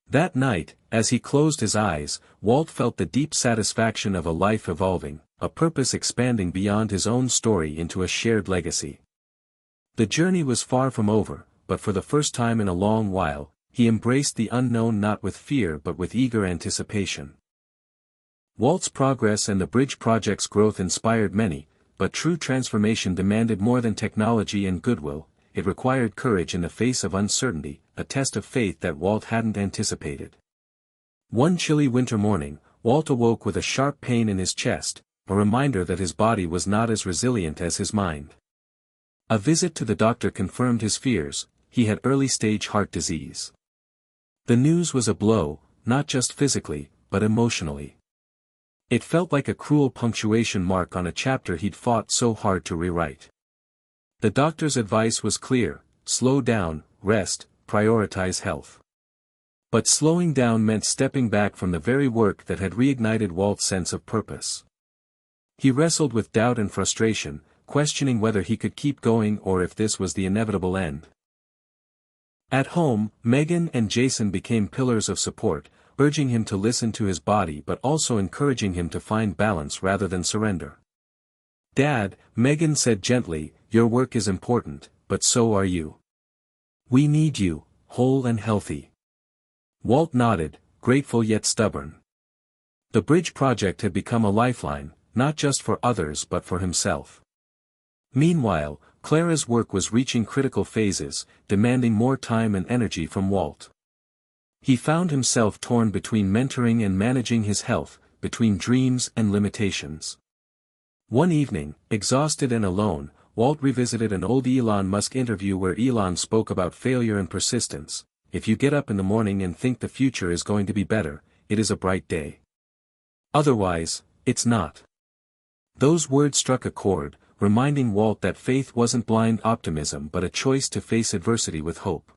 That night, as he closed his eyes, Walt felt the deep satisfaction of a life evolving, a purpose expanding beyond his own story into a shared legacy. The journey was far from over, but for the first time in a long while, he embraced the unknown not with fear but with eager anticipation. Walt's progress and the Bridge Project's growth inspired many, but true transformation demanded more than technology and goodwill. It required courage in the face of uncertainty, a test of faith that Walt hadn't anticipated. One chilly winter morning, Walt awoke with a sharp pain in his chest, a reminder that his body was not as resilient as his mind. A visit to the doctor confirmed his fears: he had early-stage heart disease. The news was a blow, not just physically, but emotionally. It felt like a cruel punctuation mark on a chapter he'd fought so hard to rewrite. The doctor's advice was clear: slow down, rest, prioritize health. But slowing down meant stepping back from the very work that had reignited Walt's sense of purpose. He wrestled with doubt and frustration, questioning whether he could keep going or if this was the inevitable end. At home, Megan and Jason became pillars of support, urging him to listen to his body but also encouraging him to find balance rather than surrender. "Dad," Megan said gently, "your work is important, but so are you. We need you, whole and healthy." Walt nodded, grateful yet stubborn. The bridge project had become a lifeline, not just for others but for himself. Meanwhile, Clara's work was reaching critical phases, demanding more time and energy from Walt. He found himself torn between mentoring and managing his health, between dreams and limitations. One evening, exhausted and alone, Walt revisited an old Elon Musk interview where Elon spoke about failure and persistence. "If you get up in the morning and think the future is going to be better, it is a bright day. Otherwise, it's not." Those words struck a chord, reminding Walt that faith wasn't blind optimism but a choice to face adversity with hope.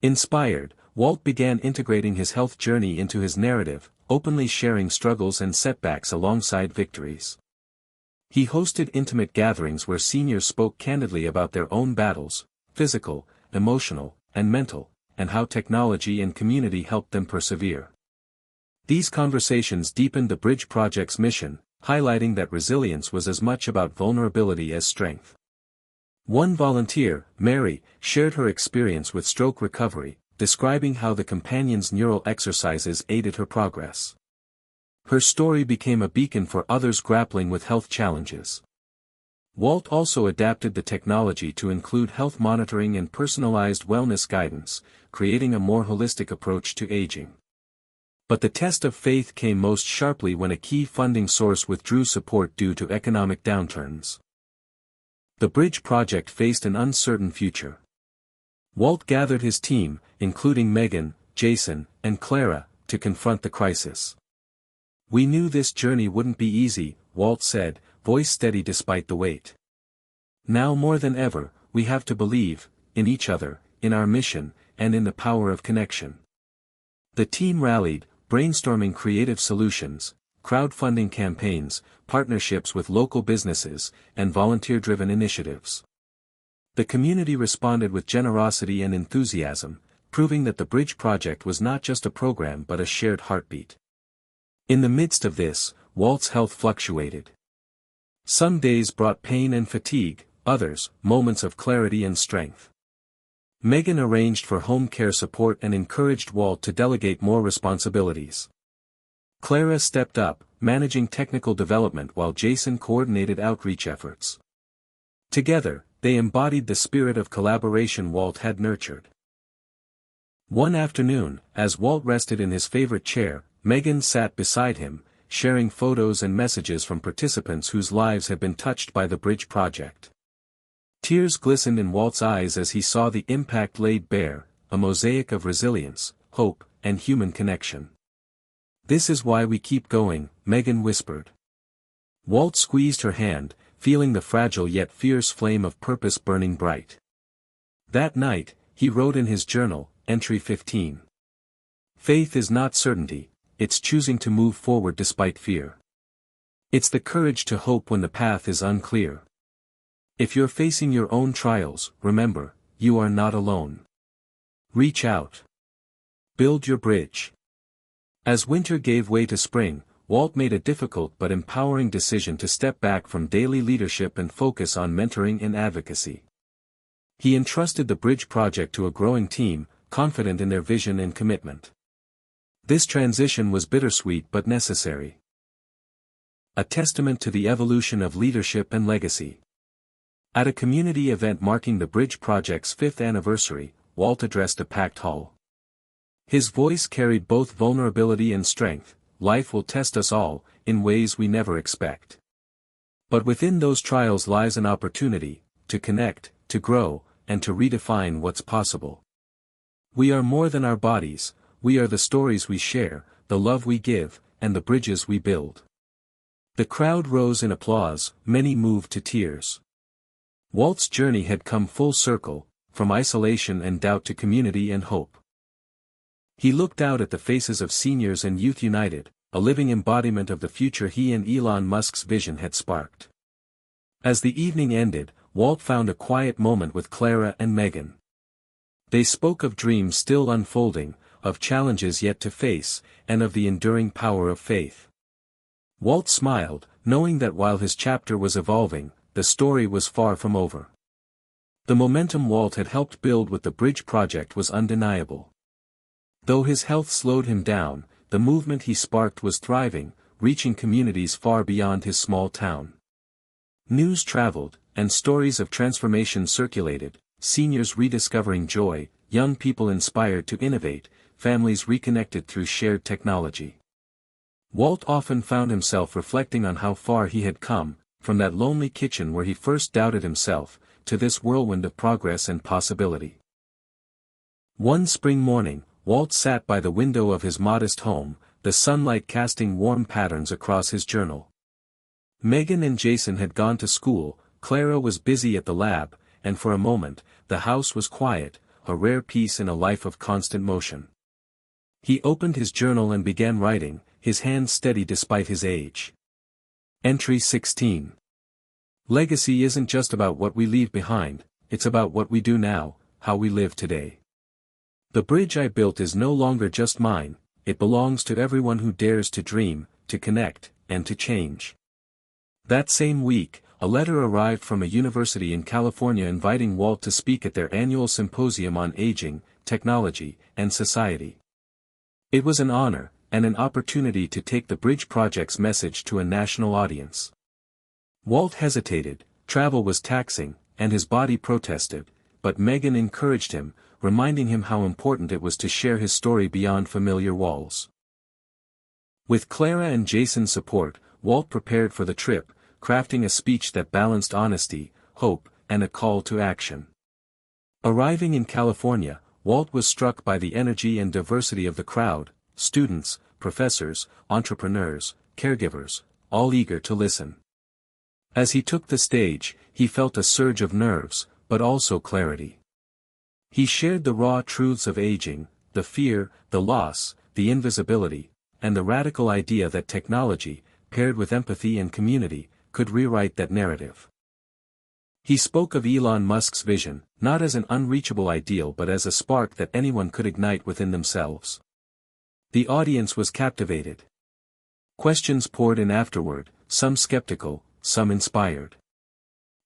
Inspired, Walt began integrating his health journey into his narrative, openly sharing struggles and setbacks alongside victories. He hosted intimate gatherings where seniors spoke candidly about their own battles, physical, emotional, and mental, and how technology and community helped them persevere. These conversations deepened the Bridge Project's mission, highlighting that resilience was as much about vulnerability as strength. One volunteer, Mary, shared her experience with stroke recovery, describing how the companion's neural exercises aided her progress. Her story became a beacon for others grappling with health challenges. Walt also adapted the technology to include health monitoring and personalized wellness guidance, creating a more holistic approach to aging. But the test of faith came most sharply when a key funding source withdrew support due to economic downturns. The Bridge Project faced an uncertain future. Walt gathered his team, including Megan, Jason, and Clara, to confront the crisis. "We knew this journey wouldn't be easy," Walt said, voice steady despite the weight. "Now more than ever, we have to believe, in each other, in our mission, and in the power of connection." The team rallied, brainstorming creative solutions, crowdfunding campaigns, partnerships with local businesses, and volunteer-driven initiatives. The community responded with generosity and enthusiasm, proving that the Bridge Project was not just a program but a shared heartbeat. In the midst of this, Walt's health fluctuated. Some days brought pain and fatigue, others, moments of clarity and strength. Megan arranged for home care support and encouraged Walt to delegate more responsibilities. Clara stepped up, managing technical development while Jason coordinated outreach efforts. Together, they embodied the spirit of collaboration Walt had nurtured. One afternoon, as Walt rested in his favorite chair, Megan sat beside him, sharing photos and messages from participants whose lives had been touched by the Bridge Project. Tears glistened in Walt's eyes as he saw the impact laid bare, a mosaic of resilience, hope, and human connection. "This is why we keep going," Megan whispered. Walt squeezed her hand, feeling the fragile yet fierce flame of purpose burning bright. That night, he wrote in his journal, Entry 15. "Faith is not certainty, it's choosing to move forward despite fear. It's the courage to hope when the path is unclear. If you're facing your own trials, remember, you are not alone. Reach out. Build your bridge." As winter gave way to spring, Walt made a difficult but empowering decision to step back from daily leadership and focus on mentoring and advocacy. He entrusted the Bridge Project to a growing team, confident in their vision and commitment. This transition was bittersweet but necessary. A testament to the evolution of leadership and legacy. At a community event marking the Bridge Project's 5th anniversary, Walt addressed a packed hall. His voice carried both vulnerability and strength. "Life will test us all, in ways we never expect. But within those trials lies an opportunity, to connect, to grow, and to redefine what's possible. We are more than our bodies, we are the stories we share, the love we give, and the bridges we build. The crowd rose in applause, many moved to tears. Walt's journey had come full circle, from isolation and doubt to community and hope. He looked out at the faces of seniors and youth united, a living embodiment of the future he and Elon Musk's vision had sparked. As the evening ended, Walt found a quiet moment with Clara and Megan. They spoke of dreams still unfolding, of challenges yet to face, and of the enduring power of faith. Walt smiled, knowing that while his chapter was evolving, the story was far from over. The momentum Walt had helped build with the bridge project was undeniable. Though his health slowed him down, the movement he sparked was thriving, reaching communities far beyond his small town. News traveled, and stories of transformation circulated, seniors rediscovering joy, young people inspired to innovate, families reconnected through shared technology. Walt often found himself reflecting on how far he had come, from that lonely kitchen where he first doubted himself, to this whirlwind of progress and possibility. One spring morning, Walt sat by the window of his modest home, the sunlight casting warm patterns across his journal. Megan and Jason had gone to school, Clara was busy at the lab, and for a moment, the house was quiet, a rare peace in a life of constant motion. He opened his journal and began writing, his hand steady despite his age. Entry 16. Legacy isn't just about what we leave behind, it's about what we do now, how we live today. The bridge I built is no longer just mine, it belongs to everyone who dares to dream, to connect, and to change. That same week, a letter arrived from a university in California inviting Walt to speak at their annual symposium on aging, technology, and society. It was an honor, and an opportunity to take the Bridge Project's message to a national audience. Walt hesitated, travel was taxing, and his body protested, but Megan encouraged him, reminding him how important it was to share his story beyond familiar walls. With Clara and Jason's support, Walt prepared for the trip, crafting a speech that balanced honesty, hope, and a call to action. Arriving in California, Walt was struck by the energy and diversity of the crowd, students, professors, entrepreneurs, caregivers, all eager to listen. As he took the stage, he felt a surge of nerves, but also clarity. He shared the raw truths of aging, the fear, the loss, the invisibility, and the radical idea that technology, paired with empathy and community, could rewrite that narrative. He spoke of Elon Musk's vision, not as an unreachable ideal but as a spark that anyone could ignite within themselves. The audience was captivated. Questions poured in afterward, some skeptical, some inspired.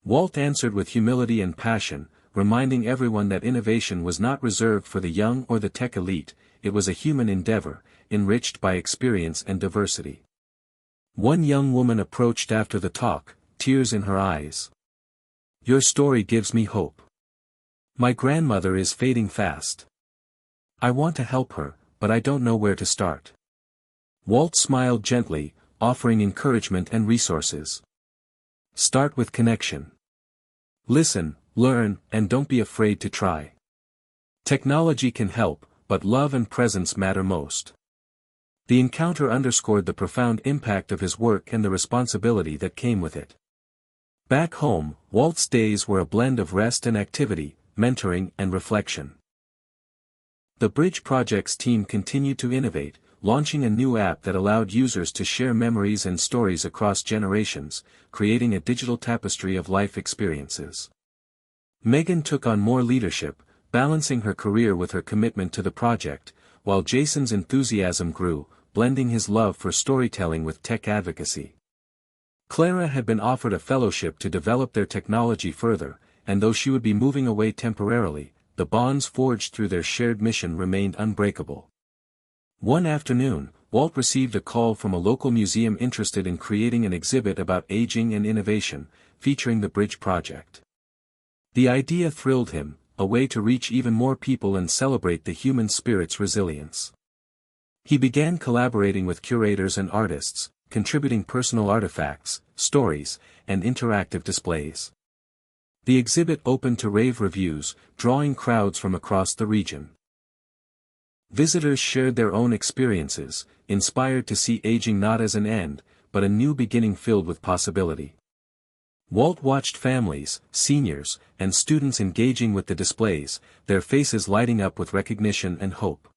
Walt answered with humility and passion, reminding everyone that innovation was not reserved for the young or the tech elite, it was a human endeavor, enriched by experience and diversity. One young woman approached after the talk, tears in her eyes. "Your story gives me hope. My grandmother is fading fast. I want to help her, but I don't know where to start." Walt smiled gently, offering encouragement and resources. Start with connection. Listen, learn, and don't be afraid to try. Technology can help, but love and presence matter most. The encounter underscored the profound impact of his work and the responsibility that came with it. Back home, Walt's days were a blend of rest and activity, mentoring and reflection. The Bridge Project's team continued to innovate, launching a new app that allowed users to share memories and stories across generations, creating a digital tapestry of life experiences. Megan took on more leadership, balancing her career with her commitment to the project, while Jason's enthusiasm grew, blending his love for storytelling with tech advocacy. Clara had been offered a fellowship to develop their technology further, and though she would be moving away temporarily, the bonds forged through their shared mission remained unbreakable. One afternoon, Walt received a call from a local museum interested in creating an exhibit about aging and innovation, featuring the Bridge Project. The idea thrilled him, a way to reach even more people and celebrate the human spirit's resilience. He began collaborating with curators and artists, contributing personal artifacts, stories, and interactive displays. The exhibit opened to rave reviews, drawing crowds from across the region. Visitors shared their own experiences, inspired to see aging not as an end, but a new beginning filled with possibility. Walt watched families, seniors, and students engaging with the displays, their faces lighting up with recognition and hope.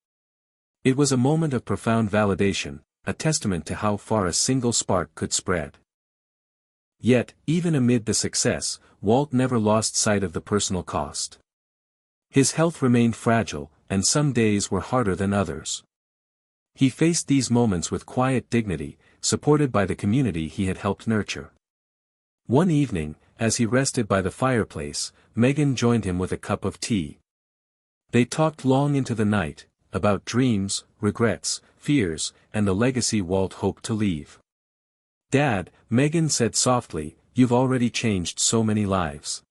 It was a moment of profound validation, a testament to how far a single spark could spread. Yet, even amid the success, Walt never lost sight of the personal cost. His health remained fragile, and some days were harder than others. He faced these moments with quiet dignity, supported by the community he had helped nurture. One evening, as he rested by the fireplace, Megan joined him with a cup of tea. They talked long into the night, about dreams, regrets, fears, and the legacy Walt hoped to leave. "Dad," Megan said softly, "you've already changed so many lives.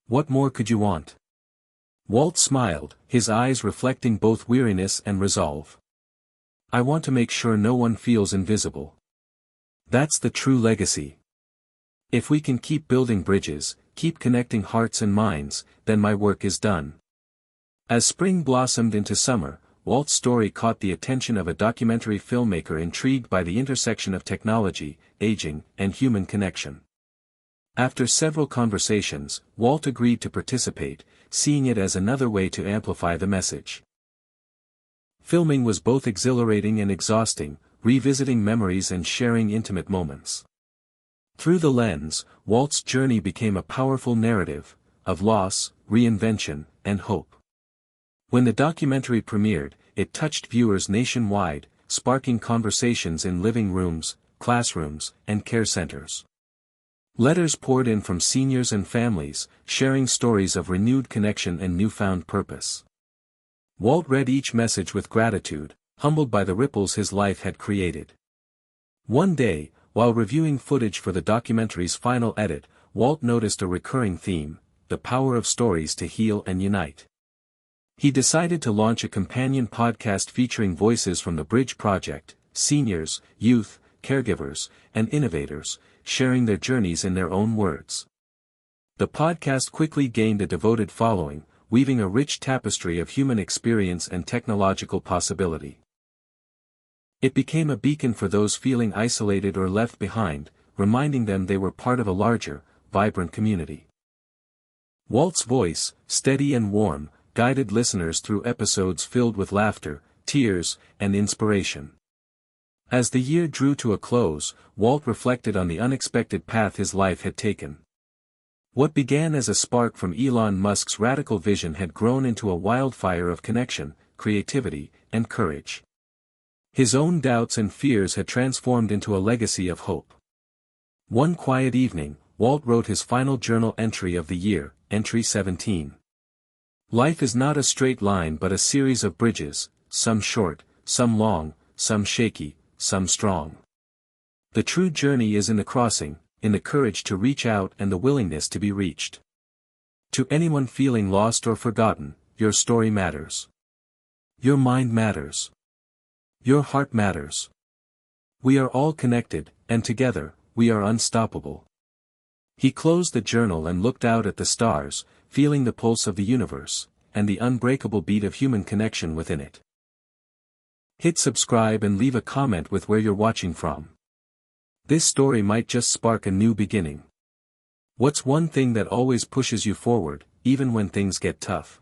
What more could you want?" Walt smiled, his eyes reflecting both weariness and resolve. "I want to make sure no one feels invisible. That's the true legacy. If we can keep building bridges, keep connecting hearts and minds, then my work is done." As spring blossomed into summer, Walt's story caught the attention of a documentary filmmaker intrigued by the intersection of technology, aging, and human connection. After several conversations, Walt agreed to participate, seeing it as another way to amplify the message. Filming was both exhilarating and exhausting, revisiting memories and sharing intimate moments. Through the lens, Walt's journey became a powerful narrative, of loss, reinvention, and hope. When the documentary premiered, it touched viewers nationwide, sparking conversations in living rooms, classrooms, and care centers. Letters poured in from seniors and families, sharing stories of renewed connection and newfound purpose. Walt read each message with gratitude, humbled by the ripples his life had created. One day, while reviewing footage for the documentary's final edit, Walt noticed a recurring theme: the power of stories to heal and unite. He decided to launch a companion podcast featuring voices from the Bridge Project, seniors, youth, caregivers, and innovators, sharing their journeys in their own words. The podcast quickly gained a devoted following, weaving a rich tapestry of human experience and technological possibility. It became a beacon for those feeling isolated or left behind, reminding them they were part of a larger, vibrant community. Walt's voice, steady and warm, guided listeners through episodes filled with laughter, tears, and inspiration. As the year drew to a close, Walt reflected on the unexpected path his life had taken. What began as a spark from Elon Musk's radical vision had grown into a wildfire of connection, creativity, and courage. His own doubts and fears had transformed into a legacy of hope. One quiet evening, Walt wrote his final journal entry of the year, Entry 17. "Life is not a straight line but a series of bridges, some short, some long, some shaky, some strong. The true journey is in the crossing, in the courage to reach out and the willingness to be reached. To anyone feeling lost or forgotten, your story matters. Your mind matters. Your heart matters. We are all connected, and together, we are unstoppable." He closed the journal and looked out at the stars, feeling the pulse of the universe, and the unbreakable beat of human connection within it. Hit subscribe and leave a comment with where you're watching from. This story might just spark a new beginning. What's one thing that always pushes you forward, even when things get tough?